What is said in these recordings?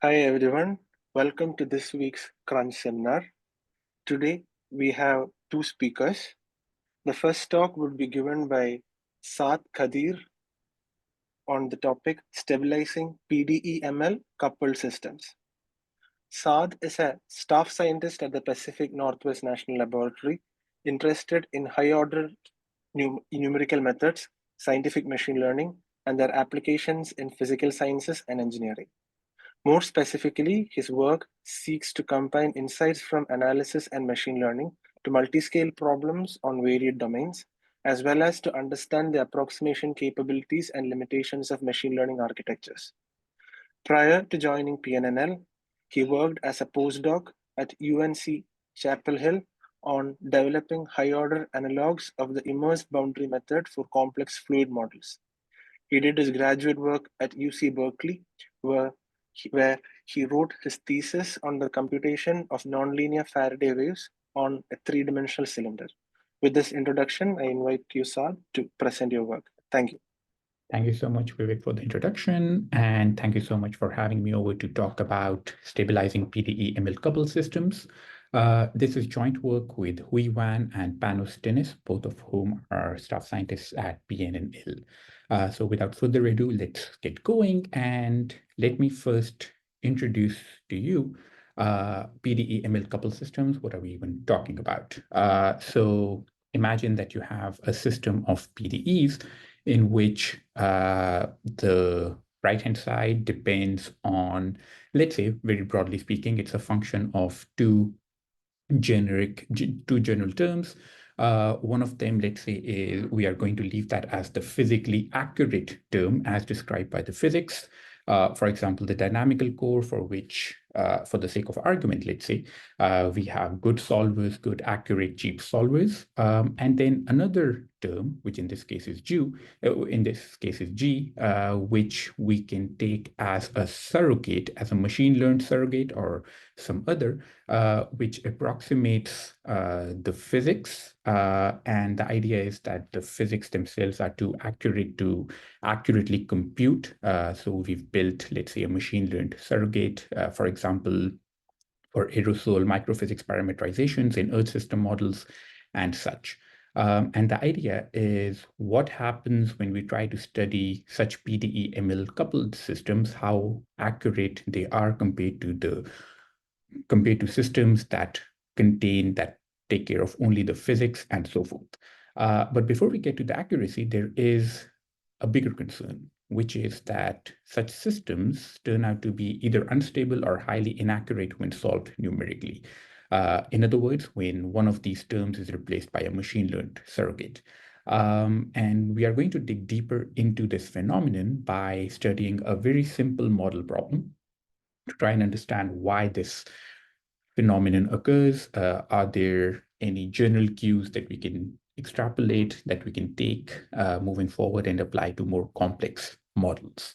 Hi everyone, welcome to this week's Crunch seminar. Today we have two speakers. The first talk would be given by Saad Qadeer on the topic Stabilizing PDE-ML coupled systems. Saad is a staff scientist at the Pacific Northwest National Laboratory, interested in high-order numerical methods, scientific machine learning, and their applications in physical sciences and engineering. More specifically, his work seeks to combine insights from analysis and machine learning to multi-scale problems on varied domains, as well as to understand the approximation capabilities and limitations of machine learning architectures. Prior to joining PNNL, he worked as a postdoc at UNC Chapel Hill on developing high-order analogs of the immersed boundary method for complex fluid models. He did his graduate work at UC Berkeley, where he wrote his thesis on the computation of nonlinear Faraday waves on a three-dimensional cylinder. With this introduction, I invite you, Saad, to present your work. Thank you. Thank you so much, Vivek, for the introduction. And thank you so much for having me over to talk about stabilizing PDE-ML coupled systems. This is joint work with Hui Wan and Panos Dennis, both of whom are staff scientists at PNNL. So without further ado, let's get going. And let me first introduce to you PDE-ML coupled systems. What are we even talking about? So imagine that you have a system of PDEs in which the right-hand side depends on, let's say, very broadly speaking, it's a function of two general terms. One of them, let's say, is we are going to leave that as the physically accurate term as described by the physics. For example, the dynamical core, for which, for the sake of argument, let's say, we have good solvers, good, accurate, cheap solvers. And then another term, which in this case is G, which we can take as a surrogate, as a machine learned surrogate or some other, which approximates the physics. And the idea is that the physics themselves are too accurate to accurately compute. So we've built, let's say, a machine learned surrogate, for example, for aerosol microphysics parameterizations in Earth system models and such. And the idea is what happens when we try to study such PDE-ML coupled systems, how accurate they are compared to systems that take care of only the physics and so forth. But before we get to the accuracy, there is a bigger concern, which is that such systems turn out to be either unstable or highly inaccurate when solved numerically. In other words, when one of these terms is replaced by a machine learned surrogate. And we are going to dig deeper into this phenomenon by studying a very simple model problem to try and understand why this phenomenon occurs. Are there any general cues that we can extrapolate, that we can take moving forward and apply to more complex models?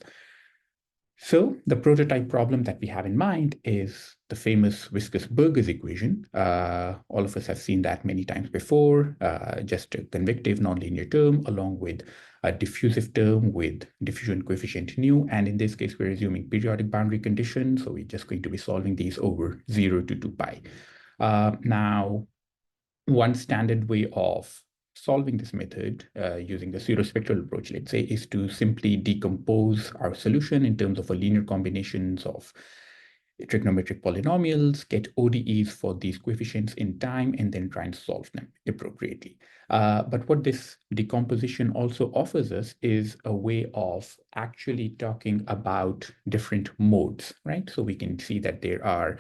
So the prototype problem that we have in mind is the famous viscous-Burgers equation. All of us have seen that many times before, just a convective nonlinear term along with a diffusive term with diffusion coefficient nu. And in this case, we're assuming periodic boundary conditions. So we're just going to be solving these over 0 to 2 pi. Now, one standard way of solving this method using the pseudospectral approach, let's say, is to simply decompose our solution in terms of a linear combinations of trigonometric polynomials, get ODEs for these coefficients in time, and then try and solve them appropriately. But what this decomposition also offers us is a way of actually talking about different modes, right? So we can see that there are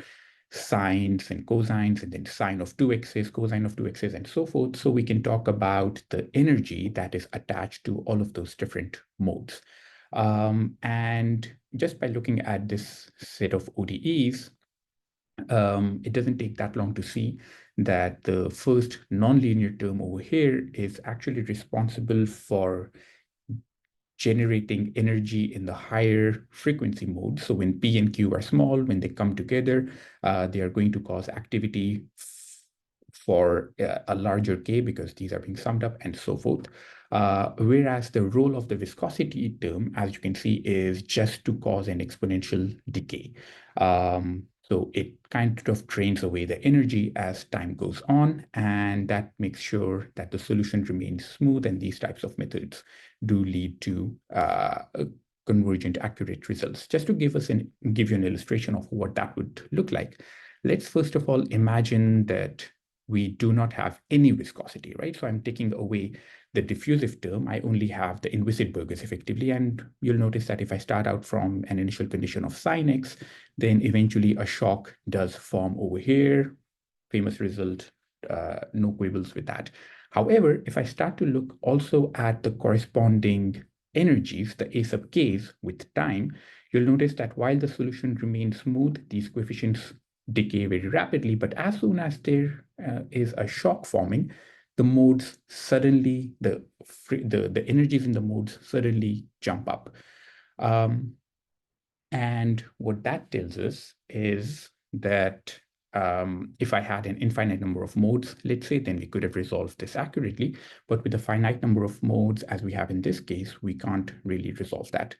sines and cosines, and then sine of 2x's, cosine of 2x's, and so forth. So we can talk about the energy that is attached to all of those different modes. And just by looking at this set of ODEs, it doesn't take that long to see that the first nonlinear term over here is actually responsible for generating energy in the higher frequency mode. So when P and Q are small, when they come together, they are going to cause activity for a larger K because these are being summed up and so forth. Whereas the role of the viscosity term, as you can see, is just to cause an exponential decay. So it kind of drains away the energy as time goes on, and that makes sure that the solution remains smooth, and these types of methods do lead to convergent accurate results. Just to give you an illustration of what that would look like, let's first of all imagine that we do not have any viscosity, right? So I'm taking away the diffusive term. I only have the inviscid Burgers effectively. And you'll notice that if I start out from an initial condition of sin x, then eventually a shock does form over here. Famous result, no quibbles with that. However, if I start to look also at the corresponding energies, the a sub k's with time, you'll notice that while the solution remains smooth, these coefficients decay very rapidly. But as soon as there is a shock forming, the modes suddenly, the energies in the modes suddenly jump up. And what that tells us is that if I had an infinite number of modes, let's say, then we could have resolved this accurately. But with a finite number of modes, as we have in this case, we can't really resolve that.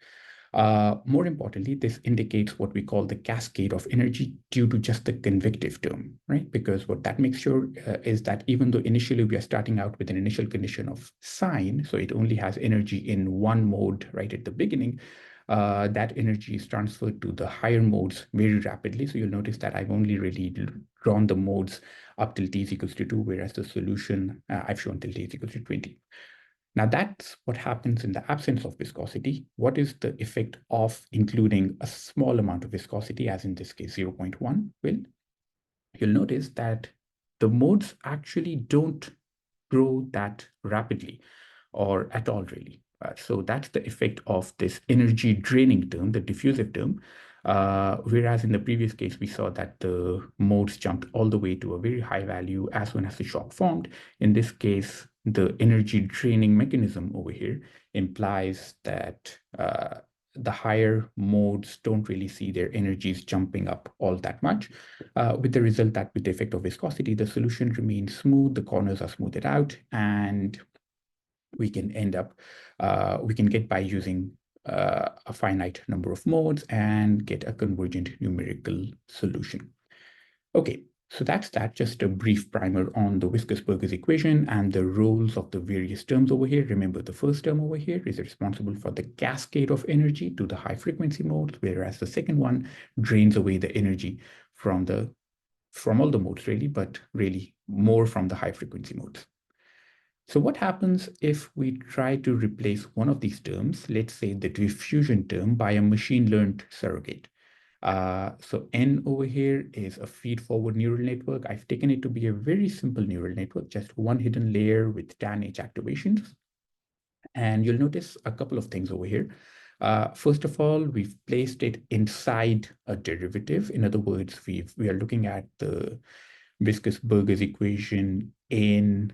More importantly, this indicates what we call the cascade of energy due to just the convective term, right? Because what that makes sure is that even though initially we are starting out with an initial condition of sine, so it only has energy in one mode right at the beginning, that energy is transferred to the higher modes very rapidly. So you'll notice that I've only really drawn the modes up till t is equals to 2, whereas the solution I've shown till t is equals to 20. Now that's what happens in the absence of viscosity. What is the effect of including a small amount of viscosity, as in this case 0.1? Well, you'll notice that the modes actually don't grow that rapidly or at all really. So that's the effect of this energy draining term, the diffusive term. Whereas in the previous case, we saw that the modes jumped all the way to a very high value as soon as the shock formed. In this case, the energy draining mechanism over here implies that the higher modes don't really see their energies jumping up all that much, with the result that with the effect of viscosity, the solution remains smooth, the corners are smoothed out, and we can end up, we can get by using a finite number of modes and get a convergent numerical solution. Okay, so that's that, just a brief primer on the viscous-Burgers equation and the roles of the various terms over here. Remember, the first term over here is responsible for the cascade of energy to the high frequency modes, whereas the second one drains away the energy from all the modes really, but really more from the high frequency modes. So what happens if we try to replace one of these terms, let's say the diffusion term, by a machine-learned surrogate? So N over here is a feed-forward neural network. I've taken it to be a very simple neural network, just one hidden layer with tan H activations. And you'll notice a couple of things over here. First of all, we've placed it inside a derivative. In other words, we are looking at the viscous-Burgers equation in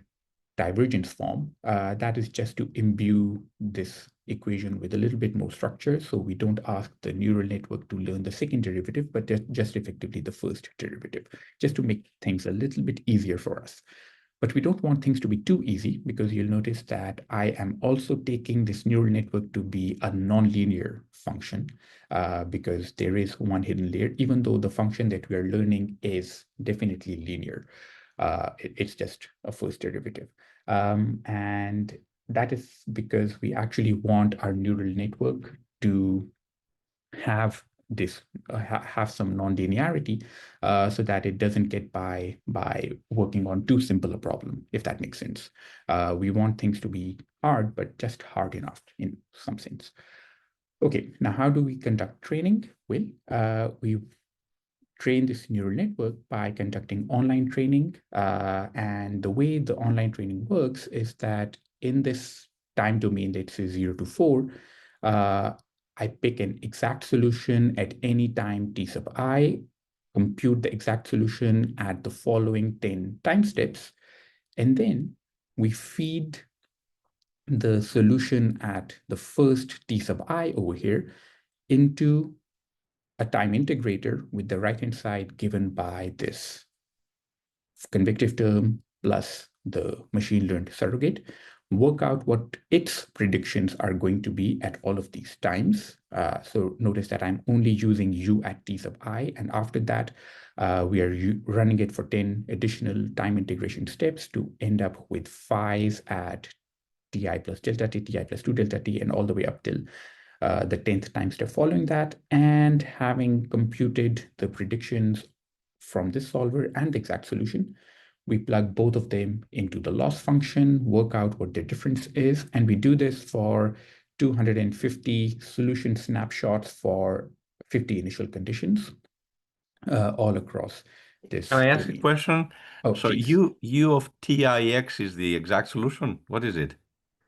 divergence form. That is just to imbue this equation with a little bit more structure, so we don't ask the neural network to learn the second derivative, but just effectively the first derivative, just to make things a little bit easier for us. But we don't want things to be too easy, because you'll notice that I am also taking this neural network to be a nonlinear function, because there is one hidden layer, even though the function that we are learning is definitely linear. It's just a first derivative. And that is because we actually want our neural network to have this have some non-linearity, so that it doesn't get by working on too simple a problem, if that makes sense. We want things to be hard, but just hard enough in some sense. Okay, now how do we conduct training? Well, we train this neural network by conducting online training. And the way the online training works is that in this time domain, let's say 0 to 4, I pick an exact solution at any time t sub I, compute the exact solution at the following 10 time steps, and then we feed the solution at the first t sub I over here into a time integrator with the right-hand side given by this convective term plus the machine-learned surrogate. work out what its predictions are going to be at all of these times. So notice that I'm only using u at t sub I, and after that, we are running it for 10 additional time integration steps to end up with phi's at ti plus delta t, ti plus 2 delta t, and all the way up till the 10th time step following that. And having computed the predictions from this solver and the exact solution, we plug both of them into the loss function, work out what the difference is, and we do this for 250 solution snapshots for 50 initial conditions all across this Can I ask a domain. question? Oh, So please. U of TIX is the exact solution? What is it?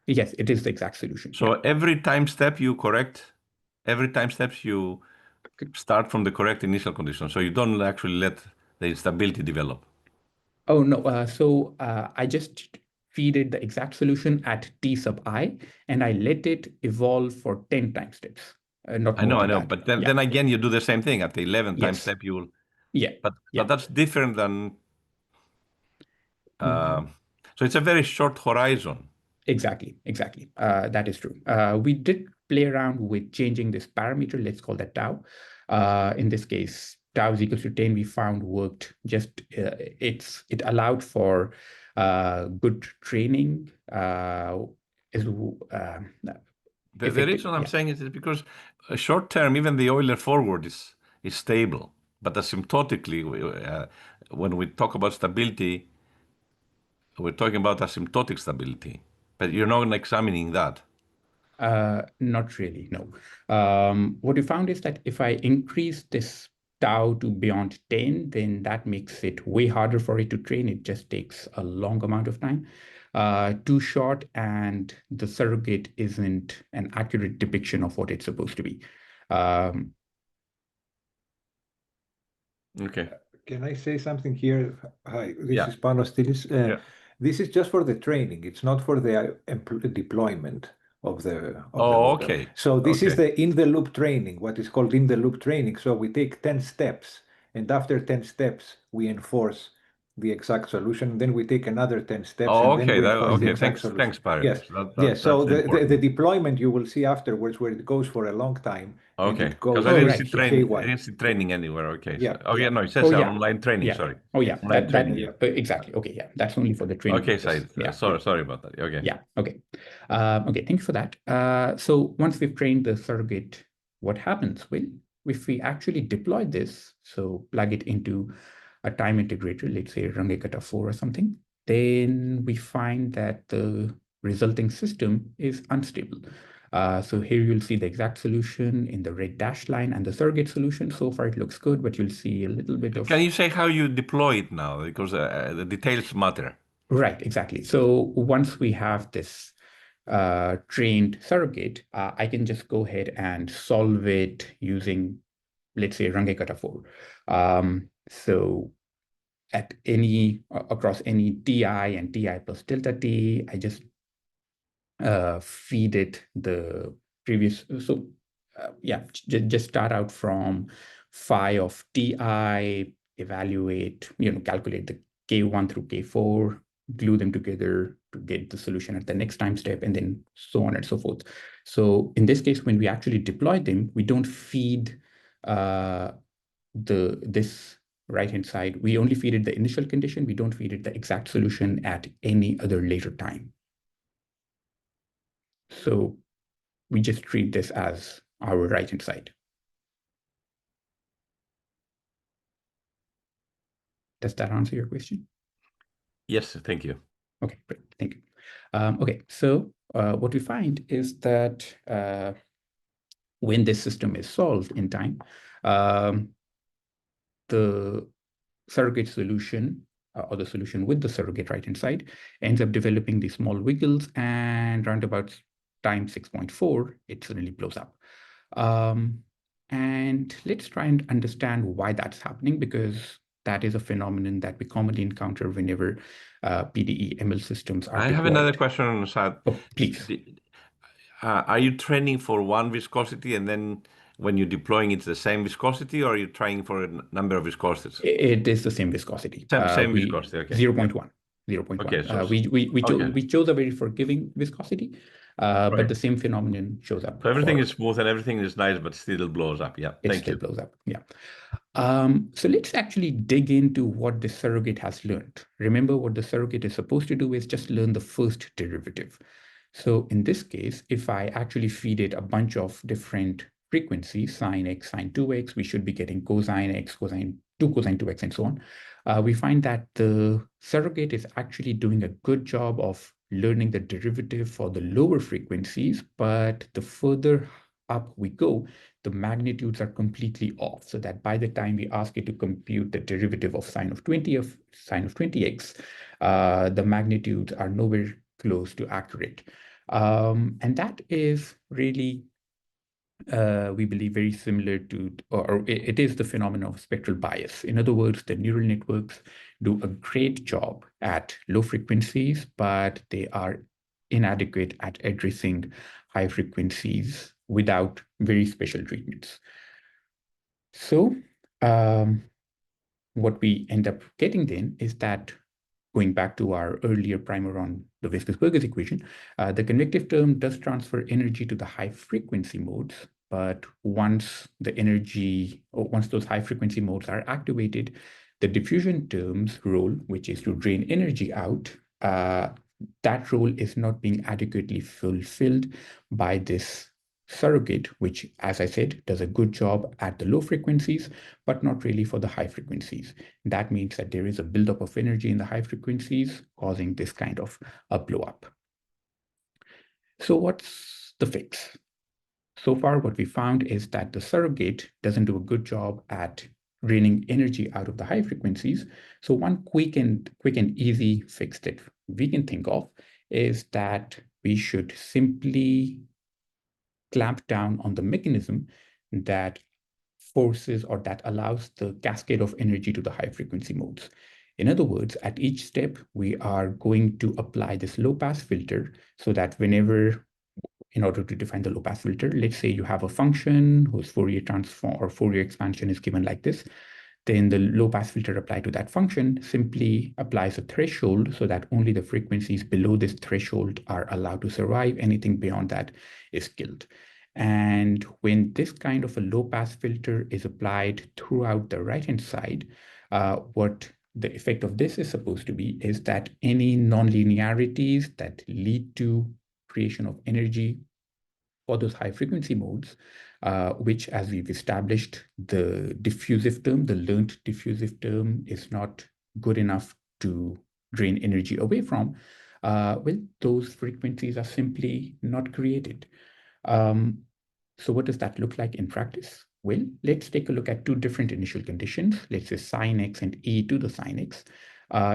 Yes, it is the exact solution. So Yeah. every time step you correct, every time steps you start from the correct initial condition. So you don't actually let the instability develop. Oh, no. So I just feed it the exact solution at t sub I, and I let it evolve for 10 time steps, not I more than know. that. But then, Yeah. then again, you do the same thing at the 11th time Yes. step. You will, Yeah. but Yeah. that's different than. Mhm. So it's a very short horizon. Exactly. That is true. We did play around with changing this parameter. Let's call that tau. In this case, tau is equal to 10. We found worked just it allowed for good training. Is The effective. reason I'm Yeah. saying it is because short term, even the Euler forward is stable, but asymptotically, when we talk about stability, we're talking about asymptotic stability. But you're not examining that. Not really, no. What we found is that if I increase this tau to beyond 10, then that makes it way harder for it to train. It just takes a long amount of time. Too short, and the surrogate isn't an accurate depiction of what it's supposed to be. Okay. Can I say something here? Hi, this Yeah. is Panos Stilis. Yeah. This is just for the training. It's not for the deployment of the Oh, model. okay. So this is Okay. the in-the-loop training, what is called in-the-loop training. So we take 10 steps, and after 10 steps, we enforce the exact solution. And then we take another 10 steps, Oh, and then okay. we enforce the Okay. exact Thanks, solution. Paris. Yes, yes. So That's the important. deployment you will see afterwards, where it goes for a long time, and Okay. it Because goes I Oh, didn't right. see Yeah. training. I KY. didn't see training anywhere. Okay. So, Yeah, oh yeah, yeah. no, it says Oh, yeah. online training. Yeah. Sorry. Oh, yeah. Online training. Yeah. Exactly. Okay. Yeah. That's only for the training Okay, purpose. Said. Yeah. Sorry about that. Okay. Yeah. Okay. Okay. Thank you for that. So once we've trained the surrogate, what happens? Well, if we actually deploy this, so plug it into a time integrator, let's say Rangekata 4 or something, then we find that the resulting system is unstable. So here you'll see the exact solution in the red dashed line and the surrogate solution. So far it looks good, but you'll see a little bit of... Can you say how you deploy it now? Because the details matter. Right, exactly. So once we have this trained surrogate, I can just go ahead and solve it using, let's say, Rangekata 4. So at any, across any ti and ti plus delta t, I just feed it the previous. So yeah, just start out from phi of ti, evaluate, calculate the k1 through k4, glue them together to get the solution at the next time step, and then so on and so forth. So in this case, when we actually deploy them, we don't feed this right-hand side. We only feed it the initial condition. We don't feed it the exact solution at any other later time. So we just treat this as our right-hand side. Does that answer your question? Yes, thank you. Okay, great. Thank you. Okay, so what we find is that when this system is solved in time, the surrogate solution or the solution with the surrogate right-hand side ends up developing these small wiggles, and around about time 6.4, it suddenly blows up. And let's try and understand why that's happening, because that is a phenomenon that we commonly encounter whenever PDE-ML systems are I deployed. have another question on Saad. Oh, please. Are you training for one viscosity and then when you're deploying it's the same viscosity, or are you trying for a number of viscosities? It is the same viscosity. Same viscosity, okay. 0.1. 0.1. Okay, so We chose a very forgiving viscosity, but the same phenomenon shows up. So everything is smooth and everything is nice, but still it blows up. Yeah, it still blows up. Yeah. So let's actually dig into what the surrogate has learned. Remember, what the surrogate is supposed to do is just learn the first derivative. So in this case, if I actually feed it a bunch of different frequencies, sine x, sine 2x, we should be getting cosine x, cosine 2, cosine 2x, and so on. We find that the surrogate is actually doing a good job of learning the derivative for the lower frequencies, but the further up we go, the magnitudes are completely off, so that by the time we ask it to compute the derivative of sine of 20x, the magnitudes are nowhere close to accurate. And that is really, we believe, very similar to, or it is the phenomenon of spectral bias. In other words, the neural networks do a great job at low frequencies, but they are inadequate at addressing high frequencies without very special treatments. So what we end up getting then is that, going back to our earlier primer on the viscous equation, the convective term does transfer energy to the high frequency modes, but once those high frequency modes are activated, the diffusion term's role, which is to drain energy out, that role is not being adequately fulfilled by this surrogate, which, as I said, does a good job at the low frequencies, but not really for the high frequencies. That means that there is a buildup of energy in the high frequencies, causing this kind of a blow up. So what's the fix? So far, what we found is that the surrogate doesn't do a good job at draining energy out of the high frequencies. So one quick and easy fix that we can think of is that we should simply clamp down on the mechanism that forces or that allows the cascade of energy to the high frequency modes. In other words, at each step, we are going to apply this low pass filter so that whenever, in order to define the low pass filter, let's say you have a function whose Fourier transform or Fourier expansion is given like this, then the low pass filter applied to that function simply applies a threshold so that only the frequencies below this threshold are allowed to survive. Anything beyond that is killed. And when this kind of a low pass filter is applied throughout the right-hand side, what the effect of this is supposed to be is that any nonlinearities that lead to creation of energy for those high frequency modes, which, as we've established, the diffusive term, the learned diffusive term, is not good enough to drain energy away from, well, those frequencies are simply not created. So what does that look like in practice? Well, let's take a look at two different initial conditions. Let's say sine x and e to the sine x.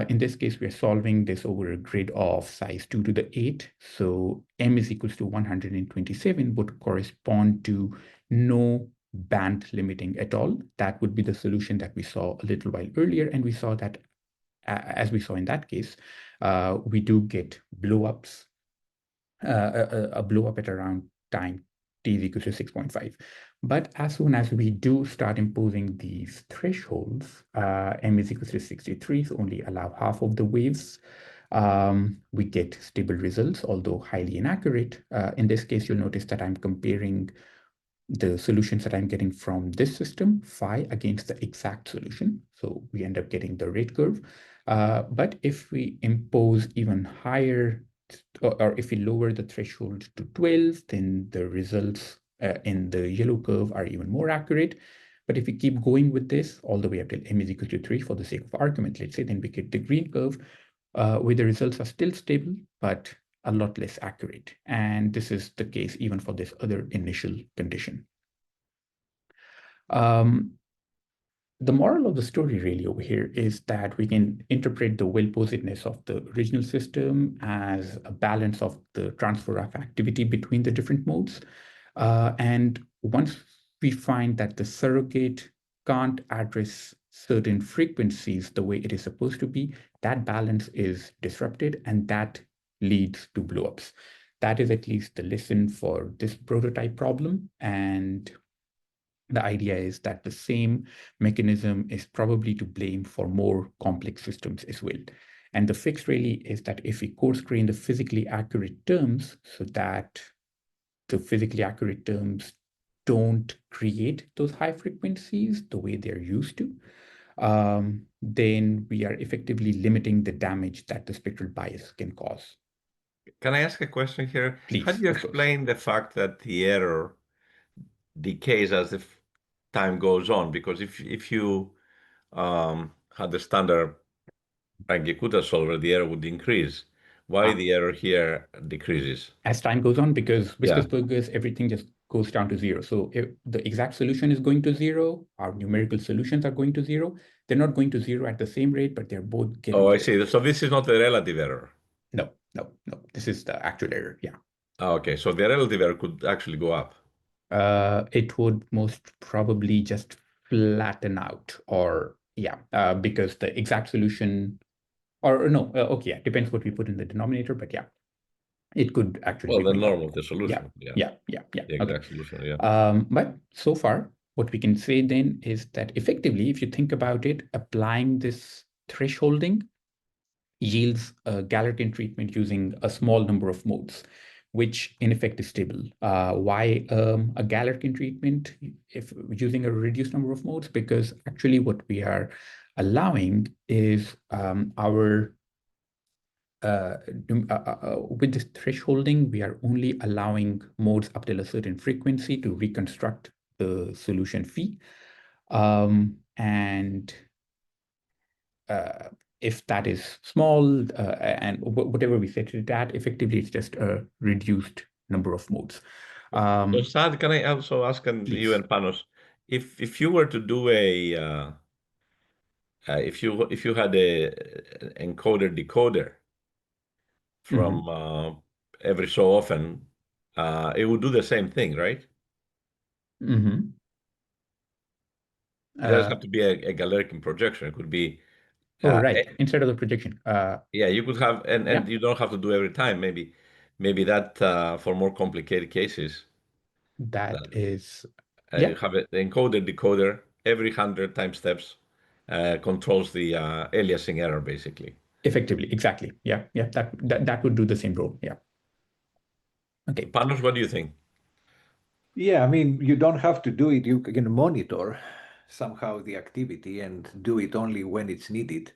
In this case, we're solving this over a grid of size 2 to the 8. So m is equals to 127 would correspond to no band limiting at all. That would be the solution that we saw a little while earlier. And we saw that, as we saw in that case, we do get blow-ups, a blow-up at around time t is equal to 6.5. But as soon as we do start imposing these thresholds, m is equal to 63, so only allow half of the waves, we get stable results, although highly inaccurate. In this case, you'll notice that I'm comparing the solutions that I'm getting from this system, phi, against the exact solution. So we end up getting the rate curve. But if we impose even higher, or if we lower the threshold to 12, then the results in the yellow curve are even more accurate. But if we keep going with this all the way up till m is equal to 3 for the sake of argument, let's say, then we get the green curve where the results are still stable, but a lot less accurate. And this is the case even for this other initial condition. The moral of the story really over here is that we can interpret the well-posedness of the original system as a balance of the transfer of activity between the different modes. And once we find that the surrogate can't address certain frequencies the way it is supposed to be, that balance is disrupted, and that leads to blowups. That is at least the lesson for this prototype problem. And the idea is that the same mechanism is probably to blame for more complex systems as well. And the fix really is that if we coarse grain the physically accurate terms so that the physically accurate terms don't create those high frequencies the way they're used to, then we are effectively limiting the damage that the spectral bias can cause. Can I ask a question here? Please, How do you of course. explain the fact that the error decays as the time goes on? Because if you had the standard Rangi-Kutta solver, the error would increase. Why the error here decreases? As time goes on, because viscous Yeah. burgers, everything just goes down to zero. So if the exact solution is going to zero, our numerical solutions are going to zero. They're not going to zero at the same rate, but they're both getting Oh, I there. see. So this is not the relative error. No. This is the actual error. Yeah. Oh, okay. So the relative error could actually go up. It would most probably just flatten out, or because the exact solution, or no, okay, yeah, depends what we put in the denominator, but yeah, it could actually be Well, the going up. norm of the solution. Yeah. The Okay. exact solution, yeah. But so far, what we can say then is that effectively, if you think about it, applying this thresholding yields a Galerkin treatment using a small number of modes, which in effect is stable. Why a Galerkin treatment if using a reduced number of modes? Because actually what we are allowing is with this thresholding, we are only allowing modes up till a certain frequency to reconstruct the solution phi. And if that is small and whatever we set it at, effectively it's just a reduced number of modes. So Saad, can I also ask you and Panos, if you were to do if you had a encoder decoder from every so often, it would do the same thing, right? Mm-hmm. It doesn't have to be a Galerkin projection. It could be right, instead of the projection. yeah, you could have, and you don't have to do every time. Maybe that for more complicated cases. That is, You have an encoder decoder every 100 time steps controls the aliasing error basically. Effectively, exactly. Yeah. That would do the same role. Yeah. Okay. Panos, what do you think? Yeah, I mean, you don't have to do it. You can monitor somehow the activity and do it only when it's needed.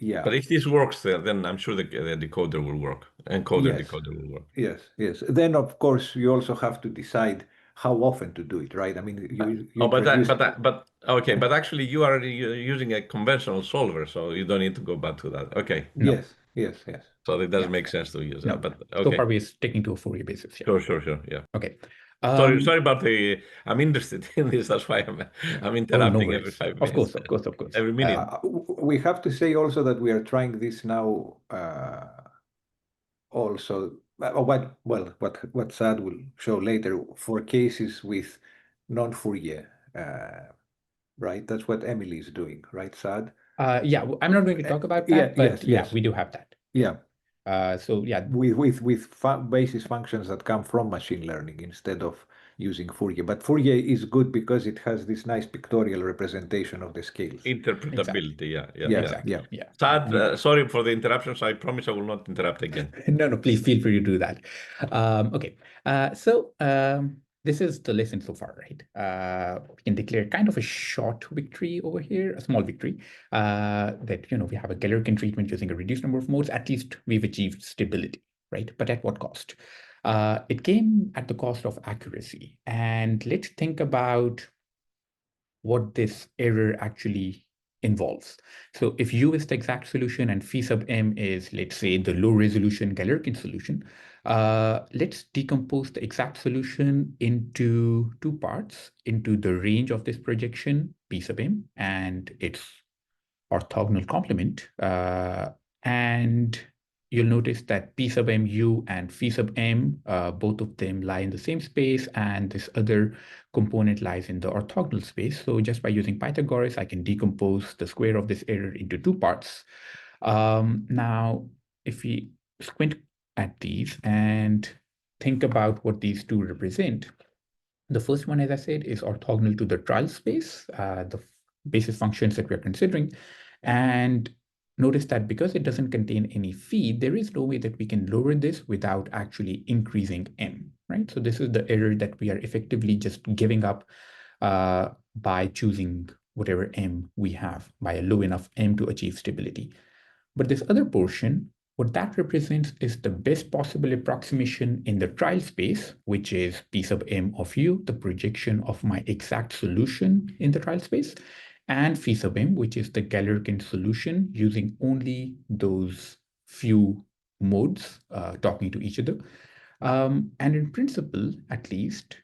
Yeah. But if this works, then I'm sure the decoder will work. Encoder decoder will work. Yes. Then, of course, you also have to decide how often to do it, right? I mean, but actually you are using a conventional solver, so you don't need to go back to that. Okay. No. Yes. So it doesn't make sense to use that. But okay. So far we're sticking to a Fourier basis. Yeah. Sure. Yeah. Okay. Sorry about the. I'm interested in this. That's why I'm interrupting every 5 minutes. Of course. Every minute. We have to say also that we are trying this now. Also, what Saad will show later for cases with non-Fourier, right? That's what Emily is doing, right, Saad? Yeah, I'm not going to talk about that, but yes, we do have that. Yeah. With basis functions that come from machine learning instead of using Fourier. But Fourier is good because it has this nice pictorial representation of the scales. Interpretability, exactly. Yeah. Saad, sorry for the interruptions. I promise I will not interrupt again. No, please feel free to do that. Okay, this is the lesson so far, right? We can declare kind of a short victory over here, a small victory, that, we have a Galerkin treatment using a reduced number of modes. At least we've achieved stability, right? But at what cost? It came at the cost of accuracy. And let's think about what this error actually involves. So if U is the exact solution and phi sub m is, let's say, the low resolution Galerkin solution, let's decompose the exact solution into two parts, into the range of this projection, P sub m, and its orthogonal complement. And you'll notice that P sub mu and phi sub m, both of them lie in the same space, and this other component lies in the orthogonal space. So just by using Pythagoras, I can decompose the square of this error into two parts. Now, if we squint at these and think about what these two represent, the first one, as I said, is orthogonal to the trial space, the basis functions that we're considering. And notice that because it doesn't contain any phi, there is no way that we can lower this without actually increasing m, right? So this is the error that we are effectively just giving up by choosing whatever m we have, by a low enough m to achieve stability. But this other portion, what that represents is the best possible approximation in the trial space, which is P sub m of u, the projection of my exact solution in the trial space, and phi sub m, which is the Galerkin solution using only those few modes talking to each other. And in principle, at least,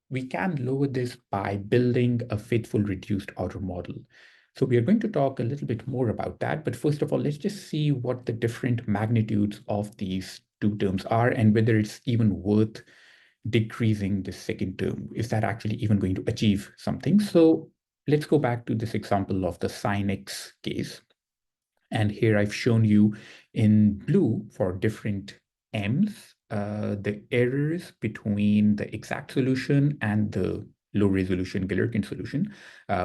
we can lower this by building a faithful reduced order model. So we are going to talk a little bit more about that. But first of all, let's just see what the different magnitudes of these two terms are and whether it's even worth decreasing the second term. Is that actually even going to achieve something? So let's go back to this example of the sin x case. And here I've shown you in blue for different m's, the errors between the exact solution and the low resolution Galerkin solution,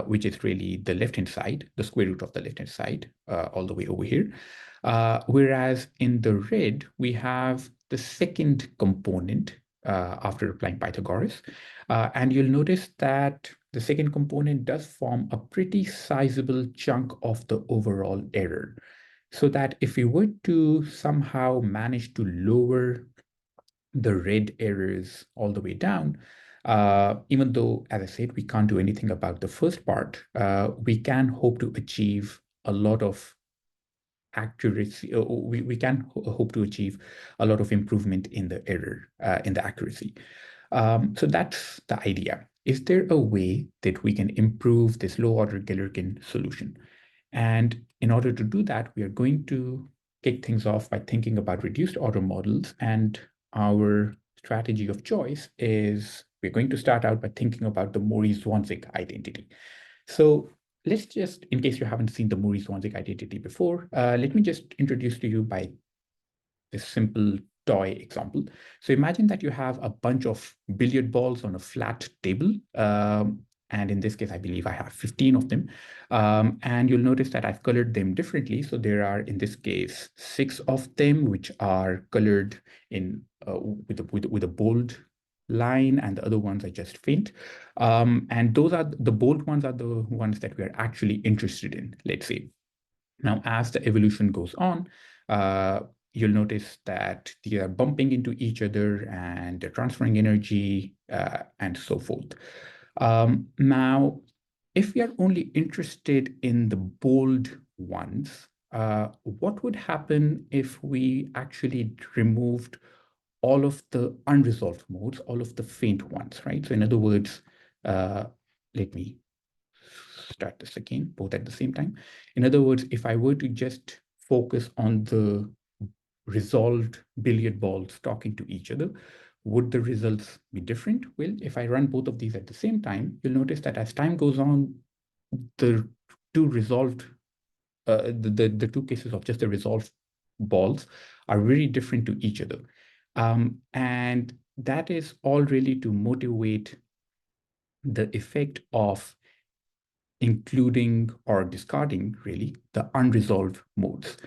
which is really the left-hand side, the square root of the left-hand side, all the way over here. Whereas in the red, we have the second component after applying Pythagoras. And you'll notice that the second component does form a pretty sizable chunk of the overall error. So that if we were to somehow manage to lower the red errors all the way down, even though, as I said, we can't do anything about the first part, we can hope to achieve a lot of accuracy. We can hope to achieve a lot of improvement in the error, in the accuracy. So that's the idea. Is there a way that we can improve this low order Galerkin solution? And in order to do that, we are going to kick things off by thinking about reduced order models. And our strategy of choice is we're going to start out by thinking about the Mori Zwanzig identity. So let's just, in case you haven't seen the Mori Zwanzig identity before, let me just introduce to you by this simple toy example. So imagine that you have a bunch of billiard balls on a flat table. And in this case, I believe I have 15 of them. And you'll notice that I've colored them differently. So there are, in this case, 6 of them, which are colored in with a bold line, and the other ones are just faint. And those are the bold ones are the ones that we are actually interested in, let's say. Now, as the evolution goes on, you'll notice that they are bumping into each other and they're transferring energy and so forth. Now, if we are only interested in the bold ones, what would happen if we actually removed all of the unresolved modes, all of the faint ones, right? So in other words, let me start this again, both at the same time. In other words, if I were to just focus on the resolved billiard balls talking to each other, would the results be different? Well, if I run both of these at the same time, you'll notice that as time goes on, the two resolved, the two cases of just the resolved balls are very different to each other. And that is all really to motivate the effect of including or discarding, really, the unresolved modes.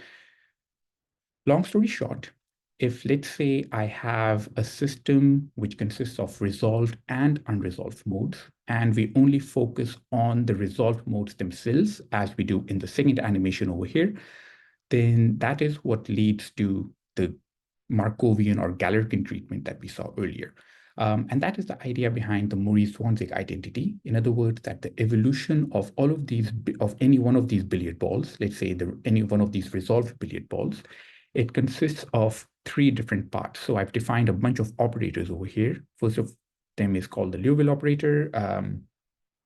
Long story short, if let's say I have a system which consists of resolved and unresolved modes, and we only focus on the resolved modes themselves, as we do in the second animation over here, then that is what leads to the Markovian or Galerkin treatment that we saw earlier. And that is the idea behind the Mori Zwanzig identity. In other words, that the evolution of all of these, of any one of these billiard balls, let's say any one of these resolved billiard balls, it consists of 3 different parts. So I've defined a bunch of operators over here. First of them is called the Liouville operator.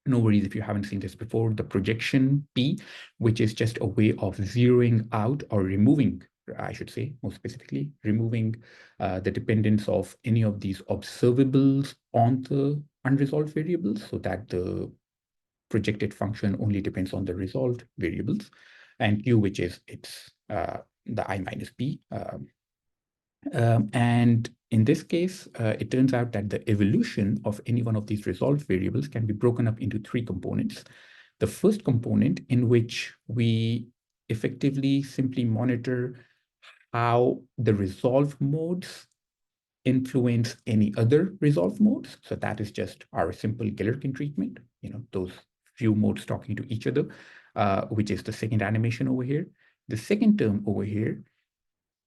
No worries if you haven't seen this before, the projection P, which is just a way of zeroing out or removing, I should say, more specifically, removing the dependence of any of these observables on the unresolved variables so that the projected function only depends on the resolved variables, and Q, which is the I minus B. And in this case, it turns out that the evolution of any one of these resolved variables can be broken up into 3 components. The first component, in which we effectively simply monitor how the resolve modes influence any other resolve modes. So that is just our simple Galerkin treatment, those few modes talking to each other, which is the second animation over here. The second term over here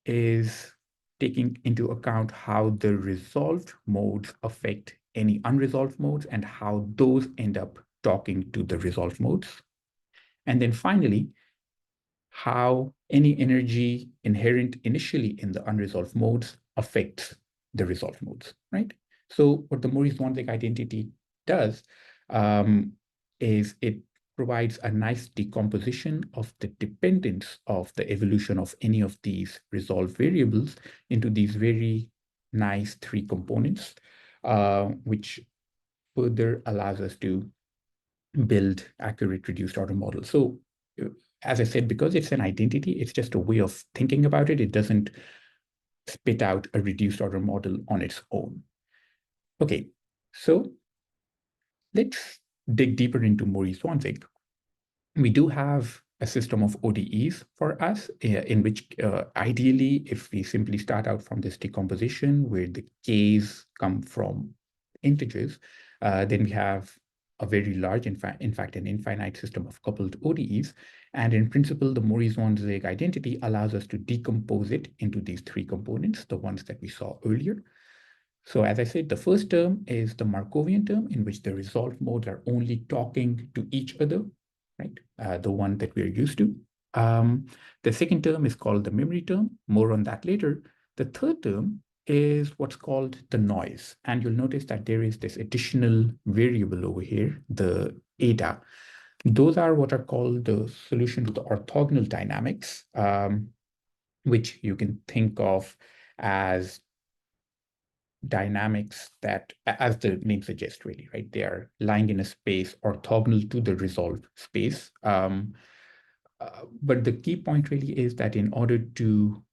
is taking into account how the resolved modes affect any unresolved modes and how those end up talking to the resolved modes. And then finally, how any energy inherent initially in the unresolved modes affects the resolved modes, right? So what the Mori Zwanzig identity does is it provides a nice decomposition of the dependence of the evolution of any of these resolved variables into these very nice three components, which further allows us to build accurate reduced order models. So as I said, because it's an identity, it's just a way of thinking about it. It doesn't spit out a reduced order model on its own. Okay, so let's dig deeper into Mori Zwanzig. We do have a system of ODEs for us, in which ideally, if we simply start out from this decomposition where the k's come from integers, then we have a very large, in fact, an infinite system of coupled ODEs. And in principle, the Mori Zwanzig identity allows us to decompose it into these three components, the ones that we saw earlier. So as I said, the first term is the Markovian term, in which the resolved modes are only talking to each other, right? The one that we're used to. The second term is called the memory term. More on that later. The third term is what's called the noise. And you'll notice that there is this additional variable over here, the eta. Those are what are called the solution to the orthogonal dynamics, which you can think of as dynamics that, as the name suggests, really, right? They are lying in a space orthogonal to the resolved space. But the key point really is that in order to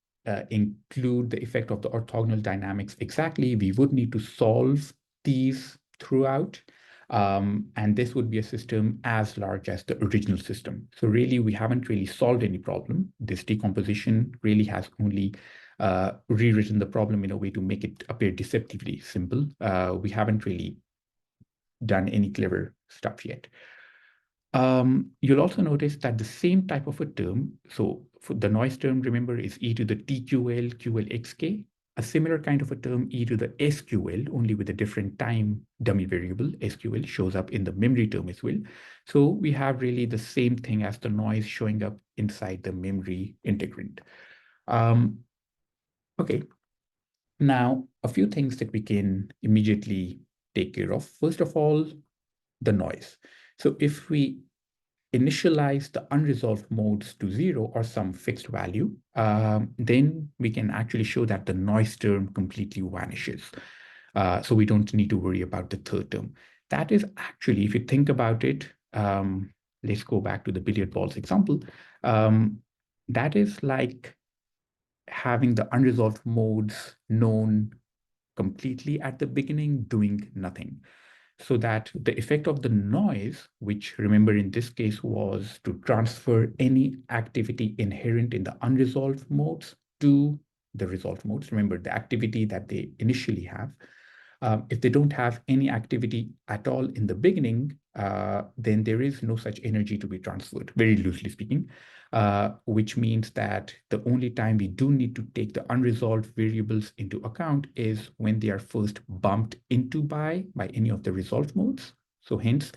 include the effect of the orthogonal dynamics exactly, we would need to solve these throughout. And this would be a system as large as the original system. So really, we haven't really solved any problem. This decomposition really has only rewritten the problem in a way to make it appear deceptively simple. We haven't really done any clever stuff yet. You'll also notice that the same type of a term, so for the noise term, remember, is e to the TQL, QLXK. A similar kind of a term, e to the SQL, only with a different time dummy variable, SQL, shows up in the memory term as well. So we have really the same thing as the noise showing up inside the memory integrand. Okay, now a few things that we can immediately take care of. First of all, the noise. So if we initialize the unresolved modes to 0 or some fixed value, then we can actually show that the noise term completely vanishes. So we don't need to worry about the third term. That is actually, if you think about it, let's go back to the billiard balls example. That is like having the unresolved modes known completely at the beginning, doing nothing. So that the effect of the noise, which remember in this case was to transfer any activity inherent in the unresolved modes to the resolved modes. Remember the activity that they initially have. If they don't have any activity at all in the beginning, then there is no such energy to be transferred, very loosely speaking, which means that the only time we do need to take the unresolved variables into account is when they are first bumped into by any of the resolved modes. So hence,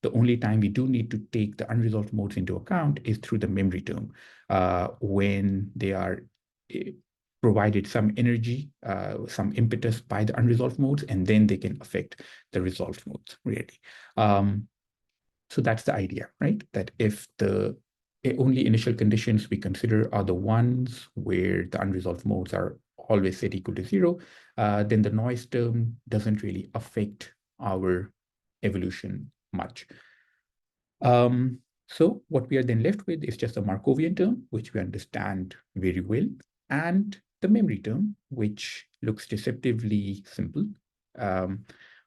the only time we do need to take the unresolved modes into account is through the memory term, when they are provided some energy, some impetus by the unresolved modes, and then they can affect the resolved modes, really. So that's the idea, right? That if the only initial conditions we consider are the ones where the unresolved modes are always set equal to 0, then the noise term doesn't really affect our evolution much. So what we are then left with is just a Markovian term, which we understand very well, and the memory term, which looks deceptively simple.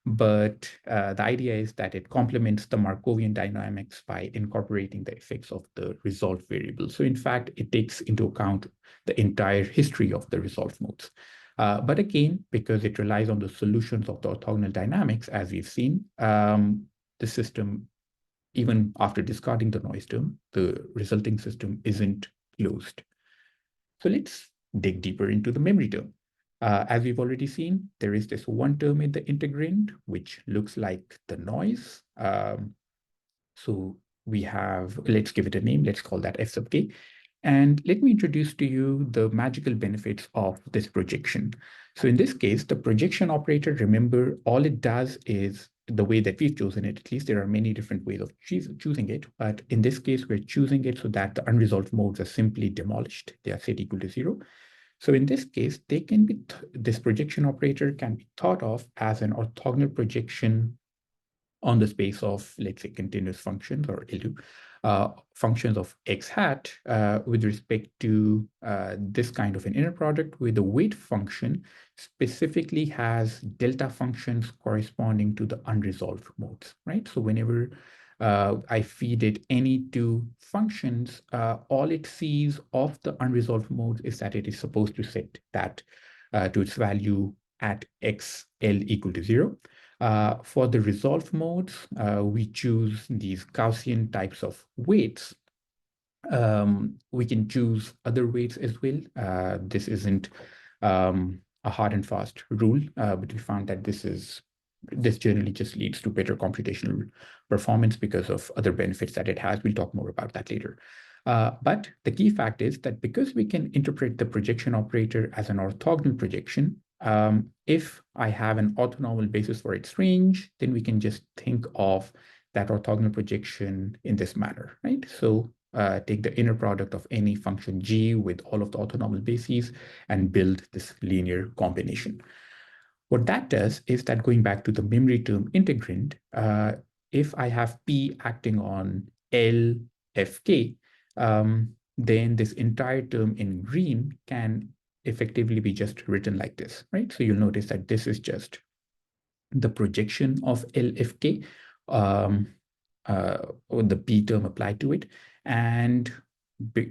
But the idea is that it complements the Markovian dynamics by incorporating the effects of the resolved variable. So in fact, it takes into account the entire history of the resolved modes. But again, because it relies on the solutions of the orthogonal dynamics, as we've seen, the system, even after discarding the noise term, the resulting system isn't closed. So let's dig deeper into the memory term. As we've already seen, there is this one term in the integrand, which looks like the noise. So we have, let's give it a name, let's call that f sub k. And let me introduce to you the magical benefits of this projection. So in this case, the projection operator, remember, all it does is the way that we've chosen it. At least there are many different ways of choosing it. But in this case, we're choosing it so that the unresolved modes are simply demolished. They are set equal to 0. So in this case, they can be this projection operator can be thought of as an orthogonal projection on the space of, let's say, continuous functions or LU, functions of x hat with respect to this kind of an inner product where the weight function specifically has delta functions corresponding to the unresolved modes, right? So whenever I feed it any two functions, all it sees of the unresolved modes is that it is supposed to set that to its value at xl equal to 0. For the resolve modes, we choose these Gaussian types of weights. We can choose other weights as well. This isn't a hard and fast rule, but we found that this generally just leads to better computational performance because of other benefits that it has. We'll talk more about that later. But the key fact is that because we can interpret the projection operator as an orthogonal projection, if I have an orthonormal basis for its range, then we can just think of that orthogonal projection in this manner, right? So take the inner product of any function g with all of the orthonormal bases and build this linear combination. What that does is that, going back to the memory term integrand, if I have P acting on L, F, K, then this entire term in green can effectively be just written like this, right? So you'll notice that this is just the projection of LFK, or the P term applied to it. And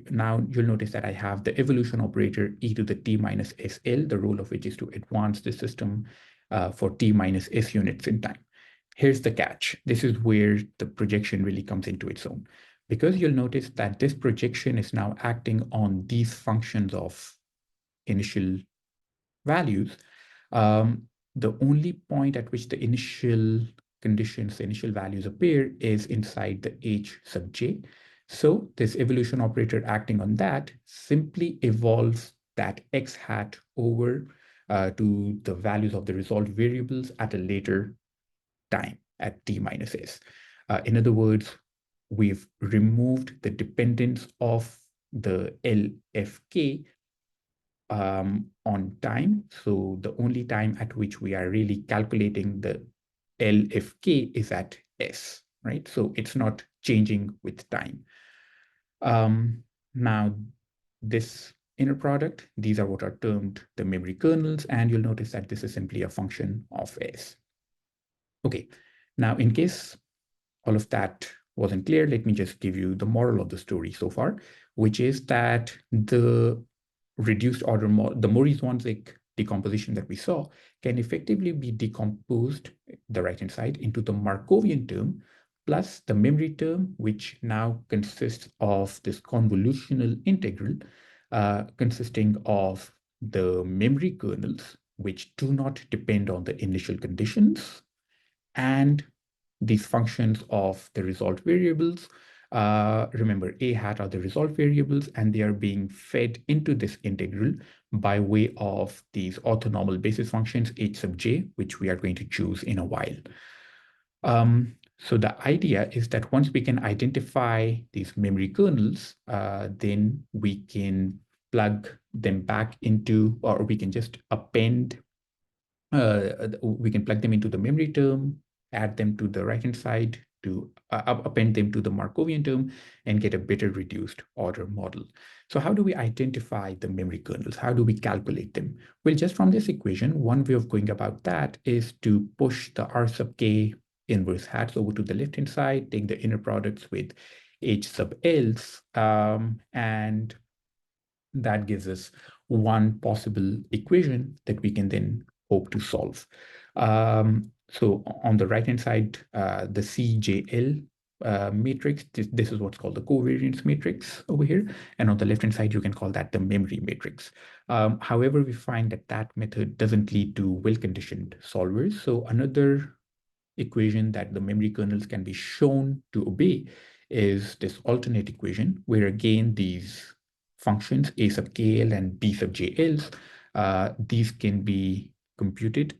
now you'll notice that I have the evolution operator e to the t minus SL, the role of which is to advance the system for t minus s units in time. Here's the catch. This is where the projection really comes into its own. Because you'll notice that this projection is now acting on these functions of initial values, the only point at which the initial conditions, the initial values appear is inside the h sub j. So this evolution operator acting on that simply evolves that x hat over to the values of the resolved variables at a later time at t minus s. In other words, we've removed the dependence of the LFK on time. So the only time at which we are really calculating the LFK is at S, right? So it's not changing with time. Now, this inner product, these are what are termed the memory kernels, and you'll notice that this is simply a function of S. Okay, now in case all of that wasn't clear, let me just give you the moral of the story so far, which is that the reduced order, the Mori Zwanzig decomposition that we saw can effectively be decomposed, the right-hand side, into the Markovian term plus the memory term, which now consists of this convolutional integral consisting of the memory kernels, which do not depend on the initial conditions, and these functions of the resolved variables. Remember, a hat are the resolved variables, and they are being fed into this integral by way of these orthonormal basis functions h sub j, which we are going to choose in a while. So the idea is that once we can identify these memory kernels, then we can plug them back into, or we can just append, we can plug them into the memory term, add them to the right-hand side to append them to the Markovian term and get a better reduced order model. So how do we identify the memory kernels? How do we calculate them? Well, just from this equation, one way of going about that is to push the R sub k inverse hats over to the left-hand side, take the inner products with H sub else, and that gives us one possible equation that we can then hope to solve. So on the right-hand side, the CJL matrix, this is what's called the covariance matrix over here. And on the left-hand side, you can call that the memory matrix. However, we find that that method doesn't lead to well-conditioned solvers. So another equation that the memory kernels can be shown to obey is this alternate equation, where again, these functions a sub kl and b sub jls, these can be computed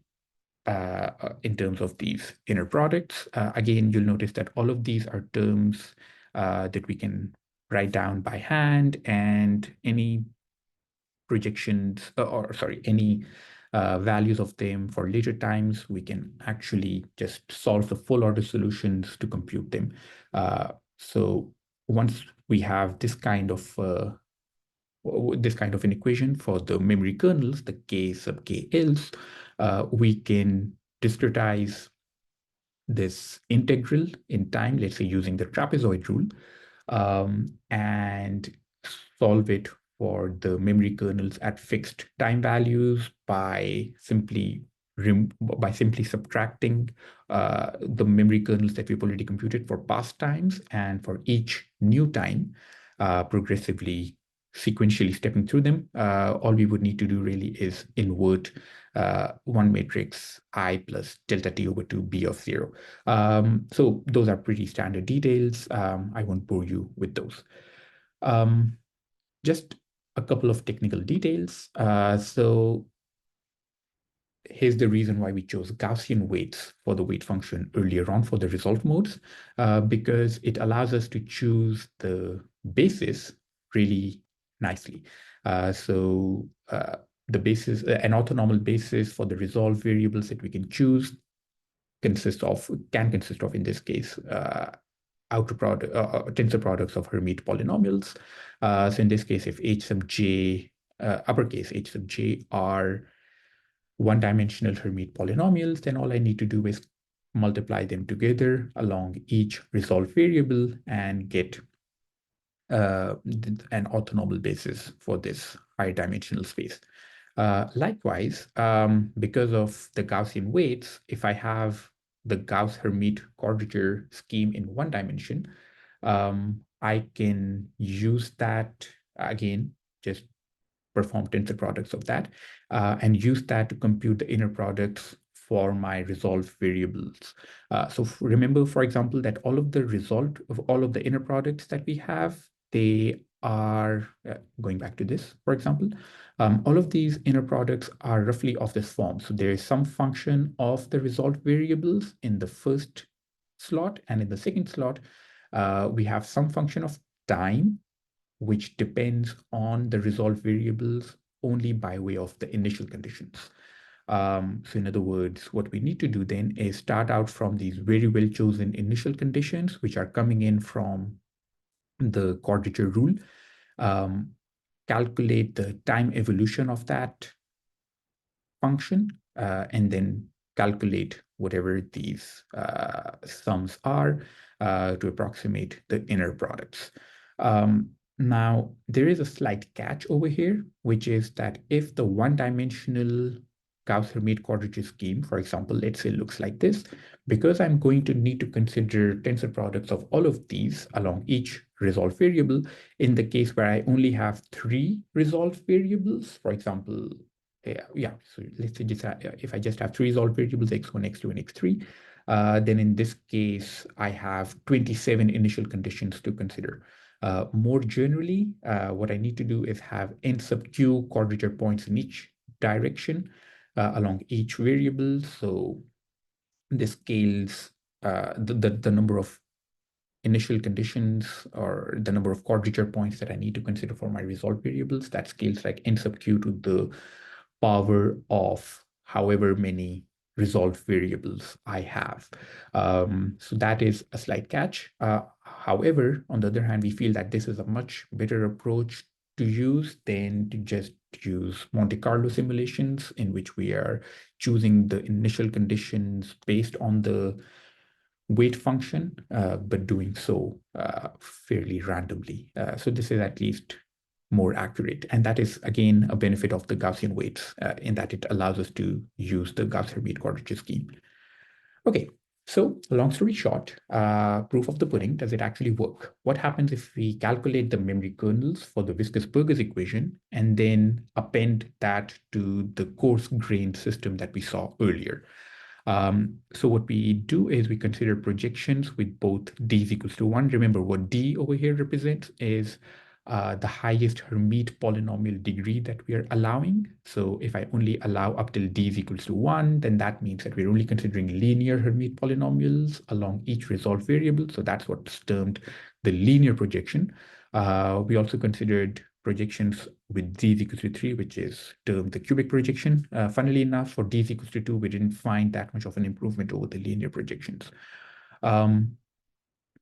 in terms of these inner products. Again, you'll notice that all of these are terms that we can write down by hand, and any projections, any values of them for later times, we can actually just solve the full order solutions to compute them. So once we have this kind of an equation for the memory kernels, the k sub k else, we can discretize this integral in time, let's say using the trapezoid rule, and solve it for the memory kernels at fixed time values by simply subtracting the memory kernels that we've already computed for past times, and for each new time, progressively sequentially stepping through them. All we would need to do really is invert one matrix I plus delta t over 2 b of 0. So those are pretty standard details. I won't bore you with those. Just a couple of technical details. So here's the reason why we chose Gaussian weights for the weight function earlier on for the resolve modes, because it allows us to choose the basis really nicely. The basis, an orthonormal basis for the resolve variables that we can choose can consist of, in this case, outer product, tensor products of Hermite polynomials. So in this case, if h sub j, uppercase h sub j are one-dimensional Hermite polynomials, then all I need to do is multiply them together along each resolve variable and get an orthonormal basis for this higher dimensional space. Likewise, because of the Gaussian weights, if I have the Gauss-Hermite quadrature scheme in one dimension, I can use that, again, just perform tensor products of that, and use that to compute the inner products for my resolve variables. So remember, for example, that all of the result of all of the inner products that we have, they are, going back to this, for example, all of these inner products are roughly of this form. So there is some function of the resolve variables in the first slot, and in the second slot, we have some function of time, which depends on the resolve variables only by way of the initial conditions. So in other words, what we need to do then is start out from these very well chosen initial conditions, which are coming in from the quadrature rule, calculate the time evolution of that function, and then calculate whatever these sums are to approximate the inner products. Now, there is a slight catch over here, which is that if the one-dimensional Gauss-Hermite quadrature scheme, for example, let's say looks like this, because I'm going to need to consider tensor products of all of these along each resolve variable, in the case where I only have 3 resolve variables, for example, so let's say just, if I just have 3 resolved variables, x1, x2, and x3, then in this case, I have 27 initial conditions to consider. More generally, what I need to do is have n sub q quadrature points in each direction along each variable. So this scales the number of initial conditions, or the number of quadrature points that I need to consider for my resolved variables. That scales like n sub q to the power of however many resolved variables I have. So that is a slight catch. However, on the other hand, we feel that this is a much better approach to use than to just use Monte Carlo simulations, in which we are choosing the initial conditions based on the weight function, but doing so fairly randomly. So this is at least more accurate. And that is, again, a benefit of the Gaussian weights in that it allows us to use the Gauss-Hermite quadrature scheme. Okay, so long story short, proof of the pudding, does it actually work? What happens if we calculate the memory kernels for the viscous-Burgers equation and then append that to the coarse-grained system that we saw earlier? So what we do is we consider projections with both d is equals to 1. Remember, what d over here represents is the highest Hermite polynomial degree that we are allowing. So if I only allow up till d is equals to 1, then that means that we're only considering linear Hermite polynomials along each resolved variable. So that's what's termed the linear projection. We also considered projections with d is equals to 3, which is termed the cubic projection. Funnily enough, for d is equals to 2, we didn't find that much of an improvement over the linear projections.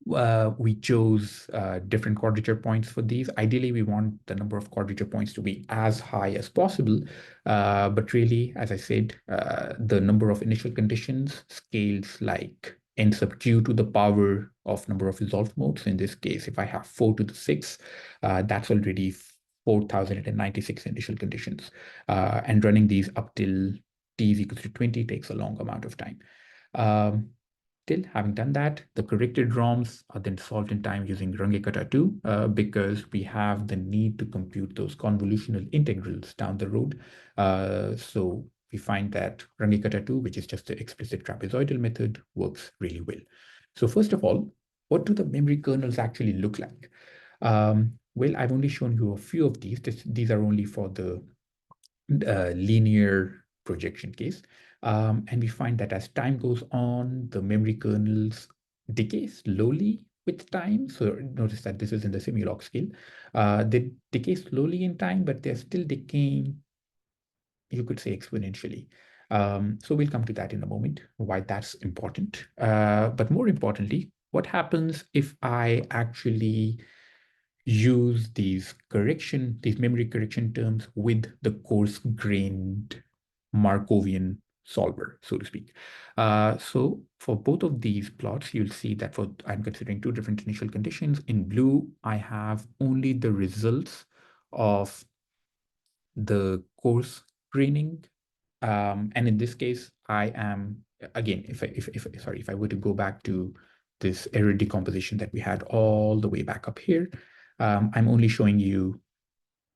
We chose different quadrature points for these. Ideally, we want the number of quadrature points to be as high as possible. But really, as I said, the number of initial conditions scales like n sub q to the power of number of resolved modes. In this case, if I have 4 to the 6, that's already 4,096 initial conditions. And running these up till t is equals to 20 takes a long amount of time. Still, having done that, the corrected ROMs are then solved in time using Runge-Kutta 2 because we have the need to compute those convolutional integrals down the road. So we find that Runge-Kutta 2, which is just the explicit trapezoidal method, works really well. So first of all, what do the memory kernels actually look like? Well, I've only shown you a few of these. These are only for the linear projection case. And we find that as time goes on, the memory kernels decay slowly with time. So notice that this is in the semi-log scale. They decay slowly in time, but they're still decaying, you could say, exponentially. So we'll come to that in a moment, why that's important. But more importantly, what happens if I actually use these memory correction terms with the coarse-grained Markovian solver, so to speak. So for both of these plots, you'll see that I'm considering two different initial conditions. In blue, I have only the results of the coarse graining. And in this case, I am, again, if I were to go back to this error decomposition that we had all the way back up here, I'm only showing you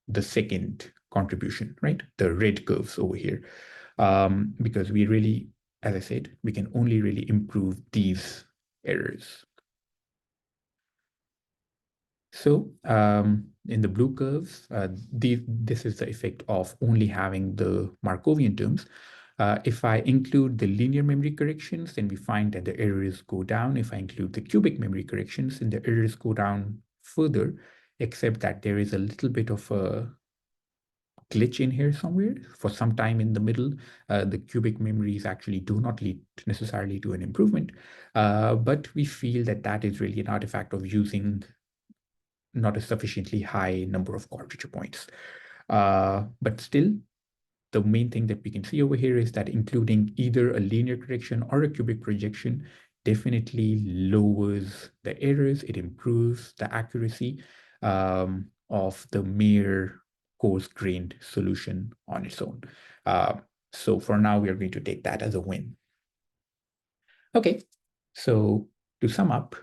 the second contribution, right? The red curves over here. Because we really, as I said, we can only really improve these errors. So in the blue curves, this is the effect of only having the Markovian terms. If I include the linear memory corrections, then we find that the errors go down. If I include the cubic memory corrections, then the errors go down further, except that there is a little bit of a glitch in here somewhere. For some time in the middle, the cubic memories actually do not lead necessarily to an improvement. But we feel that that is really an artifact of using not a sufficiently high number of quadrature points. But still, the main thing that we can see over here is that including either a linear correction or a cubic projection definitely lowers the errors. It improves the accuracy of the mere coarse-grained solution on its own. So for now, we are going to take that as a win. Okay, so to sum up,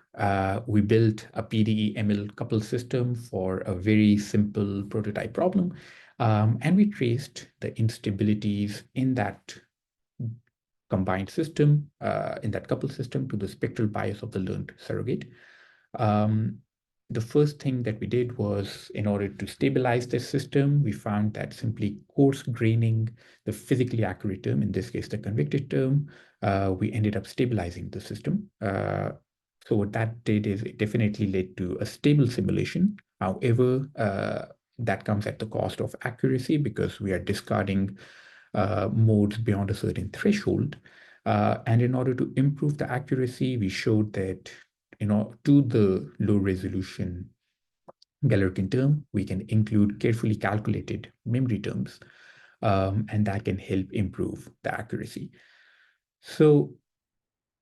we built a PDE-ML couple system for a very simple prototype problem, and we traced the instabilities in that combined system, in that couple system, to the spectral bias of the learned surrogate. The first thing that we did was, in order to stabilize this system, we found that simply coarse graining the physically accurate term, in this case, the convected term, we ended up stabilizing the system. So what that did is it definitely led to a stable simulation. However, that comes at the cost of accuracy because we are discarding modes beyond a certain threshold. And in order to improve the accuracy, we showed that, to the low resolution Galerkin term, we can include carefully calculated memory terms, and that can help improve the accuracy. So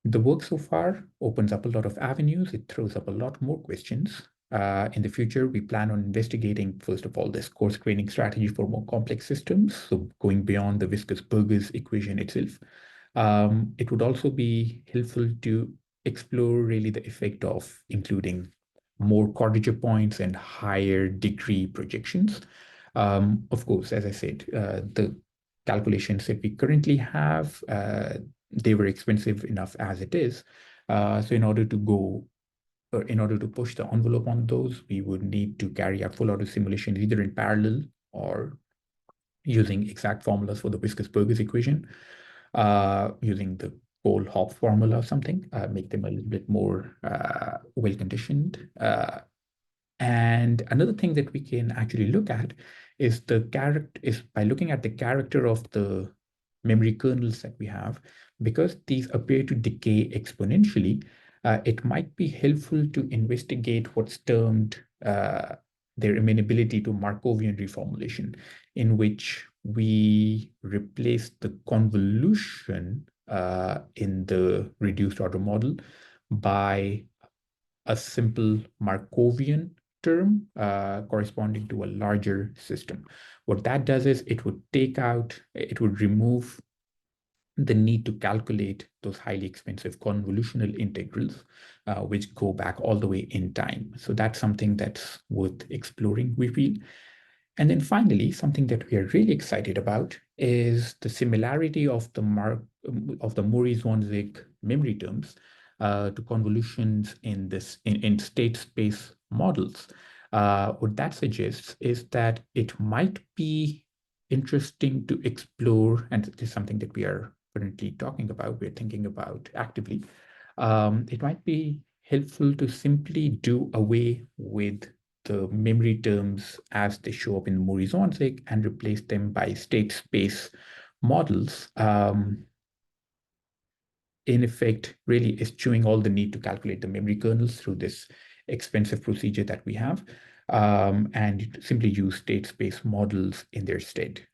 the work so far opens up a lot of avenues. It throws up a lot more questions. In the future, we plan on investigating, first of all, this coarse graining strategy for more complex systems, so going beyond the viscous-Burgers equation itself. It would also be helpful to explore really the effect of including more quadrature points and higher degree projections. Of course, as I said, the calculations that we currently have, they were expensive enough as it is. So in order to push the envelope on those, we would need to carry out full auto simulations either in parallel or using exact formulas for the viscous-Burgers equation, using the Cole-Hopf formula or something, make them a little bit more well-conditioned. And another thing that we can actually look at is by looking at the character of the memory kernels that we have. Because these appear to decay exponentially, it might be helpful to investigate what's termed their amenability to Markovian reformulation, in which we replace the convolution in the reduced order model by a simple Markovian term corresponding to a larger system. What that does is it would remove the need to calculate those highly expensive convolutional integrals, which go back all the way in time. So that's something that's worth exploring, we feel. And then finally, something that we are really excited about is the similarity of the Mori Zwanzig memory terms to convolutions in state space models. What that suggests is that it might be interesting to explore, and this is something that we are currently talking about, we're thinking about actively. It might be helpful to simply do away with the memory terms as they show up in Mori Zwanzig and replace them by state space models. In effect, really eschewing all the need to calculate the memory kernels through this expensive procedure that we have, and simply use state space models in their stead.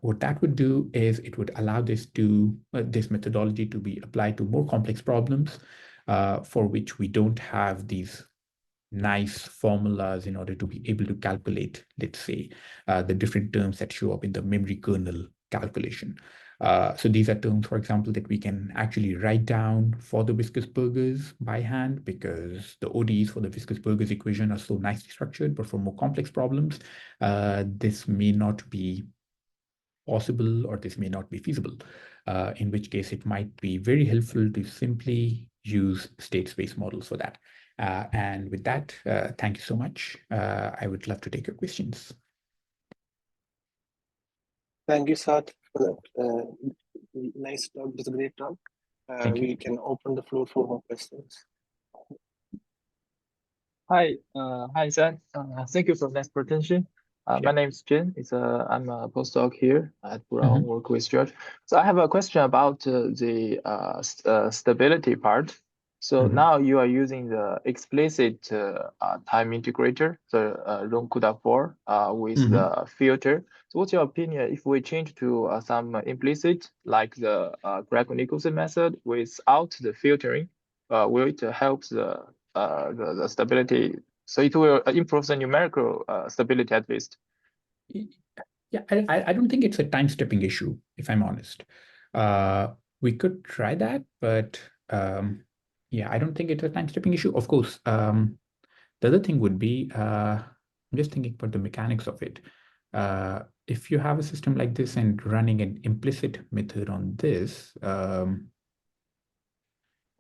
What that would do is it would allow this methodology to be applied to more complex problems for which we don't have these nice formulas in order to be able to calculate, let's say, the different terms that show up in the memory kernel calculation. So these are terms, for example, that we can actually write down for the viscous-Burgers by hand, because the ODEs for the viscous-Burgers equation are so nicely structured. But for more complex problems, this may not be possible, or this may not be feasible, in which case it might be very helpful to simply use state space models for that. And with that, thank you so much. I would love to take your questions. Thank you, Saad, for that nice talk. It was a great talk. We can open the floor for more questions. Hi, Saad. Thank you for that presentation. My name is Jin. I'm a postdoc here at Brown, work with George. So I have a question about the stability part. So now you are using the explicit time integrator, the Ronkuda 4 with the filter. So what's your opinion if we change to some implicit, like the Greco-Nicholson method without the filtering? Will it help the stability? So it will improve the numerical stability at least. Yeah, I don't think it's a time stepping issue, if I'm honest. We could try that, but yeah, I don't think it's a time stepping issue. Of course, the other thing would be, I'm just thinking about the mechanics of it. If you have a system like this and running an implicit method on this,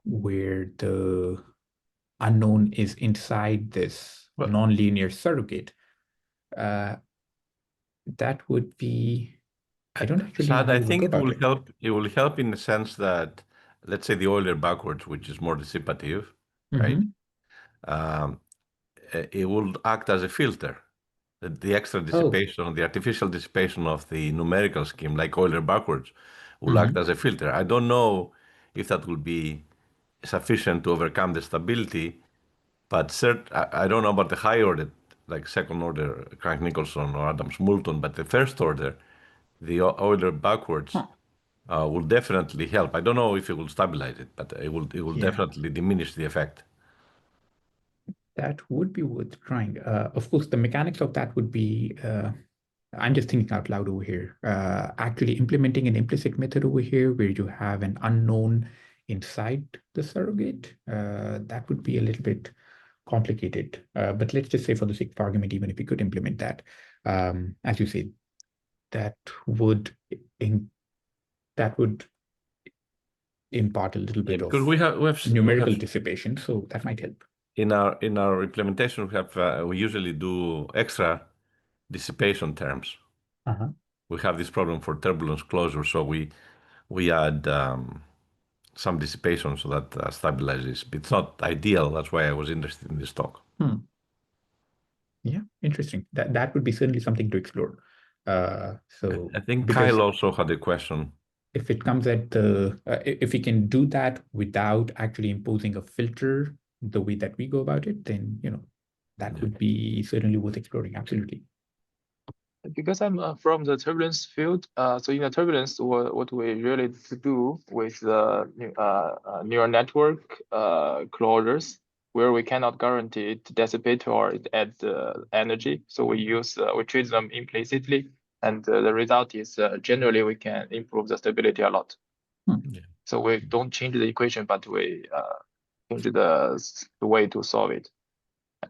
where the unknown is inside this nonlinear surrogate, that would be, I don't actually know Saad, how I you would think go it about will it. help. It will help in the sense that, let's say, the Euler backwards, which is more dissipative, right? It will act as a filter. The extra dissipation, the artificial dissipation of the numerical scheme, like Euler backwards, will act as a filter. I don't know if that will be sufficient to overcome the stability. But I don't know about the high order, like second order Crank-Nicholson or Adams-Moulton, but the first order, the Euler backwards, will definitely help. I don't know if it will stabilize it, but it will definitely diminish the effect. That would be worth trying. Of course, the mechanics of that would be, I'm just thinking out loud over here, actually implementing an implicit method over here where you have an unknown inside the surrogate. That would be a little bit complicated. But let's just say for the sake of argument, even if we could implement that, as you said, that would impart a little bit Because of numerical dissipation, so that might help. In our implementation, we usually do extra dissipation terms. We have this problem for turbulence closure, so we add some dissipation so that stabilizes. It's not ideal. That's why I was interested in this talk. Yeah, interesting. That would be certainly something to explore. So I think Kyle also had a question. If it comes at the, if we can do that without actually imposing a filter the way that we go about it, then, that would be certainly worth exploring. Absolutely. Because I'm from the turbulence field, so in the turbulence, what we really do with the neural network closures, where we cannot guarantee it dissipate or it add energy, so we treat them implicitly, and the result is generally we can improve the stability a lot. So we don't change the equation, but we change the way to solve it.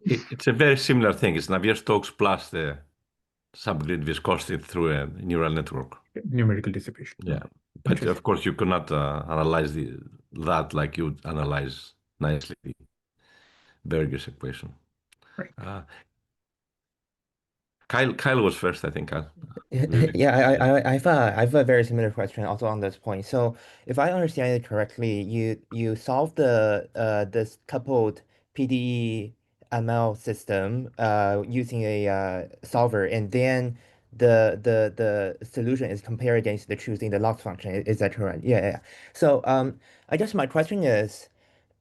It's a very similar thing. It's Navier-Stokes plus the subgrid viscosity through a neural network. Numerical dissipation. Yeah, but of course you cannot analyze that like you would analyze nicely Berger's equation. Right. Kyle was first, I think. Kyle. Yeah, I have a very similar question also on this point. So if I understand it correctly, you solve this coupled PDE-ML system using a solver, and then the solution is compared against the choosing the loss function. Is that correct? Yeah. So I guess my question is,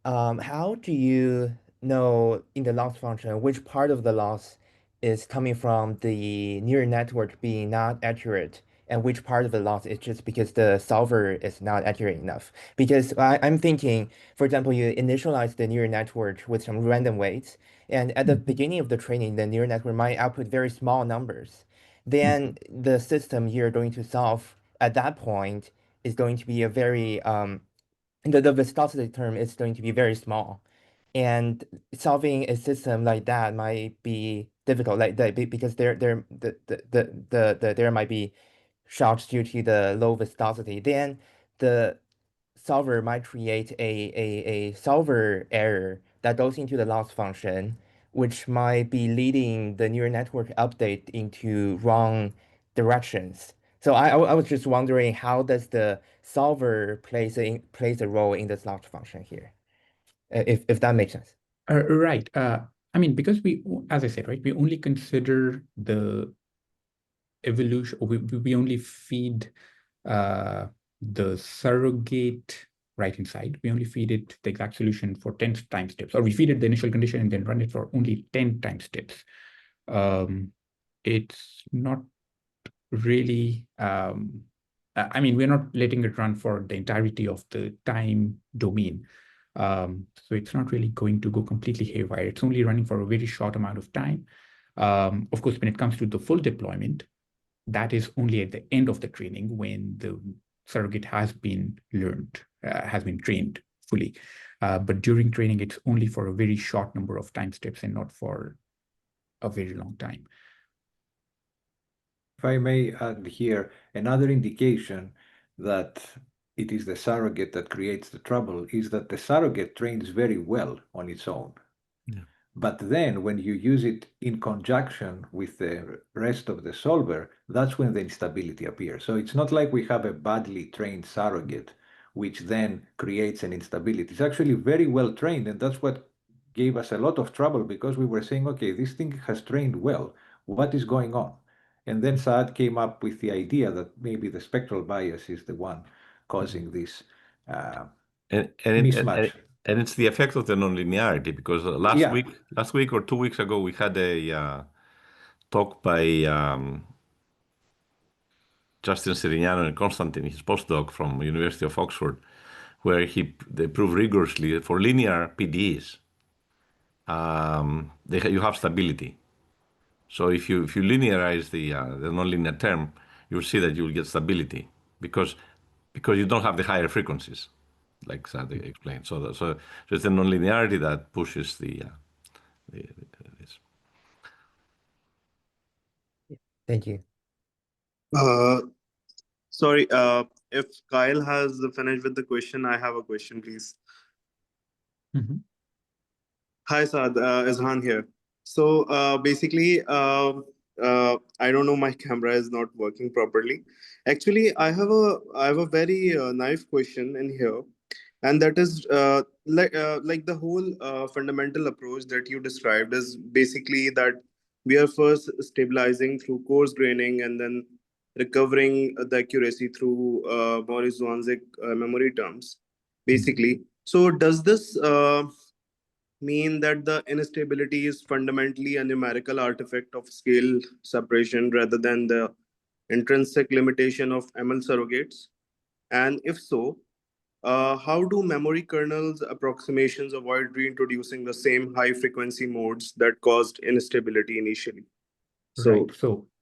how do you know in the loss function which part of the loss is coming from the neural network being not accurate, and which part of the loss is just because the solver is not accurate enough? Because I'm thinking, for example, you initialize the neural network with some random weights, and at the beginning of the training, the neural network might output very small numbers. Then the system you're going to solve at that point is going to be a very the viscosity term is going to be very small, and solving a system like that might be difficult, because there might be shocks due to the low viscosity. Then the solver might create a solver error that goes into the loss function, which might be leading the neural network update into wrong directions. So I was just wondering, how does the solver plays a role in this loss function here, if that makes sense. Right. I mean, because as I said, right, we only consider the evolution, or we only feed the surrogate right inside. We only feed it the exact solution for 10 time steps, or we feed it the initial condition and then run it for only 10 time steps. It's not really, I mean, we're not letting it run for the entirety of the time domain. So it's not really going to go completely haywire. It's only running for a very short amount of time. Of course, when it comes to the full deployment, that is only at the end of the training, when the surrogate has been learned, has been trained fully. But during training, it's only for a very short number of time steps and not for a very long time. If I may add here, another indication that it is the surrogate that creates the trouble is that the surrogate trains very well on its own. Yeah. But then when you use it in conjunction with the rest of the solver, that's when the instability appears. So it's not like we have a badly trained surrogate, which then creates an instability. It's actually very well trained, and that's what gave us a lot of trouble, because we were saying, okay, this thing has trained well. What is going on? And then Saad came up with the idea that maybe the spectral bias is the one causing this mismatch. And it's the effect of the nonlinearity, because last week or 2 weeks ago, we had a talk by Justin Sirignano and Constantine, his postdoc from University of Oxford, where they prove rigorously that for linear PDEs, you have stability. So if you linearize the nonlinear term, you'll see that you will get stability because you don't have the higher frequencies, like Saad explained. So it's the nonlinearity that pushes this. Thank you. Sorry, if Kyle has finished with the question, I have a question, please. Hi, Saad, Izhan here. So basically, I don't know, my camera is not working properly. Actually, I have a very naive question in here, and that is like the whole fundamental approach that you described is basically that we are first stabilizing through coarse graining and then recovering the accuracy through Mori Zwanzig memory terms, basically. So does this mean that the instability is fundamentally a numerical artifact of scale separation rather than the intrinsic limitation of ML surrogates? And if so, how do memory kernels approximations avoid reintroducing the same high frequency modes that caused instability initially? So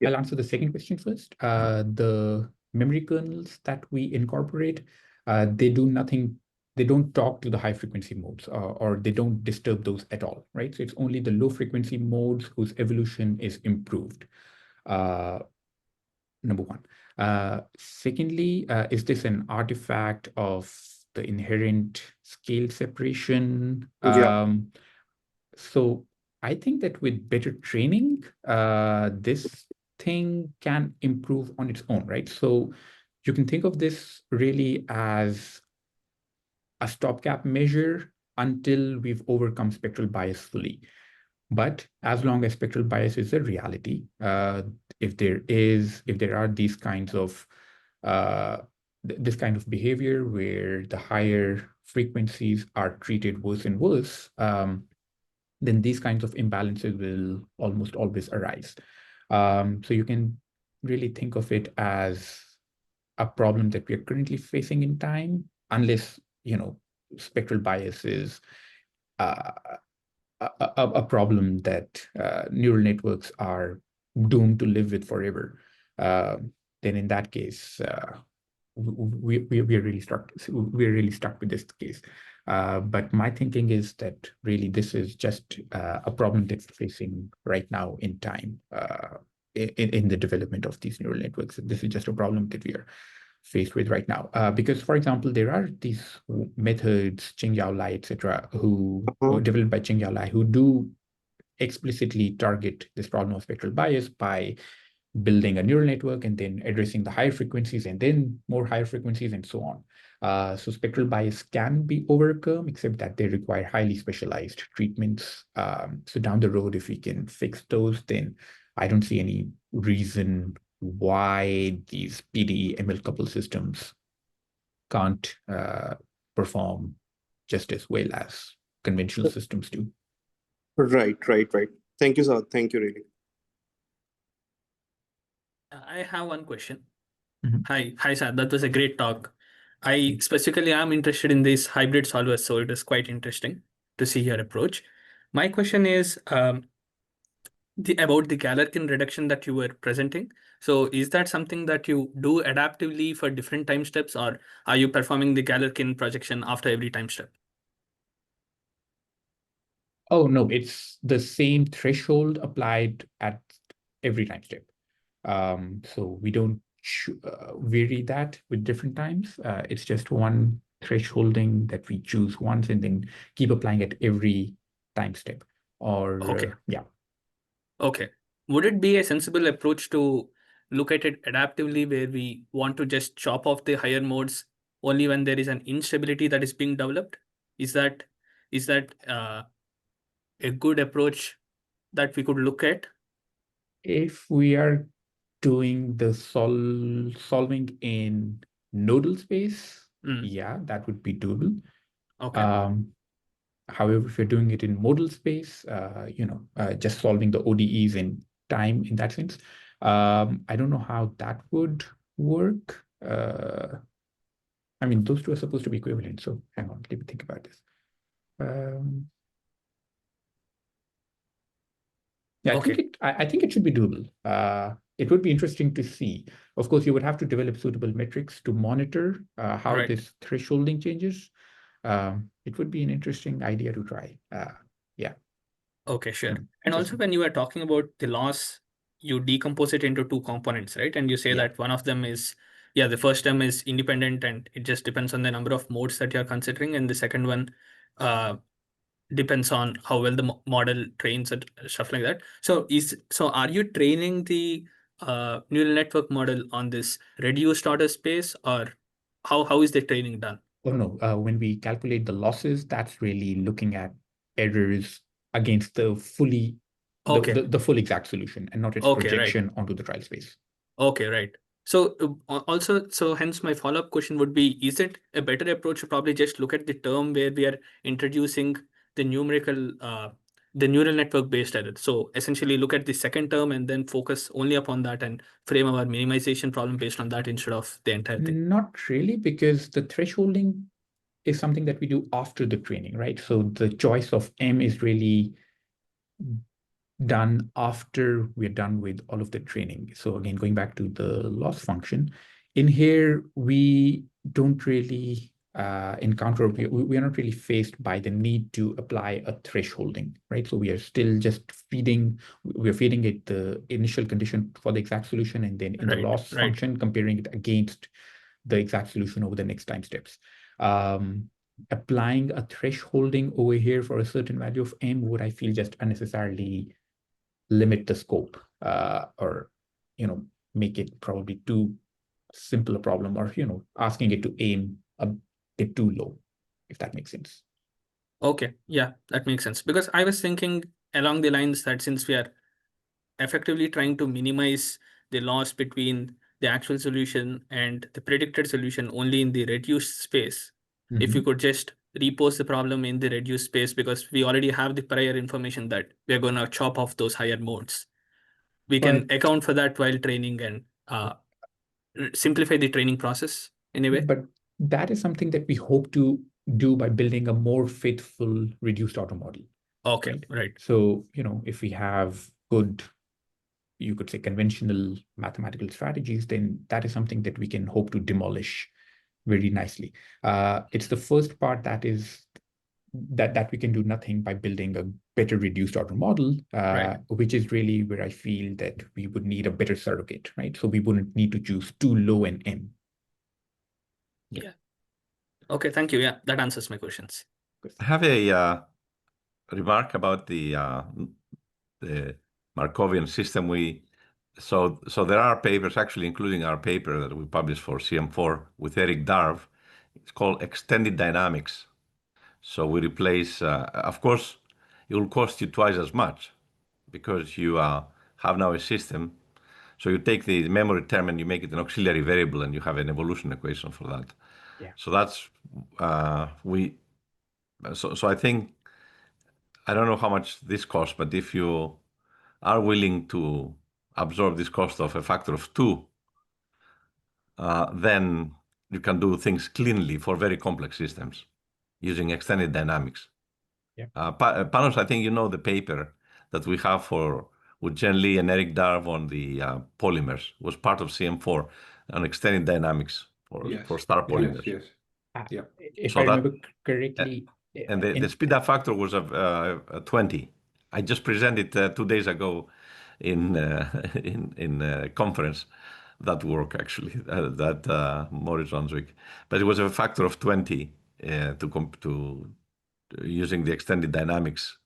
I'll answer the second question first. The memory kernels that we incorporate, they do nothing. They don't talk to the high frequency modes, or they don't disturb those at all, right? So it's only the low frequency modes whose evolution is improved. Number one. Secondly, is this an artifact of the inherent scale separation? So I think that with better training, this thing can improve on its own, right? So you can think of this really as a stopgap measure until we've overcome spectral bias fully. But as long as spectral bias is a reality, if there are these kinds of this kind of behavior where the higher frequencies are treated worse and worse, then these kinds of imbalances will almost always arise. So you can really think of it as a problem that we are currently facing in time, unless, spectral bias is a problem that neural networks are doomed to live with forever. Then in that case, we're really stuck. We're really stuck with this case. But my thinking is that really this is just a problem that we're facing right now in time in the development of these neural networks. This is just a problem that we are faced with right now. Because, for example, there are these methods, Qingyao Lai, etc., who were developed by Qingyao Lai, who do explicitly target this problem of spectral bias by building a neural network and then addressing the higher frequencies and then more higher frequencies and so on. So spectral bias can be overcome, except that they require highly specialized treatments. So down the road, if we can fix those, then I don't see any reason why these PDE-ML couple systems can't perform just as well as conventional systems do. Right. Thank you, sir. Thank you, really. I have one question. Hi, Saad. That was a great talk. I specifically am interested in these hybrid solvers, so it is quite interesting to see your approach. My question is about the Galerkin reduction that you were presenting. So is that something that you do adaptively for different time steps, or are you performing the Galerkin projection after every time step? Oh, no, it's the same threshold applied at every time step. So we don't vary that with different times. It's just one thresholding that we choose once and then keep applying at every time step. Or yeah. Okay. Would it be a sensible approach to look at it adaptively, where we want to just chop off the higher modes only when there is an instability that is being developed? Is that a good approach that we could look at? If we are doing the solving in nodal space, yeah, that would be doable. Okay. However, if you're doing it in modal space, just solving the ODEs in time in that sense, I don't know how that would work. I mean, those two are supposed to be equivalent. So hang on, let me think about this. Yeah, Okay. I think it should be doable. It would be interesting to see. Of course, you would have to develop suitable metrics to monitor how Right. this thresholding changes. It would be an interesting idea to try. Yeah. Okay, sure. And also Interesting. when you are talking about the loss, you decompose it into two components, right? And you say Yeah. that one of them is, the first term is independent and it just depends on the number of modes that you're considering. And the second one depends on how well the model trains and stuff like that. So are you training the neural network model on this reduced order space, or how is the training done? Oh no, when we calculate the losses, that's really looking at errors against the fully Okay. the full exact solution and not its Okay, right. projection onto the trial space. Okay, right. So so hence my follow-up question would be, is it a better approach to probably just look at the term where we are introducing the numerical, the neural network based error? So essentially look at the second term and then focus only upon that and frame our minimization problem based on that instead of the entire thing. Not really, because the thresholding is something that we do after the training, right? So the choice of M is really done after we're done with all of the training. So again, going back to the loss function, in here, we don't really encounter, we are not really faced by the need to apply a thresholding, right? So we are still just we're feeding it the initial condition for the exact solution, and then in the loss function, comparing it against the exact solution over the next time steps. Applying a thresholding over here for a certain value of M would, I feel, just unnecessarily limit the scope, or make it probably too simple a problem, or asking it to aim a bit too low, if that makes sense. Okay, yeah, that makes sense. Because I was thinking along the lines that since we are effectively trying to minimize the loss between the actual solution and the predicted solution only in the reduced space, if you could just repose the problem in the reduced space, because we already have the prior information that we're going to chop off those higher modes. We can account for that while training and simplify the training process in a way. But that is something that we hope to do by building a more faithful reduced order model. Okay, right. So, if we have good, you could say, conventional mathematical strategies, then that is something that we can hope to demolish very nicely. It's the first part that is that we can do nothing by building a better reduced order model, which is really where I feel that we would need a better surrogate, right? So we wouldn't need to choose too low an M. Yeah. Okay, thank you. Yeah, that answers my questions. I have a remark about the Markovian system. So there are papers, actually, including our paper that we published for CM4 with Eric Darve. It's called Extended Dynamics. So we replace, of course, it will cost you twice as much because you have now a system. So you take the memory term and you make it an auxiliary variable, and you have an evolution equation for that. Yeah. So that's So I think, I don't know how much this costs, but if you are willing to absorb this cost of a factor of 2, then you can do things cleanly for very complex systems using extended dynamics. Yeah. Panos, I think you know the paper that we have with Jen Lee and Eric Darve on the polymers was part of CM4 on extended dynamics for star polymers. Yes. Yeah. If I remember correctly. And the speed up factor was 20. I just presented 2 days ago in a conference that work, actually, that Mori Zwanzig. But it was a factor of 20 to using the extended dynamics.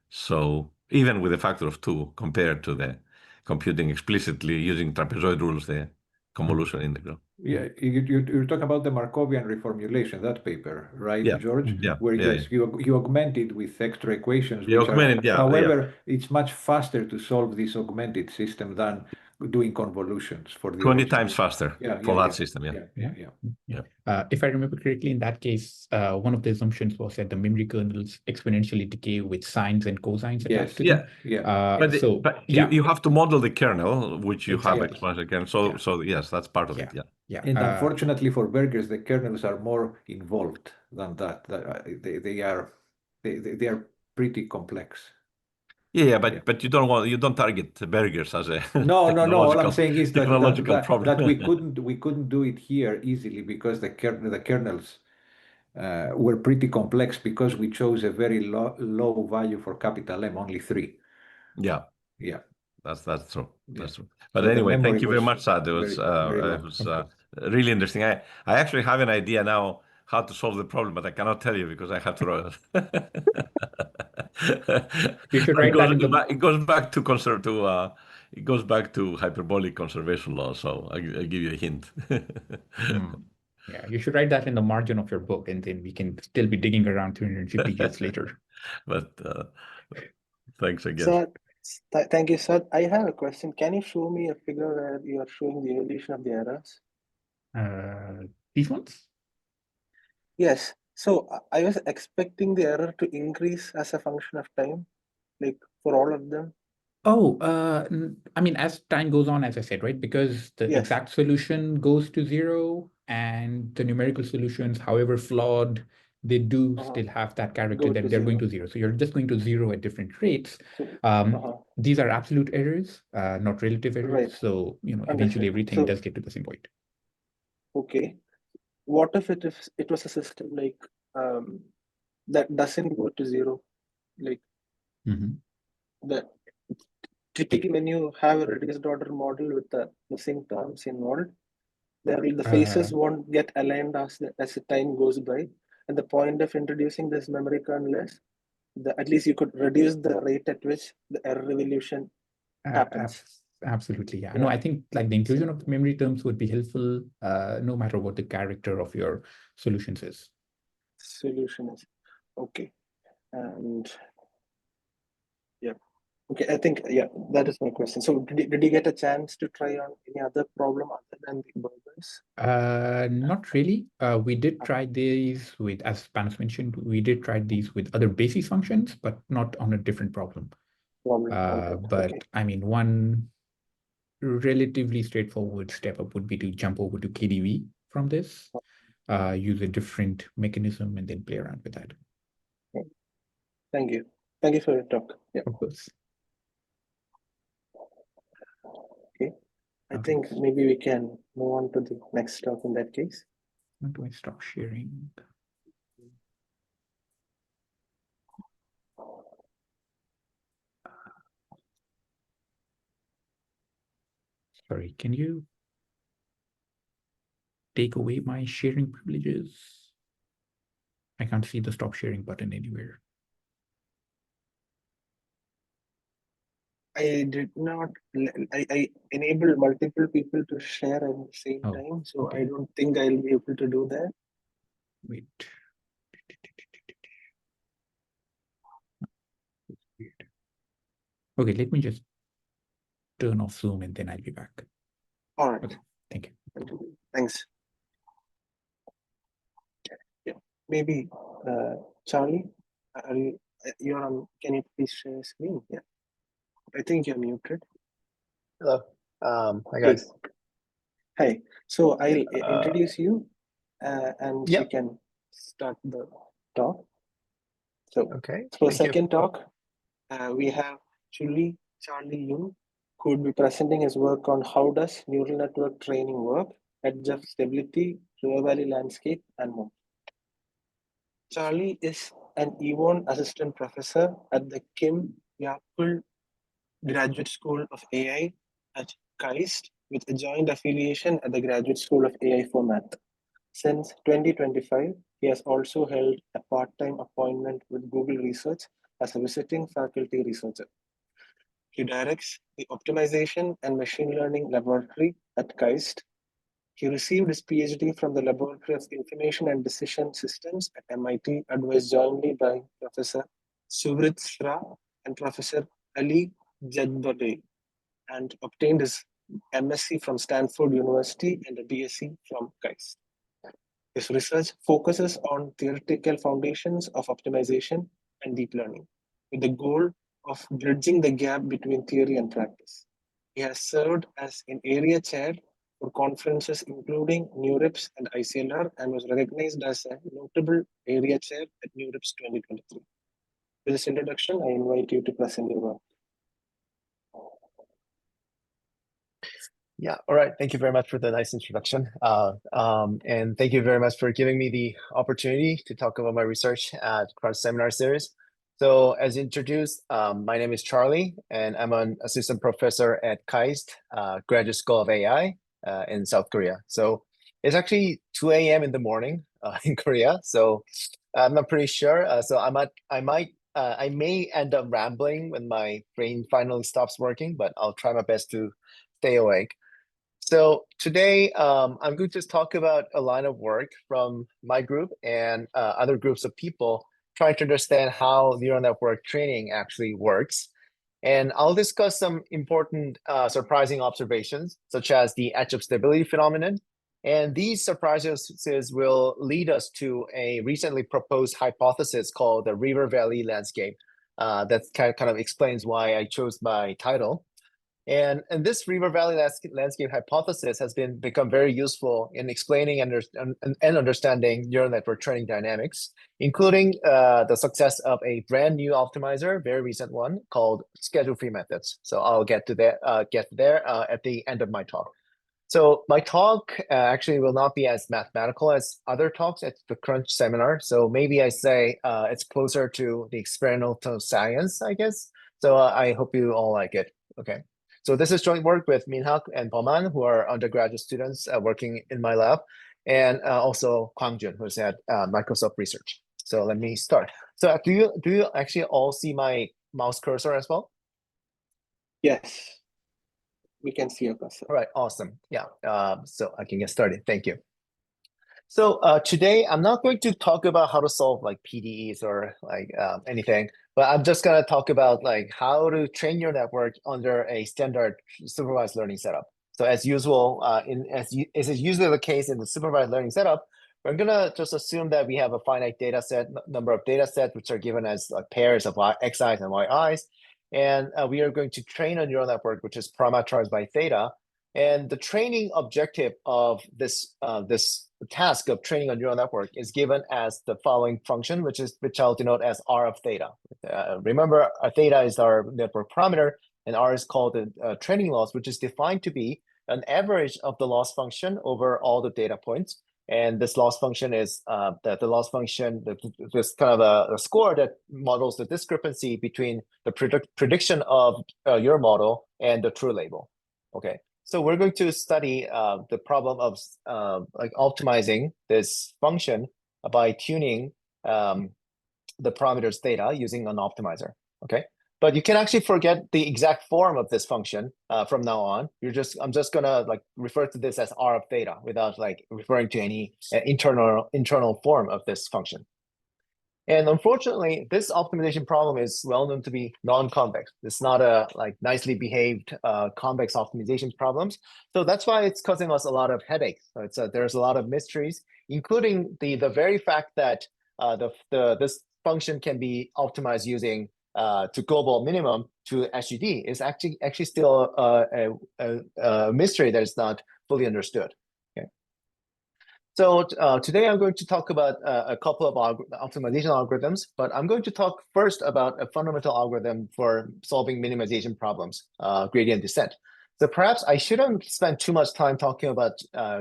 So even with a factor of 2 compared to the computing explicitly using trapezoid rules, the convolution integral. Yeah, you're talking about the Markovian reformulation, that paper, right, George? Where you augmented with extra equations, which however, it's much faster to solve this augmented system than doing convolutions for the 20 original. times faster for that system. If I remember correctly, in that case, one of the assumptions was that the memory kernels exponentially decay with sines and cosines attached to them. But you have to model the kernel, which you have exponential kernel. So yes, that's part of it. And unfortunately for burgers, the kernels are more involved than that. They are pretty complex. But you don't target burgers as a no. All I'm saying is problem. that we couldn't do it here easily because the kernels were pretty complex because we chose a very low value for capital M, only 3. Yeah. That's true. That's true. But So anyway, thank you very much, Saad. It was really interesting. I actually have an idea now how to solve the problem, but I cannot tell you because I have to. You should write that it goes back to it goes back to hyperbolic conservation law. So I'll give you a hint. Yeah, you should write that in the margin of your book, and then we can still be digging around 350 years later. But thanks again. Sir, thank you, sir. I have a question. Can you show me a figure where you are showing the evolution of the errors? These ones? Yes. So I was expecting the error to increase as a function of time, like for all of them. Oh, I mean, as time goes on, as I said, right? Because the exact solution goes to 0, and the numerical solutions, however flawed, they do still have that character that they're going to 0. So you're just going to 0 at different rates. These are absolute errors, not relative errors. Right. So, eventually everything does get to the same point. Okay. What if it was a system like that doesn't go to 0? Like typically when you have a reduced order model with the missing terms involved, the phases won't get aligned as the time goes by. And the point of introducing this memory kernel is at least you could reduce the rate at which the error evolution happens. Absolutely, yeah. No, I think like the inclusion of memory terms would be helpful no matter what the character of your solutions is. Okay. And okay, I think that is my question. So did you get a chance to try on any other problem other than the burgers? Not really. We did try these with, as Panos mentioned, we did try these with other basis functions, but not on a different problem. But I mean, one relatively straightforward step up would be to jump over to KDV from this, use a different mechanism, and then play around with that. Thank you. Thank you for your talk. Yeah. Of course. Okay. I think maybe we can move on to the next talk in that case. How do I stop sharing? Sorry, can you take away my sharing privileges? I can't see the stop sharing button anywhere. I did not. I enabled multiple people to share at the same time, so I don't think I'll be able to do that. Wait. Okay, let me just turn off Zoom and then I'll be back. All right. Okay, thank you. Thanks. Yeah, maybe Charlie, you're on. Can you please share screen? Yeah, I think you're muted. Hello. Hi guys. Hi. So I'll introduce you, and you can start the talk. So for second talk, we have Charlie Yoon, who would be presenting his work on how does neural network training work, edge of stability, river valley landscape, and more. Charlie is an Evon assistant professor at the Kim Yakul Graduate School of AI at KAIST, with a joint affiliation at the Graduate School of AI for Math. Since 2025, he has also held a part-time appointment with Google Research as a visiting faculty researcher. He directs the Optimization and Machine Learning Laboratory at KAIST. He received his PhD from the Laboratory of Information and Decision Systems at MIT, advised jointly by Professor Suvrit Shra and Professor Ali Jadbadeh, and obtained his MSc from Stanford University and a BSc from KAIST. His research focuses on theoretical foundations of optimization and deep learning, with the goal of bridging the gap between theory and practice. He has served as an area chair for conferences including NeurIPS and ICLR and was recognized as a notable area chair at NeurIPS 2023. With this introduction, I invite you to present your work. Yeah, all right. Thank you very much for the nice introduction. And thank you very much for giving me the opportunity to talk about my research at Cross Seminar Series. So as introduced, my name is Charlie, and I'm an assistant professor at KAIST, Graduate School of AI in South Korea. So it's actually 2 a.m. in the morning in Korea, so I'm not pretty sure. So I may end up rambling when my brain finally stops working, but I'll try my best to stay awake. So today, I'm going to talk about a line of work from my group and other groups of people trying to understand how neural network training actually works. And I'll discuss some important surprising observations, such as the edge of stability phenomenon. And these surprises will lead us to a recently proposed hypothesis called the River Valley landscape. That kind of explains why I chose my title. And this River Valley landscape hypothesis has become very useful in explaining and understanding neural network training dynamics, including the success of a brand new optimizer, very recent one, called schedule-free methods. So I'll get to that, get there at the end of my talk. So my talk actually will not be as mathematical as other talks at the Crunch seminar. So maybe I say it's closer to the experimental science, I guess. So I hope you all like it. Okay. So this is joint work with Minhak and Paman, who are undergraduate students working in my lab, and also Kwangjun, who's at Microsoft Research. So let me start. So do you actually all see my mouse cursor as well? Yes, we can see your cursor. All right, awesome. Yeah, so I can get started. Thank you. So today, I'm not going to talk about how to solve like PDEs or like anything, but I'm just going to talk about like how to train your network under a standard supervised learning setup. So as usual, as is usually the case in the supervised learning setup, we're going to just assume that we have a finite data set, number of data sets, which are given as pairs of xi's and yi's. And we are going to train a neural network, which is parameterized by theta. And the training objective of this task of training a neural network is given as the following function, which I'll denote as R of theta. Remember, theta is our network parameter, and R is called the training loss, which is defined to be an average of the loss function over all the data points. And this loss function is the loss function, this kind of a score that models the discrepancy between the prediction of your model and the true label. Okay. So we're going to study the problem of like optimizing this function by tuning the parameters theta using an optimizer. Okay, but you can actually forget the exact form of this function from now on. I'm just gonna like refer to this as R of theta without like referring to any internal form of this function. And unfortunately, this optimization problem is well known to be non-convex. It's not a like nicely behaved convex optimization problems. So that's why it's causing us a lot of headaches. So there's a lot of mysteries, including the very fact that this function can be optimized using to global minimum to SGD is actually still a mystery that is not fully understood. So today I'm going to talk about a couple of optimization algorithms, but I'm going to talk first about a fundamental algorithm for solving minimization problems, gradient descent. So perhaps I shouldn't spend too much time talking about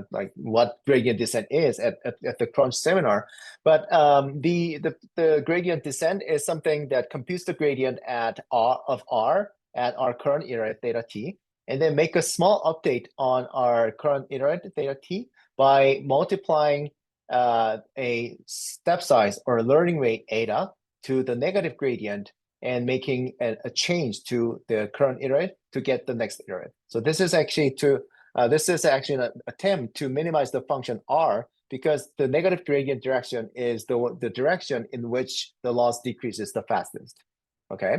like what gradient descent is at the Crunch seminar, but the gradient descent is something that computes the gradient at R at our current iterate theta t, and then make a small update on our current iterate theta t by multiplying a step size or learning rate eta to the negative gradient and making a change to the current iterate to get the next iterate. So this is actually an attempt to minimize the function R, because the negative gradient direction is the direction in which the loss decreases the fastest. Okay.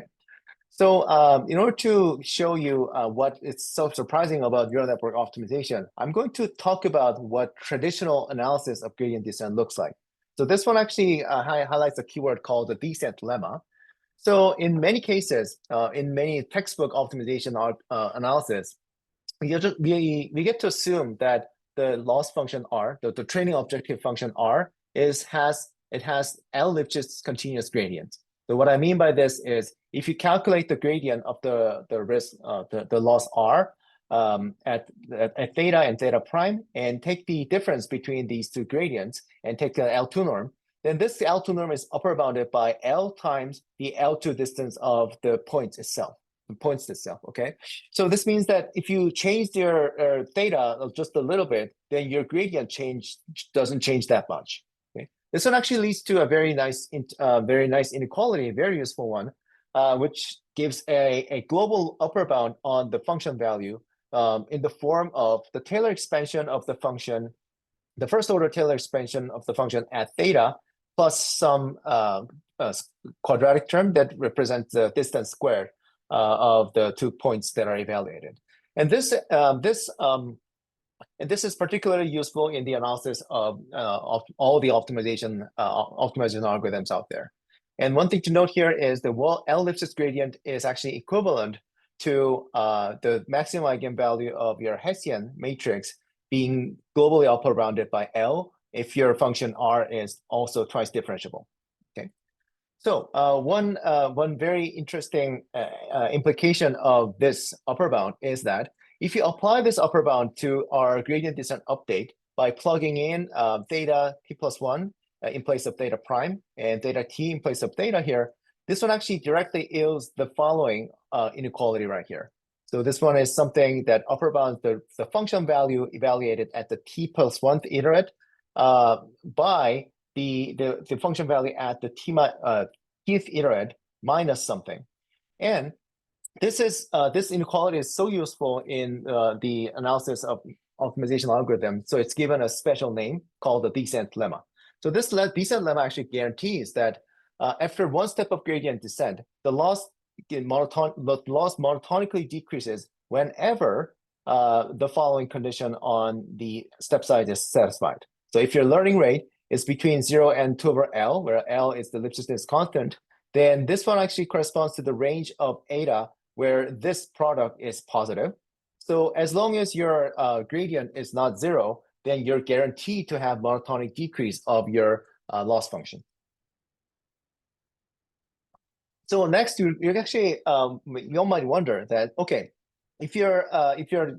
So in order to show you what is so surprising about neural network optimization, I'm going to talk about what traditional analysis of gradient descent looks like. So this one actually highlights a keyword called the descent lemma. So in many cases, in many textbook optimization analysis, we get to assume that the loss function R, the training objective function R, has L-Lipschitz continuous gradient. So what I mean by this is, if you calculate the gradient of the risk, the loss R at theta and theta prime, and take the difference between these two gradients and take the L2 norm, then this L2 norm is upper bounded by L times the L2 distance of the point itself. Okay? So this means that if you change your theta just a little bit, then your gradient doesn't change that much. Okay? This one actually leads to a very nice inequality, a very useful one, which gives a global upper bound on the function value in the form of the Taylor expansion of the function, the first order Taylor expansion of the function at theta, plus some quadratic term that represents the distance squared of the 2 points that are evaluated. And this is particularly useful in the analysis of all the optimization algorithms out there. And one thing to note here is the L-Lipschitz gradient is actually equivalent to the maximum eigenvalue of your Hessian matrix being globally upper bounded by L if your function R is also twice differentiable. Okay. So one very interesting implication of this upper bound is that if you apply this upper bound to our gradient descent update by plugging in theta t plus 1 in place of theta prime and theta t in place of theta here, this one actually directly yields the following inequality right here. So this one is something that upper bounds the function value evaluated at the t plus 1th iterate by the function value at the tth iterate minus something. And this inequality is so useful in the analysis of optimization algorithm. So it's given a special name called the descent lemma. So this descent lemma actually guarantees that after one step of gradient descent, the loss monotonically decreases whenever the following condition on the step size is satisfied. So if your learning rate is between 0 and 2 over L, where L is the Lipschitz constant, then this one actually corresponds to the range of eta where this product is positive. So as long as your gradient is not 0, then you're guaranteed to have monotonic decrease of your loss function. So next, you actually you might wonder that, okay, if your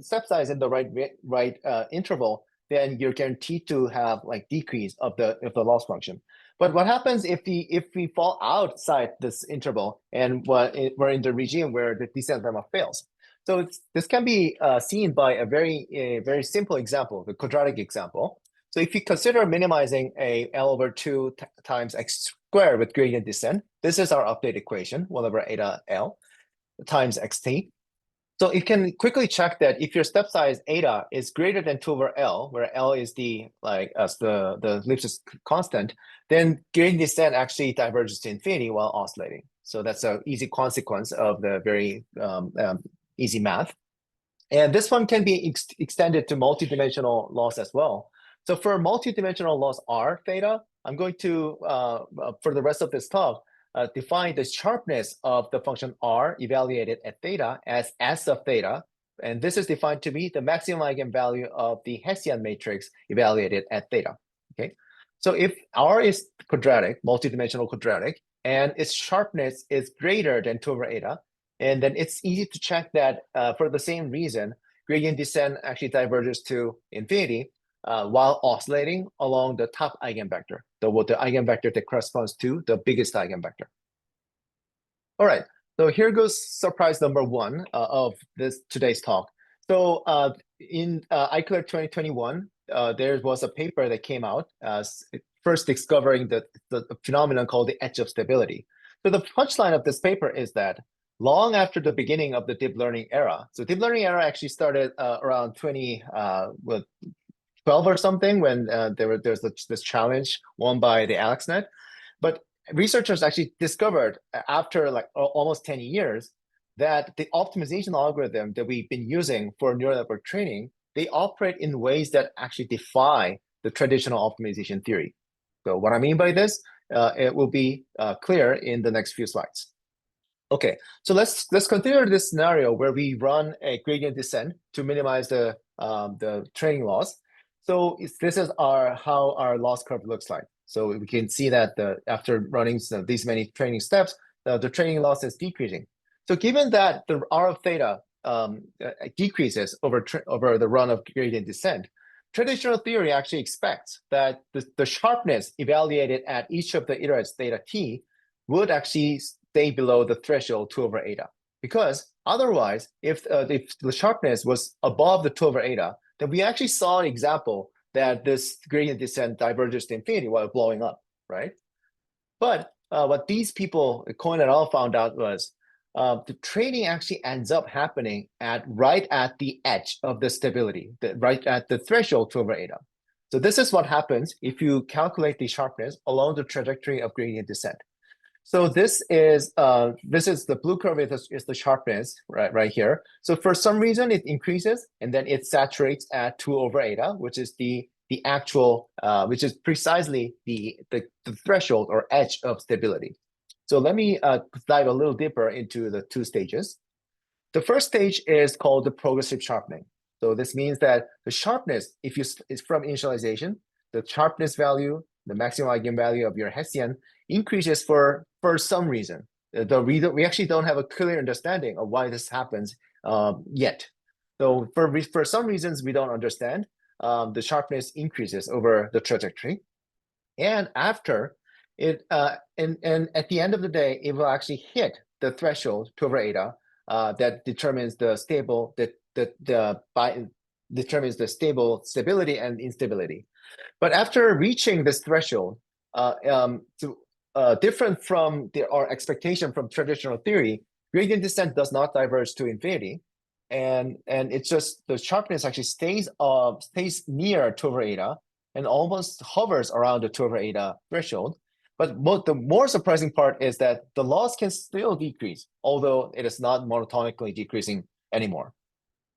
step size in the right interval, then you're guaranteed to have like decrease of the loss function. But what happens if we fall outside this interval and we're in the regime where the descent lemma fails? So this can be seen by a very simple example, the quadratic example. So if you consider minimizing a L over 2 times x squared with gradient descent, this is our update equation, 1 over eta L times xt. So you can quickly check that if your step size eta is greater than 2 over L, where L is the Lipschitz constant, then gradient descent actually diverges to infinity while oscillating. So that's an easy consequence of the very easy math. And this one can be extended to multidimensional loss as well. So for multidimensional loss R theta, I'm going to, for the rest of this talk, define the sharpness of the function R evaluated at theta as S of theta. And this is defined to be the maximum eigenvalue of the Hessian matrix evaluated at theta. Okay. So if R is quadratic, multidimensional quadratic, and its sharpness is greater than 2 over eta, and then it's easy to check that for the same reason, gradient descent actually diverges to infinity while oscillating along the top eigenvector, the eigenvector that corresponds to the biggest eigenvector. All right, so here goes surprise number 1 of today's talk. So in ICLR 2021, there was a paper that came out first discovering the phenomenon called the edge of stability. So the punchline of this paper is that long after the beginning of the deep learning era, so deep learning era actually started around 2012 or something, when there's this challenge won by the AlexNet. But researchers actually discovered after like almost 10 years that the optimization algorithm that we've been using for neural network training, they operate in ways that actually defy the traditional optimization theory. So what I mean by this, it will be clear in the next few slides. Okay, so let's consider this scenario where we run a gradient descent to minimize the training loss. So this is how our loss curve looks like. So we can see that after running these many training steps, the training loss is decreasing. So given that the R of theta decreases over the run of gradient descent, traditional theory actually expects that the sharpness evaluated at each of the iterates theta t would actually stay below the threshold 2 over eta. Because otherwise, if the sharpness was above the 2 over eta, then we actually saw an example that this gradient descent diverges to infinity while blowing up, right? But what these people, Cohen et al., found out was the training actually ends up happening right at the edge of the stability, right at the threshold 2 over eta. So this is what happens if you calculate the sharpness along the trajectory of gradient descent. So this is the blue curve is the sharpness right here. So for some reason it increases and then it saturates at 2 over eta, which is the actual which is precisely the threshold or edge of stability. So let me dive a little deeper into the two stages. The first stage is called the progressive sharpening. So this means that the sharpness, is from initialization, the sharpness value, the maximum eigenvalue of your Hessian increases for some reason. We actually don't have a clear understanding of why this happens yet. So for some reasons we don't understand, the sharpness increases over the trajectory, and after it and at the end of the day, it will actually hit the threshold 2 over eta that determines the stable determines the stable stability and instability. But after reaching this threshold, different from our expectation from traditional theory, gradient descent does not diverge to infinity, and it's just the sharpness actually stays near 2 over eta and almost hovers around the 2 over eta threshold. But the more surprising part is that the loss can still decrease, although it is not monotonically decreasing anymore.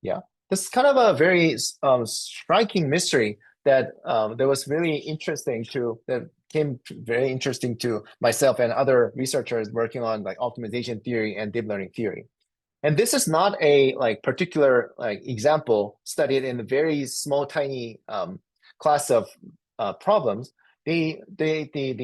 Yeah, this is kind of a very striking mystery that was really interesting that came very interesting to myself and other researchers working on like optimization theory and deep learning theory. And this is not a particular example studied in a very small, tiny class of problems. The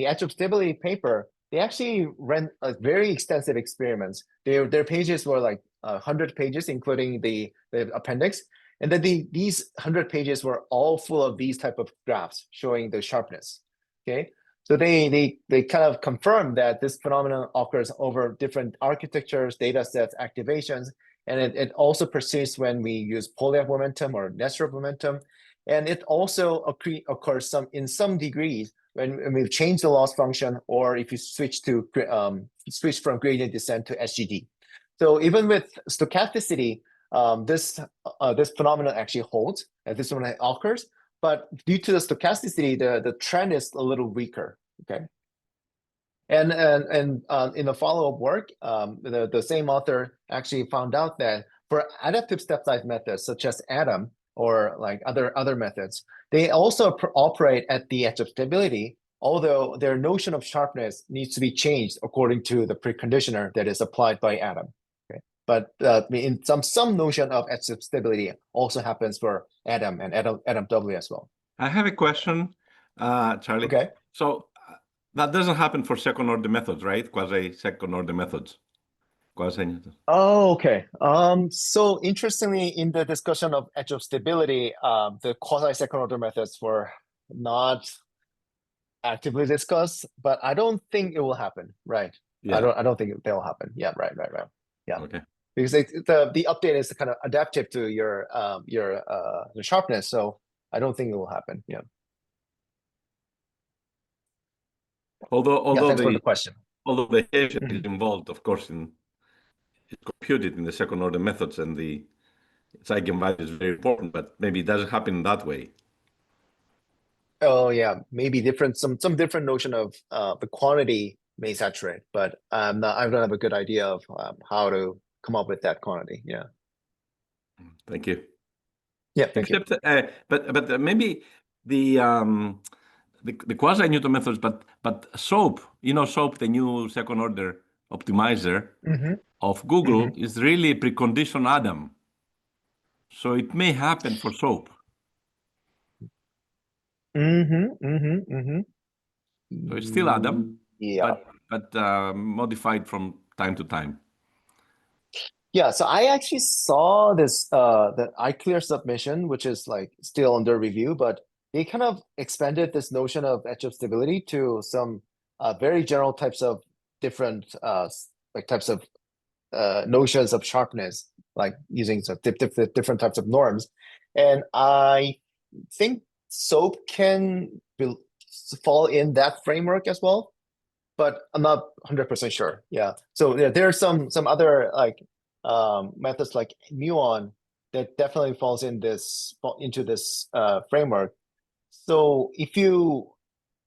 edge of stability paper, they actually ran very extensive experiments. Their pages were like 100 pages, including the appendix. And then these 100 pages were all full of these type of graphs showing the sharpness. Okay, so they kind of confirmed that this phenomenon occurs over different architectures, data sets, activations, and it also persists when we use Poilievre momentum or Nesterov momentum. And it also occurs in some degrees when we've changed the loss function, or if you switch from gradient descent to SGD. So even with stochasticity, this phenomenon actually holds, and this one occurs. But due to the stochasticity, the trend is a little weaker. Okay. And in the follow-up work, the same author actually found out that for adaptive stepsize methods such as ADAM, or like other methods, they also operate at the edge of stability, although their notion of sharpness needs to be changed according to the preconditioner that is applied by Adam. Okay, but in some notion of edge of stability also happens for Adam and Adam W as well. I have a question, Charlie. Okay. So that doesn't happen for second order methods, right? Quasi second order methods. Oh, okay. So interestingly, in the discussion of edge of stability, the quasi-second order methods were not actively discussed, but I don't think it will happen, right? Yeah. I don't think they'll happen. Yeah, right. Yeah. Okay. Because the update is kind of adaptive to your sharpness, so I don't think it will happen. Yeah. Although thanks for the question. Although the hedge is involved, of course, it's computed in the second order methods, and its eigenvalue is very important, but maybe it doesn't happen that way. Oh yeah, maybe some different notion of the quantity may saturate, but I don't have a good idea of how to come up with that quantity. Yeah. Thank you. Yeah. Thank you. Except, but maybe the quasi-Newton methods, but SOAP, SOAP, the new second order optimizer of Google, is really precondition Adam. So it may happen for SOAP. So it's still Adam, Yeah. but modified from time to time. Yeah, so I actually saw this the iClear submission, which is like still under review, but they kind of expanded this notion of edge of stability to some very general types of different types of notions of sharpness, like using some different types of norms. And I think SOAP can fall in that framework as well, but I'm not 100% sure. Yeah, so there are some other like methods like muon that definitely falls into this framework. So if you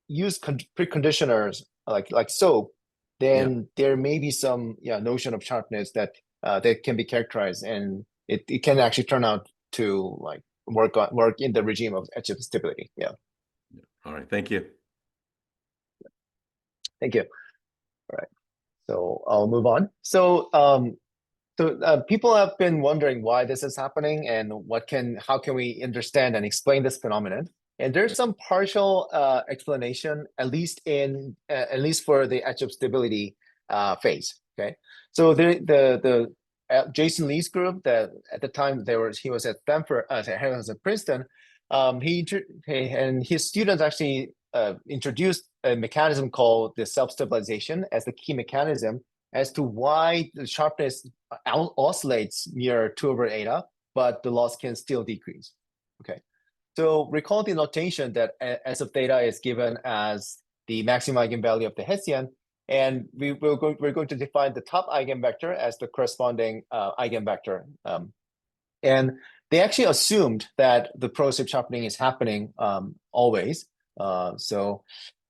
use preconditioners like SOAP, then there may be some notion of sharpness that that can be characterized, and it can actually turn out to like work in the regime of edge of stability. Yeah. All right. Thank you. Thank you. All right. So I'll move on. So people have been wondering why this is happening and how can we understand and explain this phenomenon? And there's some partial explanation, at least for the edge of stability phase. Okay, so the Jason Lee's group, that at the time he was at Stanford, he was at Princeton. And his students actually introduced a mechanism called the self-stabilization as the key mechanism as to why the sharpness oscillates near 2/eta, but the loss can still decrease. Okay, so recall the notation that S of theta is given as the maximum eigenvalue of the Hessian, and we're going to define the top eigenvector as the corresponding eigenvector. And they actually assumed that the progressive sharpening is happening always.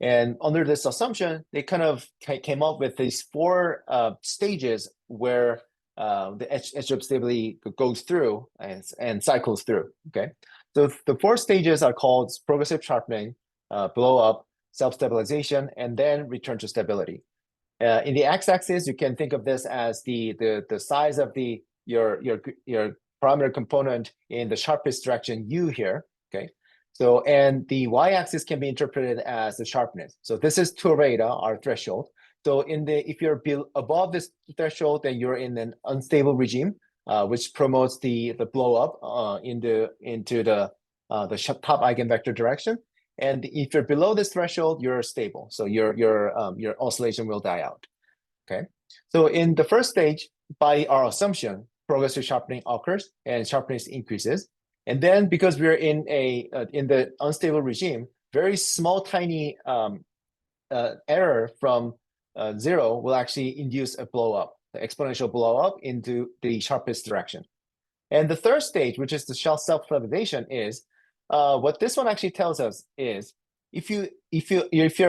And under this assumption, they kind of came up with these 4 stages where the edge of stability goes through and cycles through. Okay, so the 4 stages are called progressive sharpening, blow up, self-stabilization, and then return to stability. In the x-axis, you can think of this as the size of your parameter component in the sharpest direction u here. Okay. So, and the y-axis can be interpreted as the sharpness. So this is 2/eta, our threshold. So if you're above this threshold, then you're in an unstable regime, which promotes the blow up into the top eigenvector direction. And if you're below this threshold, you're stable. So your oscillation will die out. Okay. So in the first stage, by our assumption, progressive sharpening occurs and sharpness increases. And then because we're in the unstable regime, very small, tiny error from 0 will actually induce a blow up, the exponential blow up into the sharpest direction. And the third stage, which is the self-stabilization, is what this one actually tells us is if your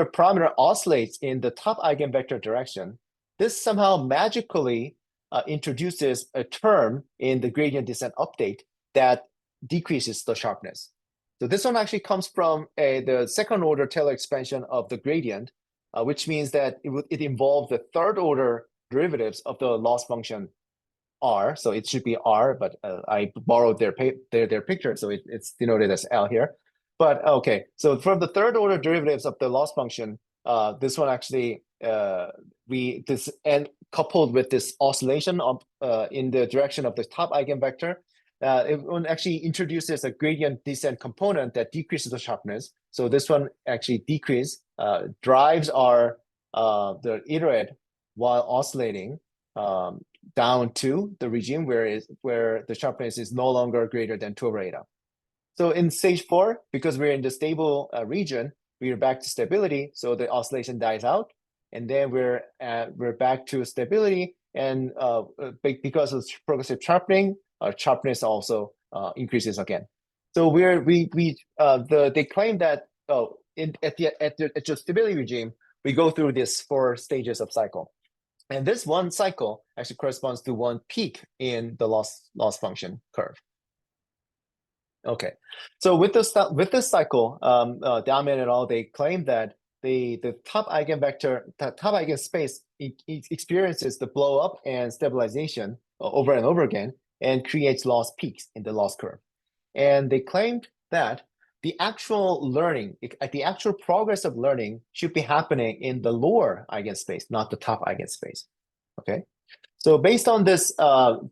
parameter oscillates in the top eigenvector direction, this somehow magically introduces a term in the gradient descent update that decreases the sharpness. So this one actually comes from the second order Taylor expansion of the gradient, which means that it involves the third order derivatives of the loss function R. So it should be R, but I borrowed their picture, so it's denoted as L here. But okay, so from the third order derivatives of the loss function, this one actually and coupled with this oscillation of in the direction of the top eigenvector, it actually introduces a gradient descent component that decreases the sharpness. So this one actually drives the iterate while oscillating down to the regime where the sharpness is no longer greater than 2/eta. So in stage 4, because we're in the stable region, we're back to stability. So the oscillation dies out, and then we're back to stability. And because of progressive sharpening, our sharpness also increases again. So they claim that at the stability regime, we go through these 4 stages of cycle. And this one cycle actually corresponds to one peak in the loss function curve. Okay, so with this cycle, Diamond et al. They claim that the top eigenvector, the top eigenspace experiences the blow up and stabilization over and over again and creates loss peaks in the loss curve. And they claimed that the actual learning, the actual progress of learning should be happening in the lower eigenspace, not the top eigenspace. Okay, so based on this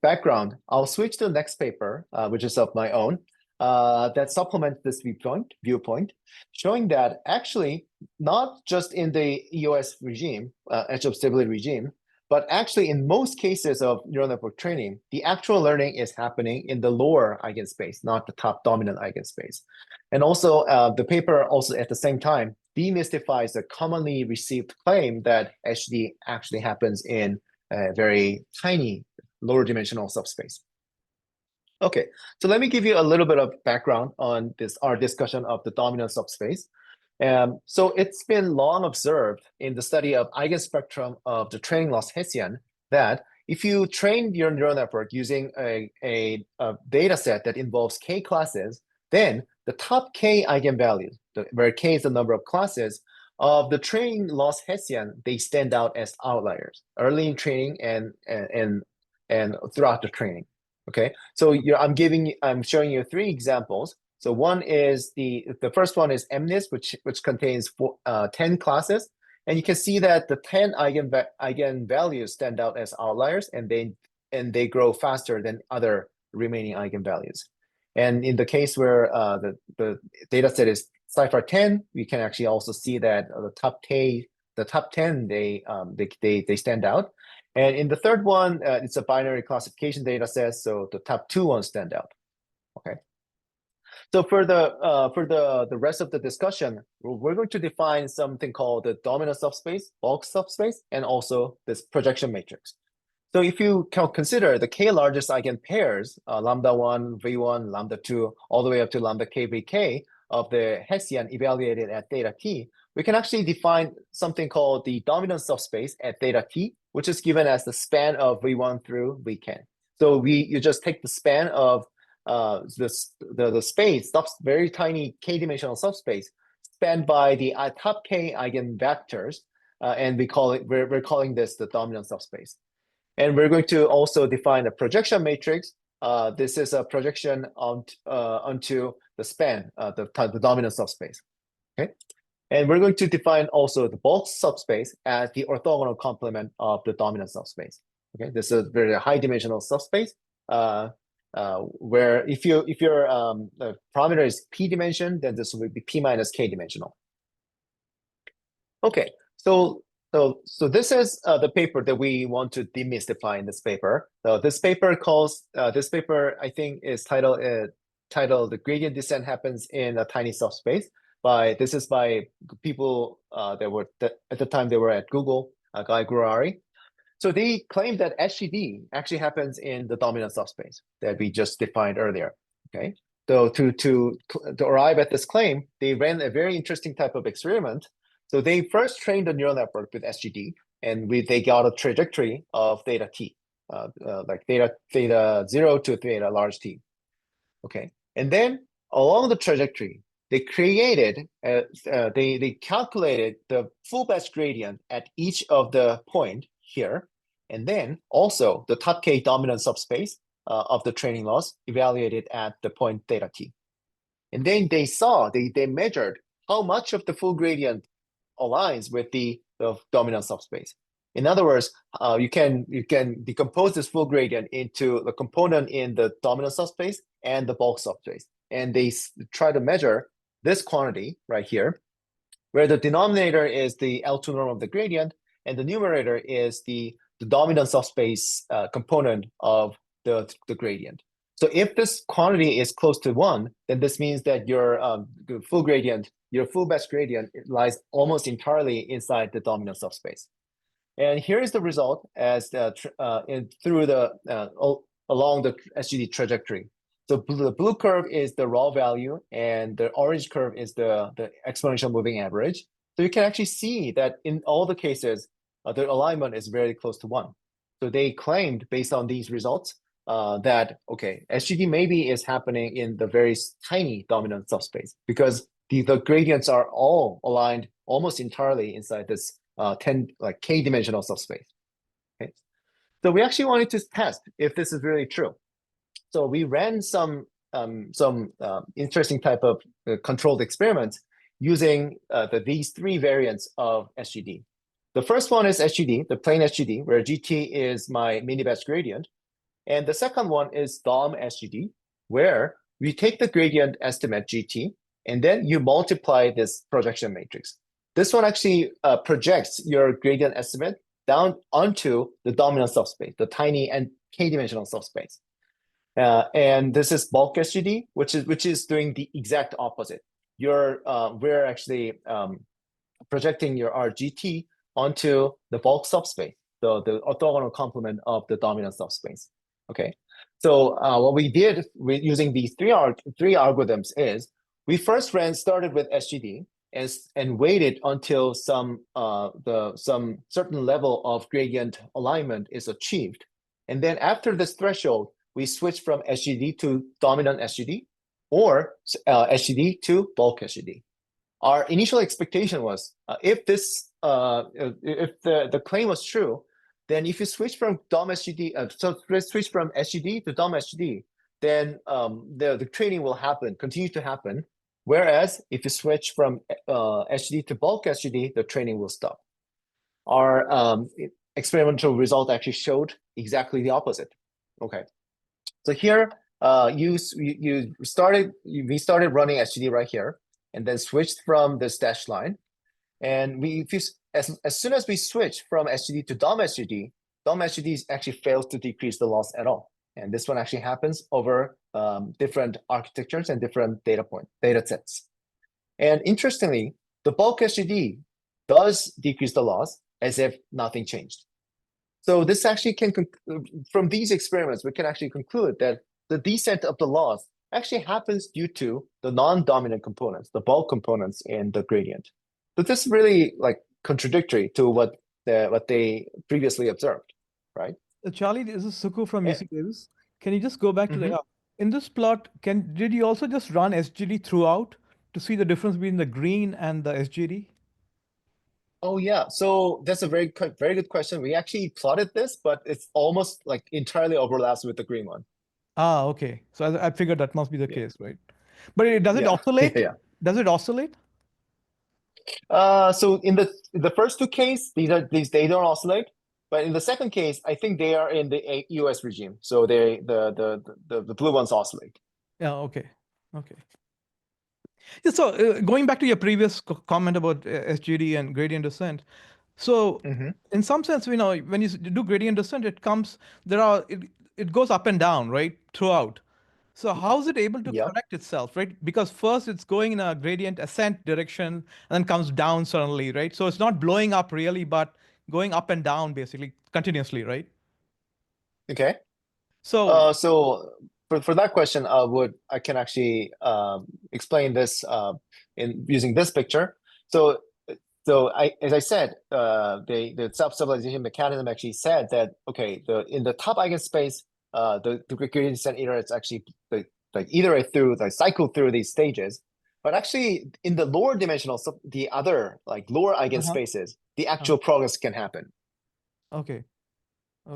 background, I'll switch to the next paper, which is of my own, that supplements this viewpoint, showing that actually not just in the EOS regime, edge of stability regime, but actually in most cases of neural network training, the actual learning is happening in the lower eigenspace, not the top dominant eigenspace. And also the paper also at the same time demystifies the commonly received claim that HD actually happens in a very tiny lower dimensional subspace. Okay, so let me give you a little bit of background on our discussion of the dominant subspace. So it's been long observed in the study of eigenspectrum of the training loss Hessian that if you train your neural network using a data set that involves k classes, then the top k eigenvalues, where k is the number of classes, of the training loss Hessian, they stand out as outliers early in training and throughout the training. Okay, so I'm showing you 3 examples. So one is the first one is MNIST, which contains 10 classes, and you can see that the 10 eigenvalues stand out as outliers, and they grow faster than other remaining eigenvalues. And in the case where the data set is cipher 10, we can actually also see that the top 10 they stand out. And in the third one, it's a binary classification data set, so the top 2 ones stand out. Okay. So for the rest of the discussion, we're going to define something called the dominant subspace, bulk subspace, and also this projection matrix. So if you can consider the k largest eigenpairs, lambda 1, v1, lambda 2, all the way up to lambda k, vk of the Hessian evaluated at theta t, we can actually define something called the dominant subspace at theta t, which is given as the span of v1 through vk. So you just take the span of the space, very tiny k-dimensional subspace, spanned by the top k eigenvectors, and we're calling this the dominant subspace. And we're going to also define a projection matrix. This is a projection onto the span, the dominant subspace. Okay, and we're going to define also the bulk subspace as the orthogonal complement of the dominant subspace. Okay, this is a very high dimensional subspace where if your the parameter is p dimension, then this will be p minus k dimensional. Okay, so this is the paper that we want to demystify in this paper. So this paper I think is titled "The Gradient Descent Happens in a Tiny Subspace." This is by people that were at the time they were at Google, Guy Gurari. So they claim that SGD actually happens in the dominant subspace that we just defined earlier. Okay, so to arrive at this claim, they ran a very interesting type of experiment. So they first trained a neural network with SGD, and they got a trajectory of theta t, like theta 0 to theta large t. Okay, and then along the trajectory, they created, they calculated the full best gradient at each of the point here, and then also the top k dominant subspace of the training loss evaluated at the point theta t. And then they measured how much of the full gradient aligns with the dominant subspace. In other words, you can decompose this full gradient into the component in the dominant subspace and the bulk subspace. And they try to measure this quantity right here, where the denominator is the L2 norm of the gradient, and the numerator is the dominant subspace component of the gradient. So if this quantity is close to 1, then this means that your full gradient, your full best gradient, lies almost entirely inside the dominant subspace. And here is the result as through along the SGD trajectory. So the blue curve is the raw value, and the orange curve is the exponential moving average. So you can actually see that in all the cases, the alignment is very close to 1. So they claimed, based on these results, that, okay, SGD maybe is happening in the very tiny dominant subspace, because the gradients are all aligned almost entirely inside this 10 like k-dimensional subspace. Okay, so we actually wanted to test if this is really true. So we ran some interesting type of controlled experiments using these 3 variants of SGD. The first one is SGD, the plain SGD, where GT is my mini-batch gradient. And the second one is DOM SGD, where we take the gradient estimate GT, and then you multiply this projection matrix. This one actually projects your gradient estimate down onto the dominant subspace, the tiny and k-dimensional subspace. And this is bulk SGD, which is doing the exact opposite. We're actually projecting your RGT onto the bulk subspace, so the orthogonal complement of the dominant subspace. Okay, so what we did with using these three algorithms is we first started with SGD and waited until some certain level of gradient alignment is achieved, and then after this threshold, we switch from SGD to dominant SGD or SGD to bulk SGD. Our initial expectation was if the claim was true, then if you switch from DOM SGD, switch from SGD to DOM SGD, then the training will continue to happen. Whereas if you switch from SGD to bulk SGD, the training will stop. Our experimental result actually showed exactly the opposite. Okay, so here we started running SGD right here, and then switched from this dashed line. And as soon as we switch from SGD to DOM SGD actually fails to decrease the loss at all. And this one actually happens over different architectures and different data sets. And interestingly, the bulk SGD does decrease the loss as if nothing changed. So this actually from these experiments, we can actually conclude that the descent of the loss actually happens due to the non-dominant components, the bulk components in the gradient. So this is really like contradictory to what they previously observed, right? Charlie, this is Suku from UC Davis. Can you just go back to the in this plot? Did you also just run SGD throughout to see the difference between the green and the SGD? Oh yeah, so that's a very good question. We actually plotted this, but it's almost like entirely overlaps with the green one. Ah, okay. So I figured that must be the case, right? But does it oscillate? Yeah. Does it oscillate? So in the first 2 cases, they don't oscillate. But in the second case, I think they are in the EOS regime. So the blue ones oscillate. Yeah, okay. Yeah, so going back to your previous comment about SGD and gradient descent. So in some sense, when you do gradient descent, it goes up and down, right, throughout. So how is it able to correct itself, right? Because first it's going in a gradient ascent direction and then comes down suddenly, right? So it's not blowing up really, but going up and down basically continuously, right? Okay. So for that question, I can actually explain this in using this picture. So as I said, the self-stabilization mechanism actually said that okay, in the top eigenspace, the gradient descent iterates actually iterate through, cycle through these stages. But actually, in the lower dimensional, the other lower eigenspaces, the actual progress can happen. Okay.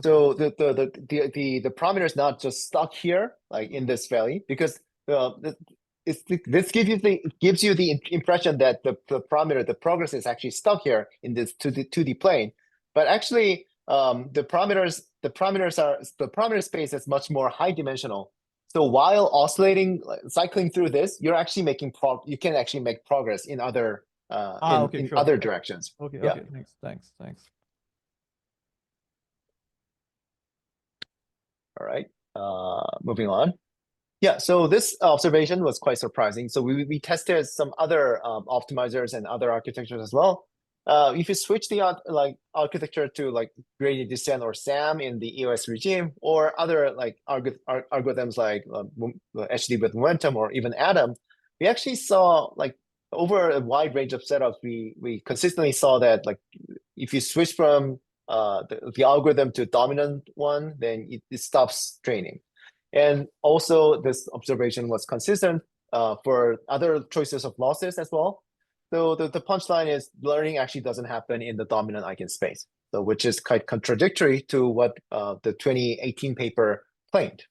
So the parameter is not just stuck here, like in this valley, because this gives you the impression that the parameter, the progress is actually stuck here in this 2D plane. But actually, the parameter space is much more high dimensional. So while oscillating, cycling through this, you're actually you can actually make progress in other other directions. Okay. Thanks. All right, moving on. Yeah, so this observation was quite surprising. So we tested some other optimizers and other architectures as well. If you switch the architecture to gradient descent or SAM in the EOS regime, or other algorithms like HD with momentum or even Atom, we actually saw over a wide range of setups, we consistently saw that if you switch from the algorithm to dominant one, then it stops training. And also this observation was consistent for other choices of losses as well. So the punchline is learning actually doesn't happen in the dominant eigenspace, so which is quite contradictory to what the 2018 paper claimed.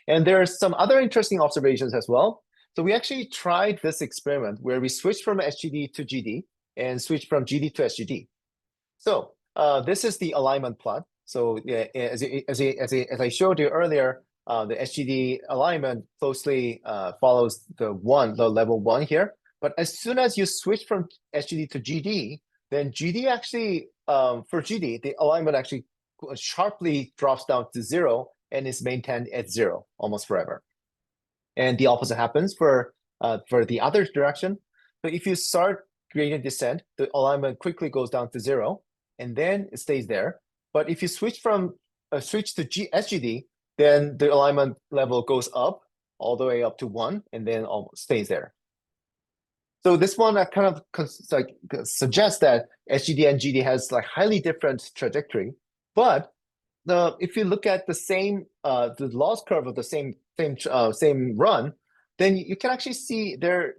And there are some other interesting observations as well. So we actually tried this experiment where we switched from SGD to GD and switched from GD to SGD. So this is the alignment plot. So yeah, as I showed you earlier, the SGD alignment closely follows the level 1 here. But as soon as you switch from SGD to GD, then GD actually, for GD, the alignment actually sharply drops down to 0 and is maintained at 0 almost forever. And the opposite happens for the other direction. So if you start gradient descent, the alignment quickly goes down to 0, and then it stays there. But if you switch to SGD, then the alignment level goes up all the way up to 1, and then almost stays there. So this one kind of suggests that SGD and GD has like highly different trajectory. But if you look at the same the loss curve of the same run, then you can actually see there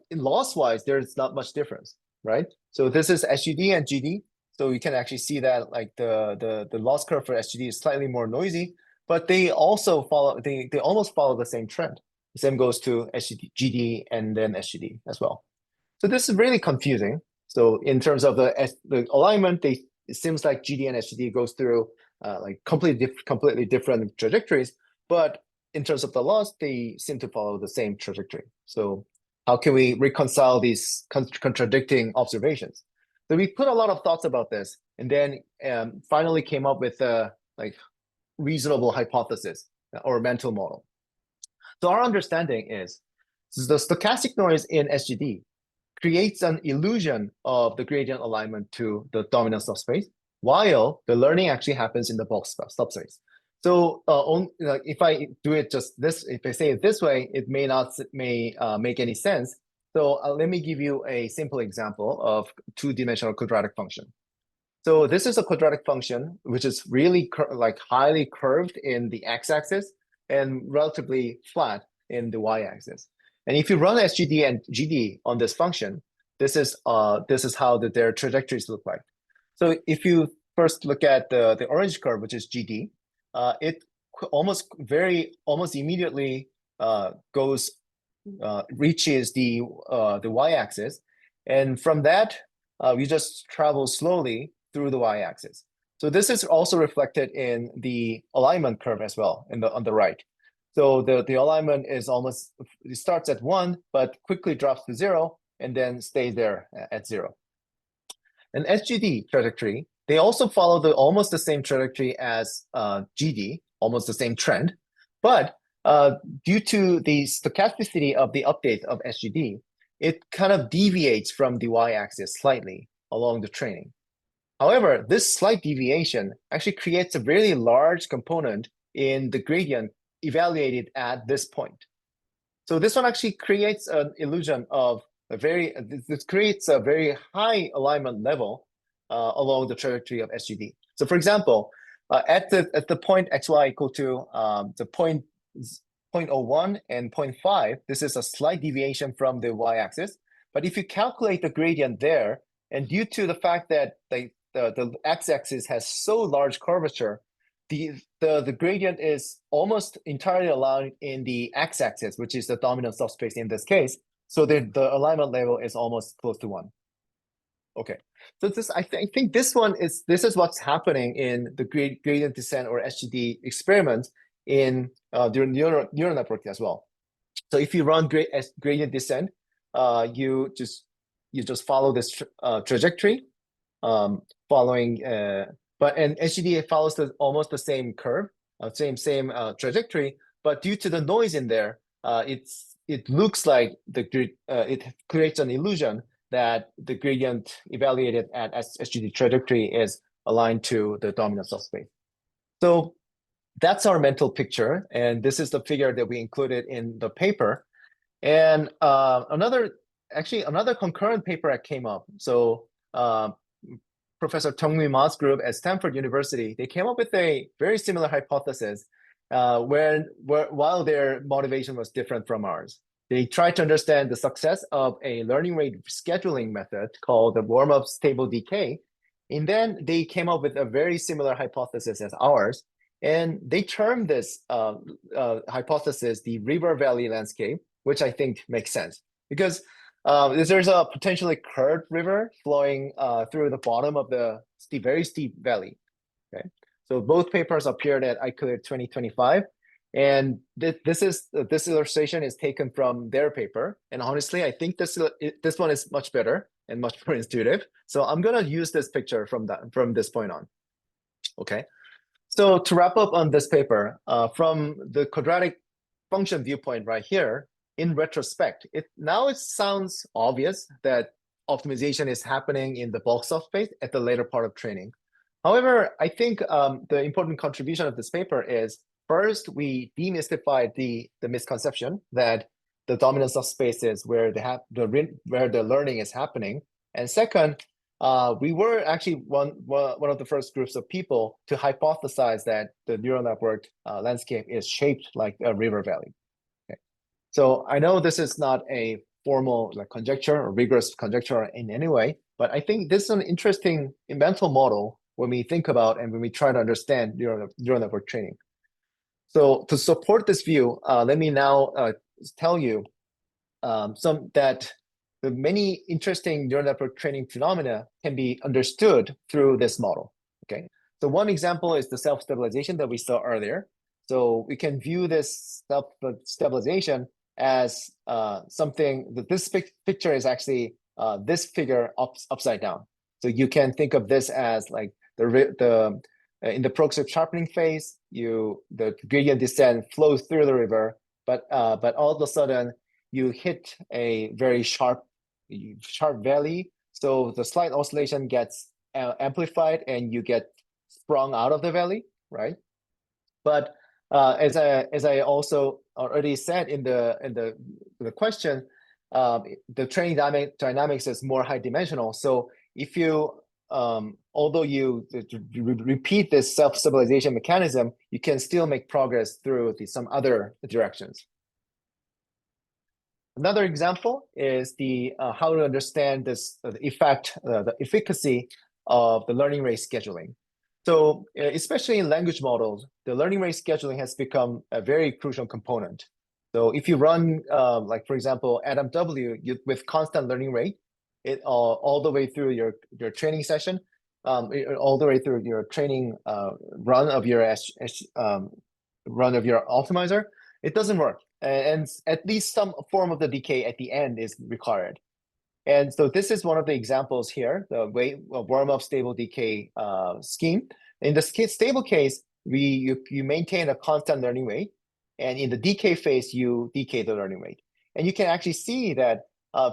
in loss-wise there's not much difference, right? So this is SGD and GD. So you can actually see that like the loss curve for SGD is slightly more noisy, but they also follow they almost follow the same trend. The same goes to SGD, GD, and then SGD as well. So this is really confusing. So in terms of the alignment, it seems like GD and SGD goes through like completely different trajectories, but in terms of the loss, they seem to follow the same trajectory. So how can we reconcile these contradicting observations? So we put a lot of thoughts about this, and then finally came up with a like reasonable hypothesis or mental model. So our understanding is the stochastic noise in SGD creates an illusion of the gradient alignment to the dominant subspace, while the learning actually happens in the bulk subspace. So if I do it just this, if I say it this way, it may not make any sense. So let me give you a simple example of two-dimensional quadratic function. So this is a quadratic function which is really like highly curved in the x-axis and relatively flat in the y-axis. And if you run SGD and GD on this function, this is how their trajectories look like. So if you first look at the orange curve, which is GD, it almost immediately reaches the y-axis, and from that we just travel slowly through the y-axis. So this is also reflected in the alignment curve as well on the right. So the alignment is it starts at 1, but quickly drops to 0, and then stays there at 0. And SGD trajectory, they also follow almost the same trajectory as GD, almost the same trend. But due to the stochasticity of the update of SGD, it kind of deviates from the y-axis slightly along the training. However, this slight deviation actually creates a really large component in the gradient evaluated at this point. So this one actually creates an illusion of this creates a very high alignment level along the trajectory of SGD. So for example, at the point xy equal to the 0.01 and 0.5, this is a slight deviation from the y-axis. But if you calculate the gradient there, and due to the fact that the x-axis has so large curvature, the gradient is almost entirely aligned in the x-axis, which is the dominant subspace in this case. So the alignment level is almost close to 1. Okay, so I think this is what's happening in the gradient descent or SGD experiment in during neural network as well. So if you run gradient descent, you just follow this trajectory, following and SGD follows almost the same curve, same trajectory, but due to the noise in there, it looks like it creates an illusion that the gradient evaluated at SGD trajectory is aligned to the dominant subspace. So that's our mental picture, and this is the figure that we included in the paper. And another concurrent paper that came up. So Professor Tongmi Ma's group at Stanford University, they came up with a very similar hypothesis while their motivation was different from ours. They tried to understand the success of a learning rate scheduling method called the warm-up stable decay. And then they came up with a very similar hypothesis as ours. And they termed this hypothesis the river valley landscape, which I think makes sense because there's a potentially curved river flowing through the bottom of the very steep valley. Okay, so both papers appeared at iClear 2025, and this illustration is taken from their paper. And honestly, I think this one is much better and much more intuitive. So I'm gonna use this picture from this point on. Okay, so to wrap up on this paper, from the quadratic function viewpoint right here, in retrospect, it sounds obvious that optimization is happening in the bulk subspace at the later part of training. However, I think the important contribution of this paper is first, we demystified the misconception that the dominant subspace is where the learning is happening. And second, we were actually one of the first groups of people to hypothesize that the neural network landscape is shaped like a river valley. Okay. So I know this is not a formal conjecture or rigorous conjecture in any way, but I think this is an interesting mental model when we think about and when we try to understand neural network training. So to support this view, let me now tell you that the many interesting neural network training phenomena can be understood through this model. Okay, so one example is the self-stabilization that we saw earlier. So we can view this self-stabilization as something that this picture is actually this figure upside down. So you can think of this as like in the progressive sharpening phase, the gradient descent flows through the river, but all of a sudden you hit a very sharp valley. So the slight oscillation gets amplified and you get sprung out of the valley, right? But as I also already said in the question, the training dynamics is more high dimensional. So if you although you repeat this self-stabilization mechanism, you can still make progress through some other directions. Another example is how to understand this the efficacy of the learning rate scheduling. So especially in language models, the learning rate scheduling has become a very crucial component. So if you run, like for example, AdamW with constant learning rate, it all the way through your training session, all the way through your training run of your optimizer, it doesn't work. And at least some form of the decay at the end is required. And so this is one of the examples here, the warm-up stable decay scheme. In the stable case, you maintain a constant learning rate, and in the decay phase, you decay the learning rate. And you can actually see that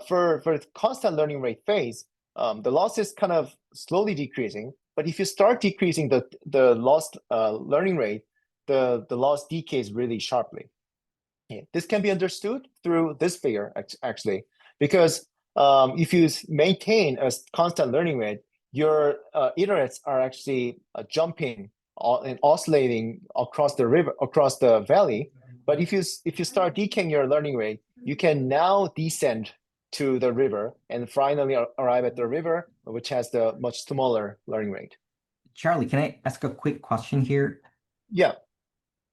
for the constant learning rate phase, the loss is kind of slowly decreasing. But if you start decreasing the lost learning rate, the loss decays really sharply. Yeah. This can be understood through this figure, actually, because if you maintain a constant learning rate, your iterates are actually jumping and oscillating across the valley. But if you start decaying your learning rate, you can now descend to the river and finally arrive at the river, which has the much smaller learning rate. Charlie, can I ask a quick question here? Yeah.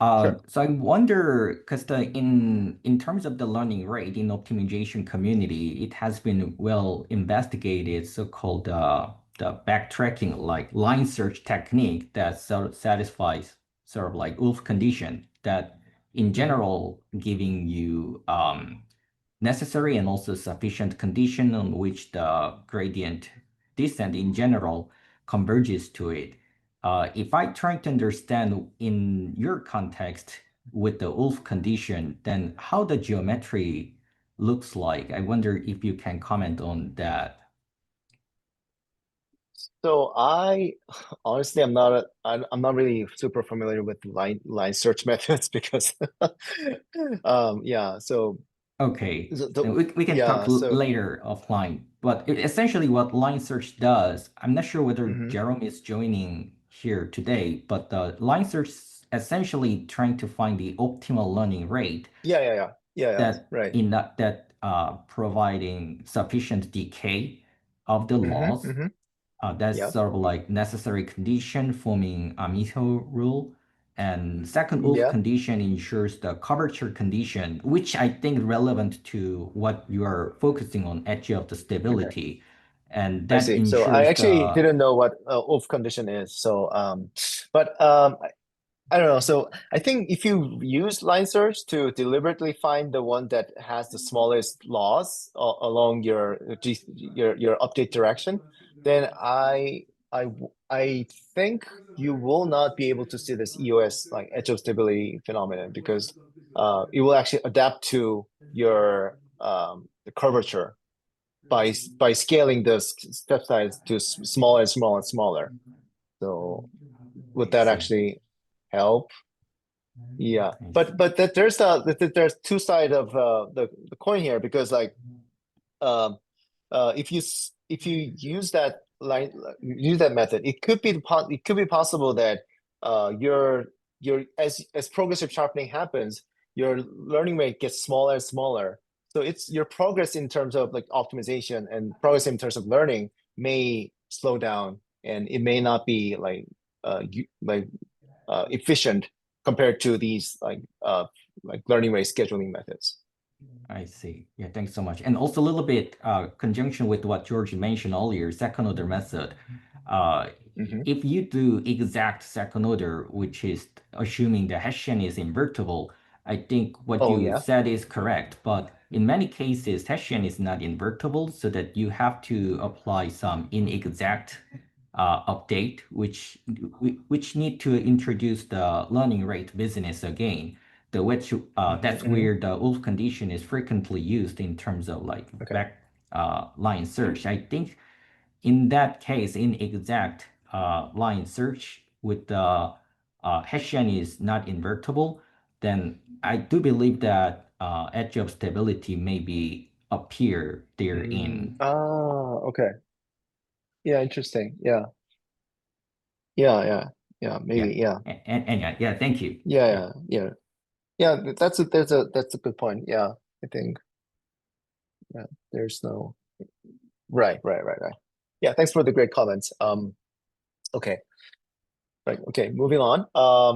Sure. So I wonder, because in terms of the learning rate in optimization community, it has been well investigated, so-called the backtracking, like line search technique that satisfies sort of like wolf condition that in general giving you necessary and also sufficient condition on which the gradient descent in general converges to it. If I try to understand in your context with the wolf condition, then how the geometry looks like, I wonder if you can comment on that. So honestly, I'm not really super familiar with line search methods because yeah. So Okay, The- we can yeah, talk so- later offline. But essentially, what line search does, I'm not sure whether Mhm. Jerome is joining here today, but the line search is essentially trying to find the optimal learning rate Yeah, that right. providing sufficient decay of the loss. That's Yeah. sort of like necessary condition forming Amito rule. And second Wolf Yeah. condition ensures the curvature condition, which I think relevant to what you are focusing on, edge of the stability. And I that see. ensures So I actually the didn't know what Wolf condition is. So, I don't know. So I think if you use line search to deliberately find the one that has the smallest loss along your update direction, then I think you will not be able to see this EOS like edge of stability phenomenon because it will actually adapt to your the curvature by scaling the step size to smaller and smaller and smaller. So would that actually help? Yeah, but that there's two sides of the coin here because like if you use that method, it could be possible that your as progressive sharpening happens, your learning rate gets smaller and smaller. So it's your progress in terms of like optimization and progress in terms of learning may slow down, and it may not be like efficient compared to these like learning rate scheduling methods. I see. Yeah, thanks so much. And also a little bit conjunction with what George mentioned earlier, second order method. If you do exact second order, which is assuming the Hessian is invertible, I think what you said is correct. But in many cases, Hessian is not invertible, so that you have to apply some inexact update, which need to introduce the learning rate business again. That's where the Wolf condition is frequently used in terms of like back line search. I think in that case, in exact line search with the Hessian is not invertible, then I do believe that edge of stability maybe appear therein. Oh, okay. Yeah, interesting. Yeah, maybe, yeah. And yeah, thank you. Yeah. That's a good point. Yeah, I think. Yeah, there's no. Right. Yeah, thanks for the great comments. Okay. Right. Okay, moving on.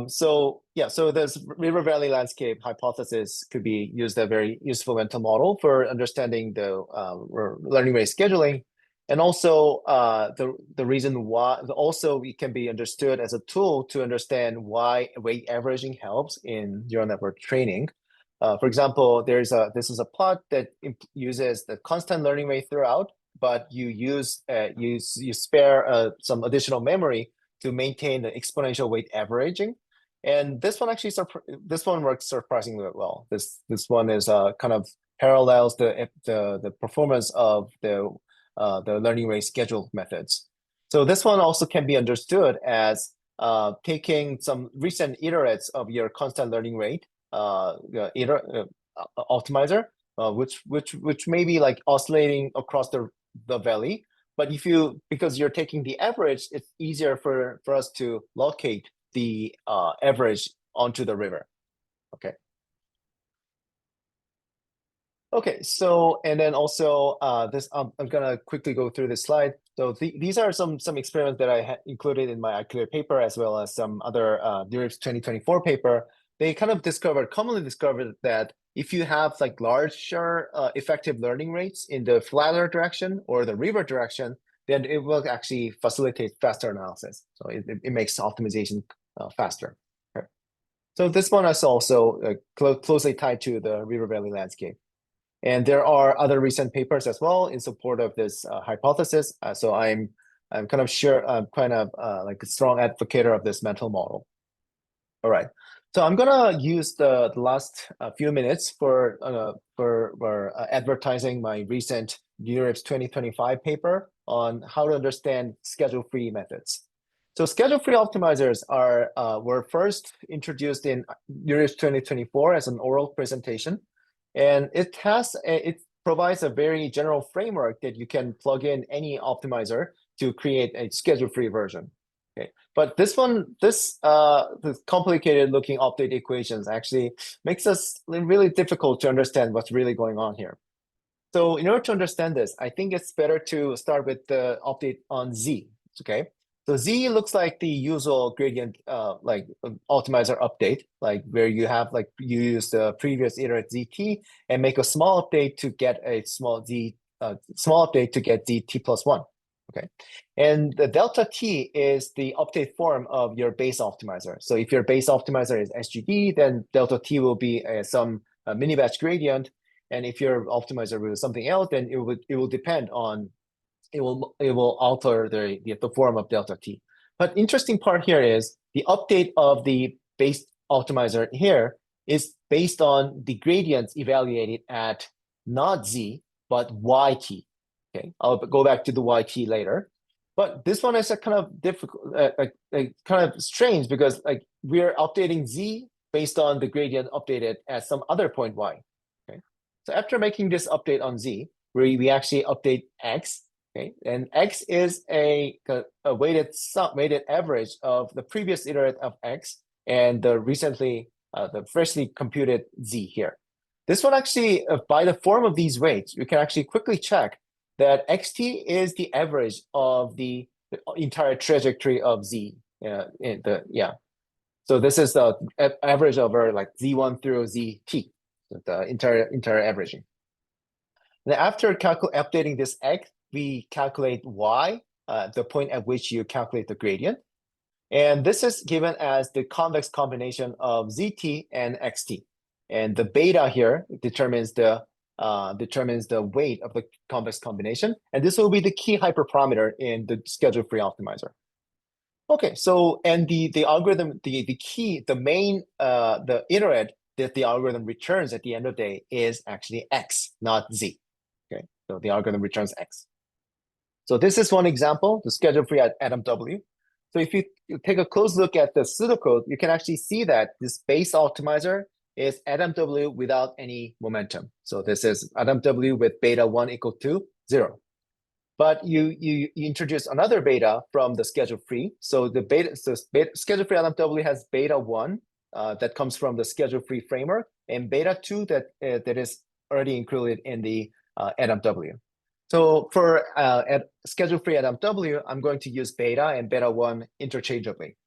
So this river valley landscape hypothesis could be used as a very useful mental model for understanding the learning rate scheduling, and also the reason why. Also, it can be understood as a tool to understand why weight averaging helps in neural network training. For example, this is a plot that uses the constant learning rate throughout, but you spare some additional memory to maintain the exponential weight averaging, and this one actually works surprisingly well. This one is kind of parallels the performance of the learning rate schedule methods. So this one also can be understood as taking some recent iterates of your constant learning rate optimizer, which may be like oscillating across the valley. But because you're taking the average, it's easier for us to locate the average onto the river. Okay, so and then also this I'm gonna quickly go through this slide. So these are some experiments that I included in my Qadeer paper, as well as some other NeurIPS 2024 paper. They kind of commonly discovered that if you have like larger effective learning rates in the flatter direction or the river direction, then it will actually facilitate faster analysis. So it makes optimization faster. Okay. So this one is also closely tied to the river valley landscape. And there are other recent papers as well in support of this hypothesis. So I'm kind of like a strong advocate of this mental model. All right. So I'm gonna use the last few minutes for advertising my recent NeurIPS 2025 paper on how to understand schedule-free methods. So schedule-free optimizers were first introduced in NeurIPS 2024 as an oral presentation. And it provides a very general framework that you can plug in any optimizer to create a schedule-free version. Okay, but this complicated looking update equations actually makes us really difficult to understand what's really going on here. So in order to understand this, I think it's better to start with the update on Z. Okay, so Z looks like the usual gradient like optimizer update, like where you have like you use the previous iterate ZT and make a small update to get a small update to get ZT plus 1. Okay, and the delta T is the update form of your base optimizer. So if your base optimizer is SGD, then delta T will be some mini batch gradient. And if your optimizer is something else, then it will depend on it will alter the form of delta T. But interesting part here is the update of the base optimizer here is based on the gradients evaluated at not Z but YT. Okay, I'll go back to the YT later. But this one is a kind of difficult, kind of strange because like we're updating Z based on the gradient updated at some other point Y. Okay, so after making this update on Z, we actually update X. Okay, and X is a weighted average of the previous iterate of X and the freshly computed Z here. This one actually, by the form of these weights, you can actually quickly check that XT is the average of the entire trajectory of Z. So this is the average over like Z1 through ZT, the entire averaging. Now after updating this X, we calculate Y, the point at which you calculate the gradient. And this is given as the convex combination of ZT and XT. And the beta here determines the weight of the convex combination. And this will be the key hyperparameter in the schedule-free optimizer. Okay, so and the algorithm, the iterate that the algorithm returns at the end of the day is actually X, not Z. Okay, so the algorithm returns X. So this is one example, the schedule-free Adam W. So if you take a close look at the pseudocode, you can actually see that this base optimizer is Adam W without any momentum. So this is Adam W with beta 1 equal to 0. But you introduce another beta from the schedule-free. So schedule-free Adam W has beta 1 that comes from the schedule-free framework, and beta 2 that is already included in the Adam W. So for schedule-free Adam W, I'm going to use beta and beta 1 interchangeably.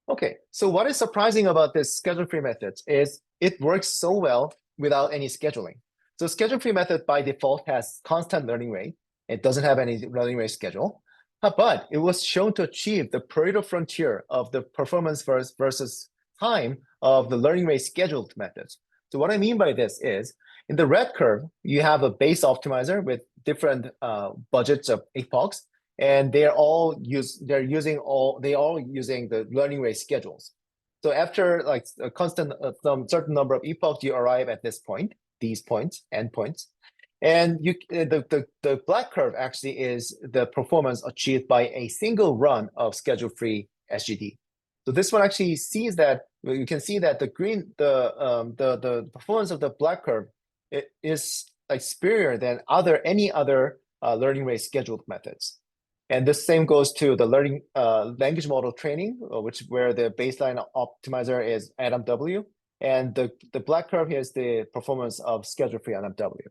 Okay, so what is surprising about this schedule-free method is it works so well without any scheduling. So schedule-free method by default has constant learning rate. It doesn't have any learning rate schedule, but it was shown to achieve the Pareto frontier of the performance versus time of the learning rate scheduled methods. So what I mean by this is, in the red curve, you have a base optimizer with different budgets of epochs, and they're all using the learning rate schedules. So after like a constant some certain number of epochs, you arrive at this point, these points, endpoints, and the black curve actually is the performance achieved by a single run of schedule-free SGD. So this one actually sees that you can see that the performance of the black curve is like superior than any other learning rate scheduled methods. And the same goes to the learning language model training, where the baseline optimizer is Adam W. And the black curve here is the performance of schedule-free Adam W.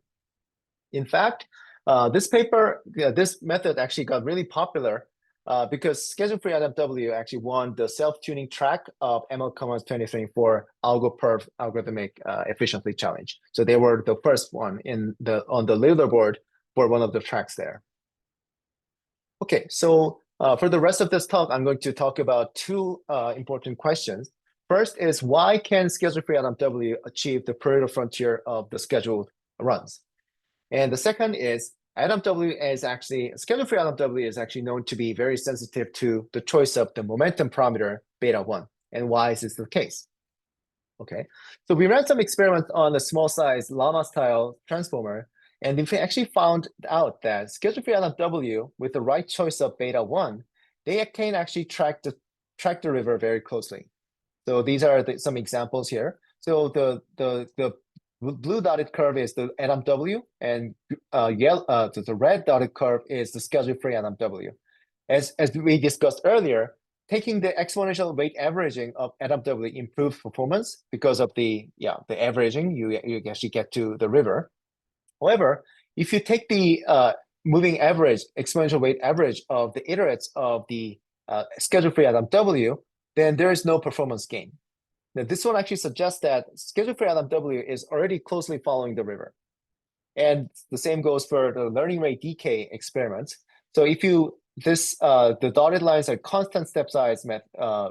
In fact, this method actually got really popular because schedule-free Adam W actually won the self-tuning track of ML Commons 2024 AlgoPerf Algorithmic Efficiency Challenge. So they were the first one on the leaderboard for one of the tracks there. Okay, so for the rest of this talk, I'm going to talk about two important questions. First is, why can schedule-free Adam W achieve the Pareto frontier of the scheduled runs? And the second is, schedule-free Adam W is actually known to be very sensitive to the choice of the momentum parameter beta 1. And why is this the case? Okay, so we ran some experiments on a small size llama-style transformer, and we actually found out that schedule-free Adam W with the right choice of beta 1, they can actually track the river very closely. So these are some examples here. So the blue dotted curve is the NMW, and the red dotted curve is the schedule-free NMW. As we discussed earlier, taking the exponential weight averaging of NMW improves performance because of the averaging, you actually get to the river. However, if you take the moving average, exponential weight average of the iterates of the schedule-free NMW, then there is no performance gain. Now, this one actually suggests that schedule-free NMW is already closely following the river. And the same goes for the learning rate decay experiments. So if the dotted lines are constant step size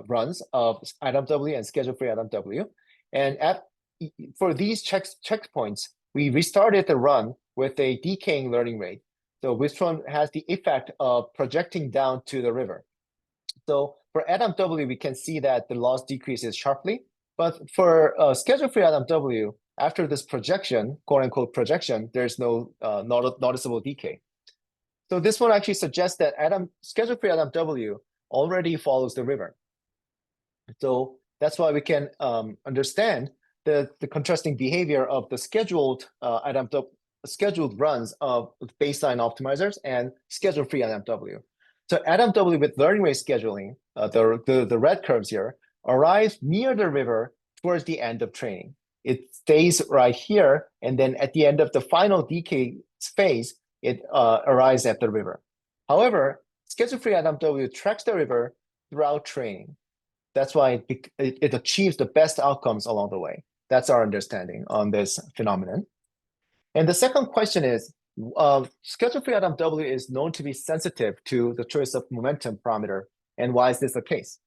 runs of NMW and schedule-free NMW. And for these checkpoints, we restarted the run with a decaying learning rate. So which one has the effect of projecting down to the river. So for NMW, we can see that the loss decreases sharply. But for schedule-free NMW, after this projection, quote-unquote projection, there's no noticeable decay. So this one actually suggests that schedule-free NMW already follows the river. So that's why we can understand the contrasting behavior of the scheduled runs of baseline optimizers and schedule-free NMW. So NMW with learning rate scheduling, the red curves here, arrives near the river towards the end of training. It stays right here, and then at the end of the final decay phase, it arrives at the river. However, schedule-free NMW tracks the river throughout training. That's why it achieves the best outcomes along the way. That's our understanding on this phenomenon. And the second question is, schedule-free NMW is known to be sensitive to the choice of momentum parameter. And why is this the case?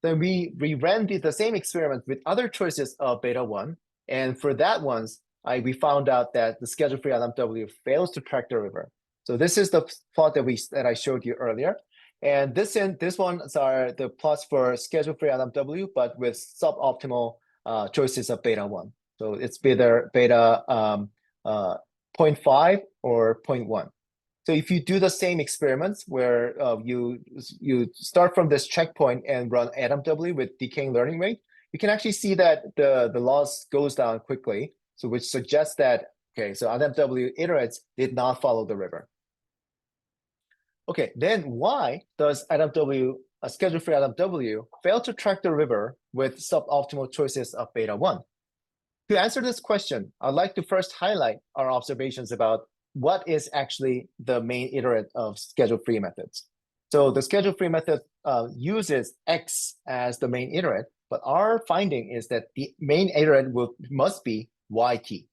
Then we ran the same experiment with other choices of beta 1. And for that ones, we found out that the schedule-free NMW fails to track the river. So this is the plot that I showed you earlier. And this ones are the plots for schedule-free NMW, but with suboptimal choices of beta 1. So it's beta 0.5 or 0.1. So if you do the same experiments where you start from this checkpoint and run NMW with decaying learning rate, you can actually see that the loss goes down quickly. So which suggests that, okay, so NMW iterates did not follow the river. Okay, then why does schedule-free NMW fail to track the river with suboptimal choices of beta 1? To answer this question, I'd like to first highlight our observations about what is actually the main iterate of schedule-free methods. So the schedule-free method uses X as the main iterate, but our finding is that the main iterate must be YT.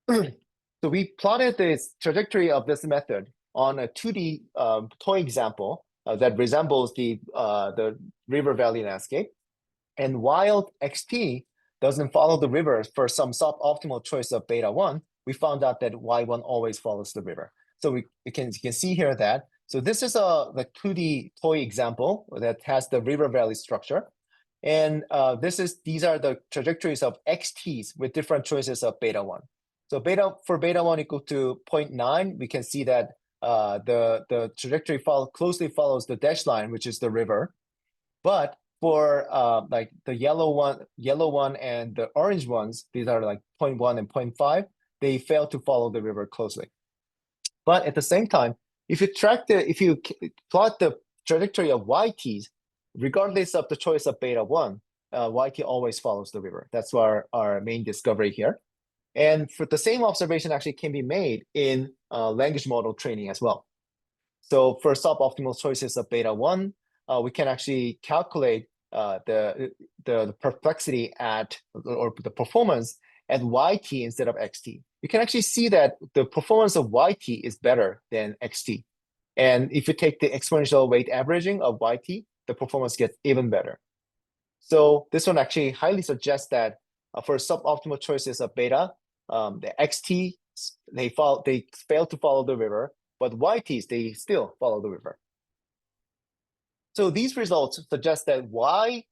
So we plotted this trajectory of this method on a 2D toy example that resembles the river valley landscape. And while XT doesn't follow the river for some suboptimal choice of beta 1, we found out that Y1 always follows the river. So you can see here that, so this is the 2D toy example that has the river valley structure. And these are the trajectories of XTs with different choices of beta 1. So for beta 1 equal to 0.9, we can see that the trajectory closely follows the dashed line, which is the river. But for like the yellow one and the orange ones, these are like 0.1 and 0.5, they fail to follow the river closely. But at the same time, if you plot the trajectory of YTs, regardless of the choice of beta 1, YT always follows the river. That's our main discovery here. And for the same observation actually can be made in language model training as well. So for suboptimal choices of beta 1, we can actually calculate the perplexity or the performance at YT instead of XT. You can actually see that the performance of YT is better than XT. And if you take the exponential weight averaging of YT, the performance gets even better. So this one actually highly suggests that for suboptimal choices of beta, the XT, they fail to follow the river, but YTs, they still follow the river. So these results suggest that Y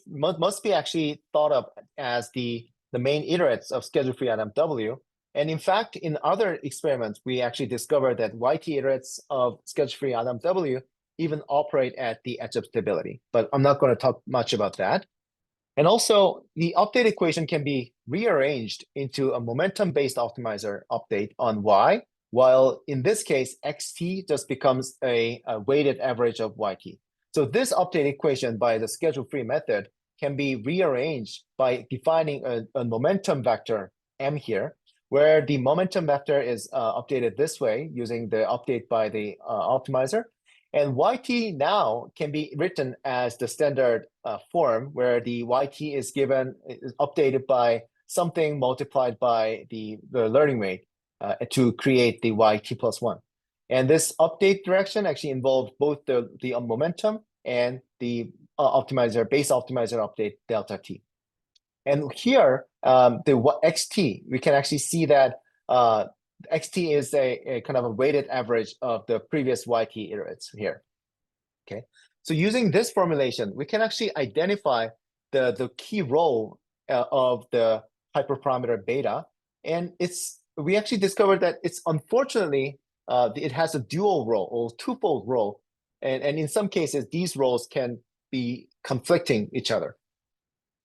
must be actually thought of as the main iterates of schedule-free NMW. And in fact, in other experiments, we actually discovered that YT iterates of schedule-free NMW even operate at the edge of stability. But I'm not going to talk much about that. And also, the update equation can be rearranged into a momentum-based optimizer update on y, while in this case, xt just becomes a weighted average of yt. So this update equation by the schedule-free method can be rearranged by defining a momentum vector m here, where the momentum vector is updated this way using the update by the optimizer. And yt now can be written as the standard form, where the yt is updated by something multiplied by the learning rate to create the yt plus 1. And this update direction actually involves both the momentum and the base optimizer update delta t. And here, the xt, we can actually see that xt is a kind of a weighted average of the previous yt iterates here. Okay, so using this formulation, we can actually identify the key role of the hyperparameter beta, and we actually discovered that it's unfortunately it has a dual role or twofold role, and in some cases these roles can be conflicting each other.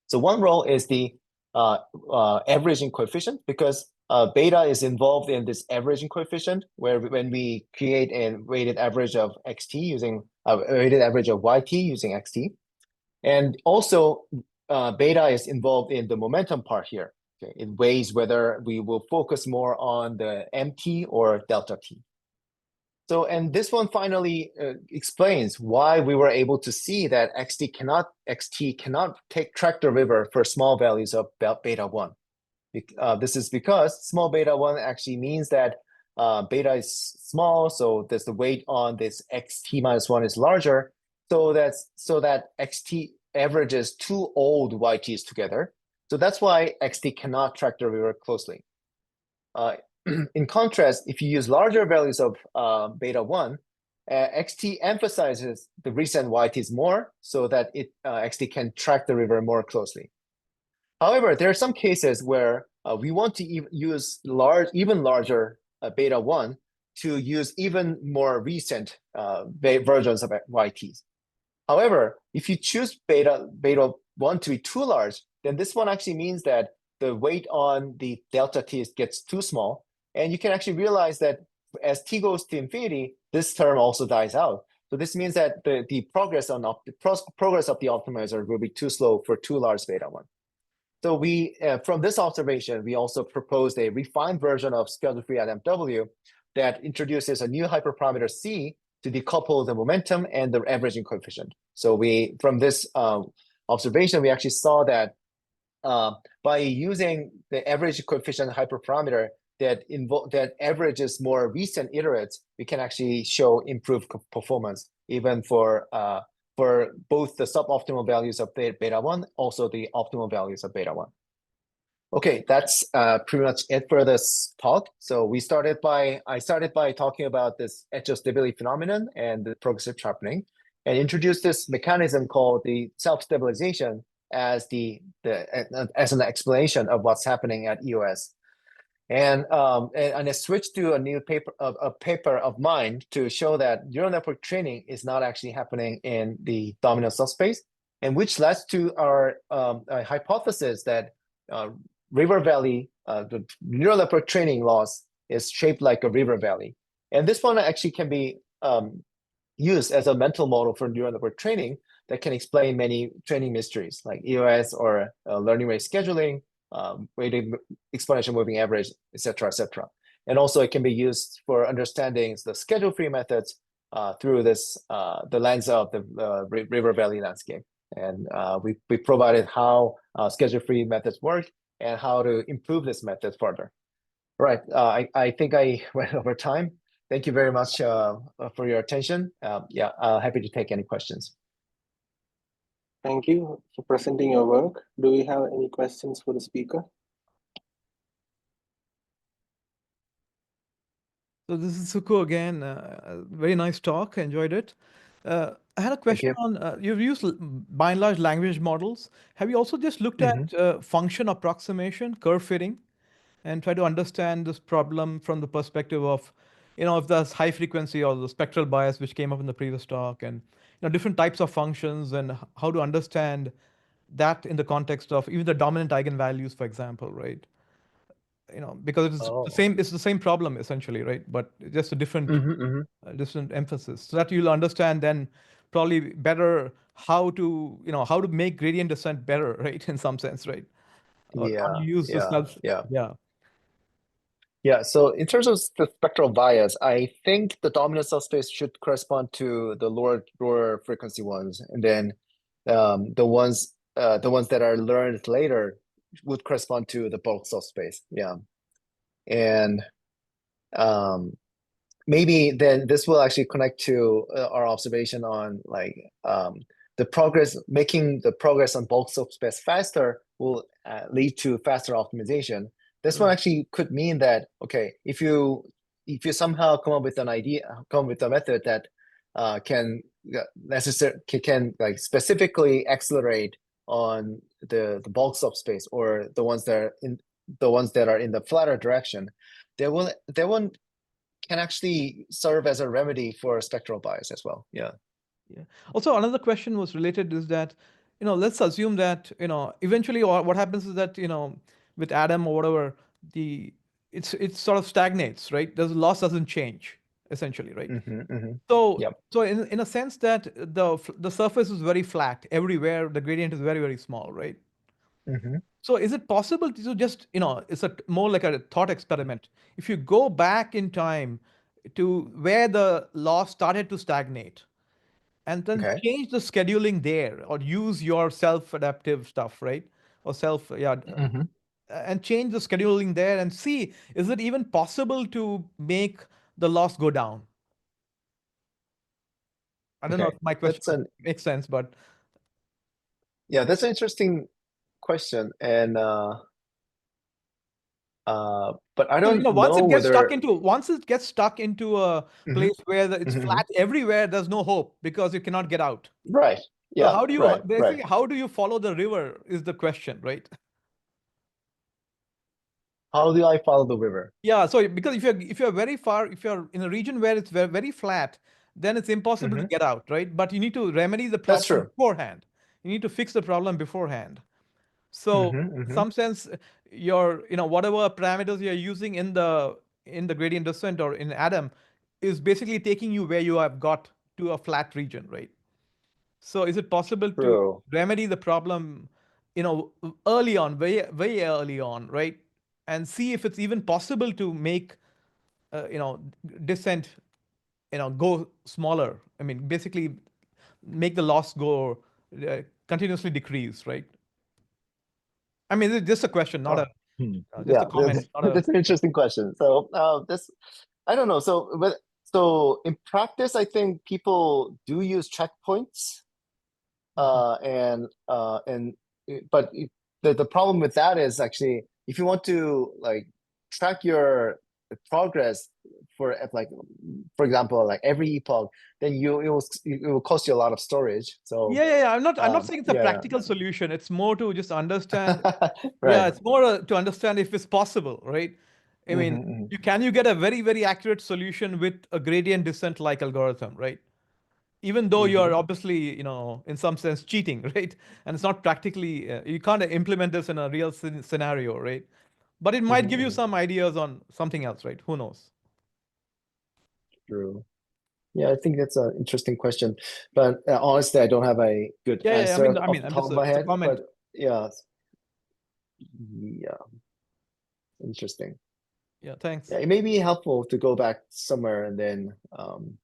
So one role is the averaging coefficient, because beta is involved in this averaging coefficient, where when we create a weighted average of xt using weighted average of yt using xt, and also beta is involved in the momentum part here. Okay, it weighs whether we will focus more on the mt or delta t. So, and this one finally explains why we were able to see that xt cannot track the river for small values of beta 1. This is because small beta 1 actually means that beta is small, so there's the weight on this xt minus 1 is larger, so that xt averages two old yt's together. So that's why xt cannot track the river closely. In contrast, if you use larger values of beta 1, xt emphasizes the recent yt's more, so that xt can track the river more closely. However, there are some cases where we want to use even larger beta 1 to use even more recent versions of yt's. However, if you choose beta 1 to be too large, then this one actually means that the weight on the delta t gets too small. And you can actually realize that as t goes to infinity, this term also dies out. So this means that the progress of the optimizer will be too slow for too large beta 1. So we, from this observation, we also proposed a refined version of schedule-free at MW that introduces a new hyperparameter c to decouple the momentum and the averaging coefficient. So from this observation, we actually saw that by using the average coefficient hyperparameter that averages more recent iterates, we can actually show improved performance even for both the suboptimal values of beta 1, also the optimal values of beta 1. Okay, that's pretty much it for this talk. So I started by talking about this edge of stability phenomenon and the progressive sharpening, and introduced this mechanism called the self-stabilization as an explanation of what's happening at EOS. And I switched to a new paper of mine to show that neural network training is not actually happening in the dominant subspace, and which led to our hypothesis that river valley, the neural network training loss is shaped like a river valley. And this one actually can be used as a mental model for neural network training that can explain many training mysteries like EOS or learning rate scheduling, weighted exponential moving average, etc., etc. And also it can be used for understanding the schedule-free methods through the lens of the river valley landscape. And we provided how schedule-free methods work and how to improve this method further. All right, I think I went over time. Thank you very much for your attention. Yeah, happy to take any questions. Thank you for presenting your work. Do we have any questions for the speaker? So this is Suko again. Very nice talk. Enjoyed it. I had a question on, you've used by and large language models. Have you also just looked at function approximation, curve fitting, and try to understand this problem from the perspective of, if there's high frequency or the spectral bias, which came up in the previous talk, and different types of functions and how to understand that in the context of even the dominant eigenvalues, for example, right? Because it's the same problem essentially, right? But just a different different emphasis, so that you'll understand then probably better how to make gradient descent better, right? In some sense, right? Or how you use the self. Yeah, so in terms of the spectral bias, I think the dominant subspace should correspond to the lower frequency ones, and then the ones that are learned later would correspond to the bulk subspace. Yeah, and maybe then this will actually connect to our observation on like making the progress on bulk subspace faster will lead to faster optimization. This one actually could mean that, okay, if you somehow come up with a method that can like specifically accelerate on the bulk subspace, or the ones that are in the flatter direction, they won't can actually serve as a remedy for spectral bias as well. Yeah. Also, another question was related is that, let's assume that, eventually what happens is that, with Adam or whatever, it sort of stagnates, right? The loss doesn't change, essentially, right? So in a sense that the surface is very flat everywhere, the gradient is very, very small, right? So is it possible to just, it's more like a thought experiment. If you go back in time to where the loss started to stagnate, and then change the scheduling there, or use your self-adaptive stuff, right? Or and change the scheduling there and see, is it even possible to make the loss go down? I don't know if my question makes sense, but. Yeah, that's an interesting question. And but I don't know once it gets stuck into a Mhm. place where it's flat everywhere, there's no hope because you cannot get out. Right. Yeah. So how do you right. how do you follow the river is the question, right? How do I follow the river? Yeah, so because if you're very far, if you're in a region where it's very, very flat, then it's impossible to get out, right? But you need to remedy the That's problem true. beforehand. You need to fix the problem beforehand. So in some sense, your whatever parameters you're using in the gradient descent or in Adam is basically taking you where you have got to a flat region, right? So is it possible to remedy the problem, early on, very, very early on, right? And see if it's even possible to make, descent, go smaller. I mean, basically make the loss go continuously decrease, right? I mean, it's just a question, not a just a comment. That's an interesting question. So I don't know. So in practice, I think people do use checkpoints, but the problem with that is actually, if you want to like track your progress for example, like every epoch, then it will cost you a lot of storage. So I'm not saying it's a practical solution. It's more to just understand. It's more to understand if it's possible, right? I mean, can you get a very, very accurate solution with a gradient descent like algorithm, right? Even though you're obviously, in some sense cheating, right? And it's not practically, you can't implement this in a real scenario, right? But it might give you some ideas on something else, right? Who knows? True. Yeah, I think that's an interesting question, but honestly, I don't have a good answer off the top of my head. But yeah, interesting. Yeah, thanks. Yeah, it may be helpful to go back somewhere and then, and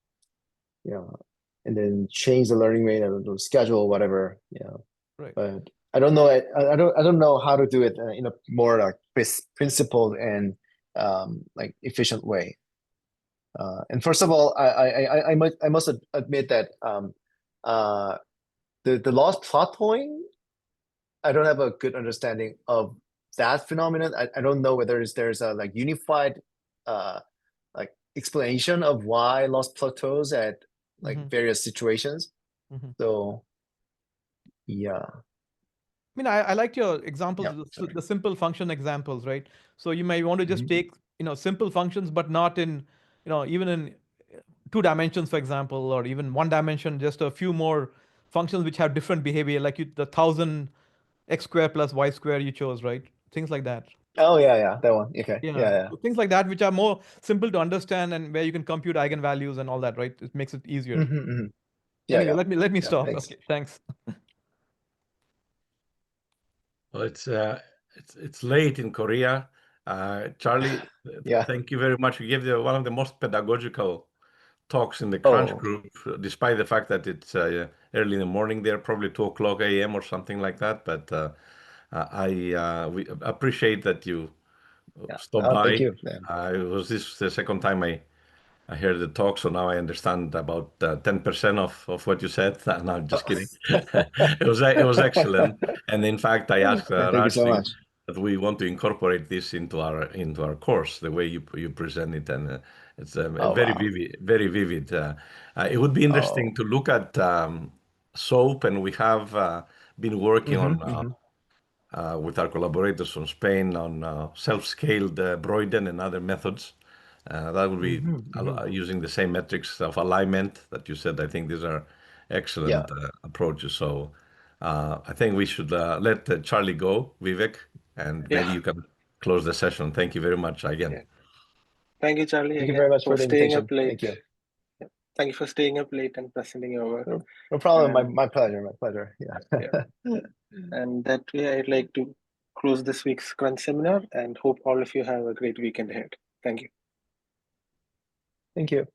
then change the learning rate or schedule, whatever. Yeah, right. But I don't know. I don't know how to do it in a more like principled and like efficient way. And first of all, I must admit that the loss plateauing, I don't have a good understanding of that phenomenon. I don't know whether there's a like unified like explanation of why loss plateaus at like various situations. So yeah. I mean, I liked your examples, the simple function examples, right? So you may want to just take, simple functions, but not in, even in 2 dimensions, for example, or even 1 dimension, just a few more functions which have different behavior, like the 1,000 x squared plus y squared you chose, right? Things like that. Oh yeah, that one. Okay. Yeah. Yeah. Things like that, which are more simple to understand and where you can compute eigenvalues and all that, right? It makes it easier. Yeah, Anyway, yeah. let me Yeah, stop. thanks. Okay, thanks. Well, it's late in Korea. Charlie, Yeah. thank you very much. You gave one of the most pedagogical talks in the Crunch Oh, group, despite the fact that it's early in the morning there, probably 2 o'clock a.m. or something like that. But we appreciate that you yeah. stopped Oh, by. thank you. It was this the second time I heard the talk, so now I understand about 10% of what you said. No, I'm just kidding. It was excellent, and in fact, I asked Thank you so Rajni much. that we want to incorporate this into our course, the way you present it, and it's Oh, very wow. vivid, very vivid. It would be interesting Oh. to look at SOAP, and we have been working on. With our collaborators from Spain on self-scaled Broyden and other methods. That would be using the same metrics of alignment that you said. I think these are excellent approaches. So I think we should let Charlie go, Vivek, and maybe you can close the session. Thank you very much again. Yeah. Thank you, Charlie, Thank you again very much for for the staying invitation. up late. Thank you. Yeah. Thank you for staying up late and presenting your work. No problem. And, My pleasure. My pleasure. Yeah. and that way, I'd like to close this week's Crunch seminar and hope all of you have a great weekend ahead. Thank you. Thank you.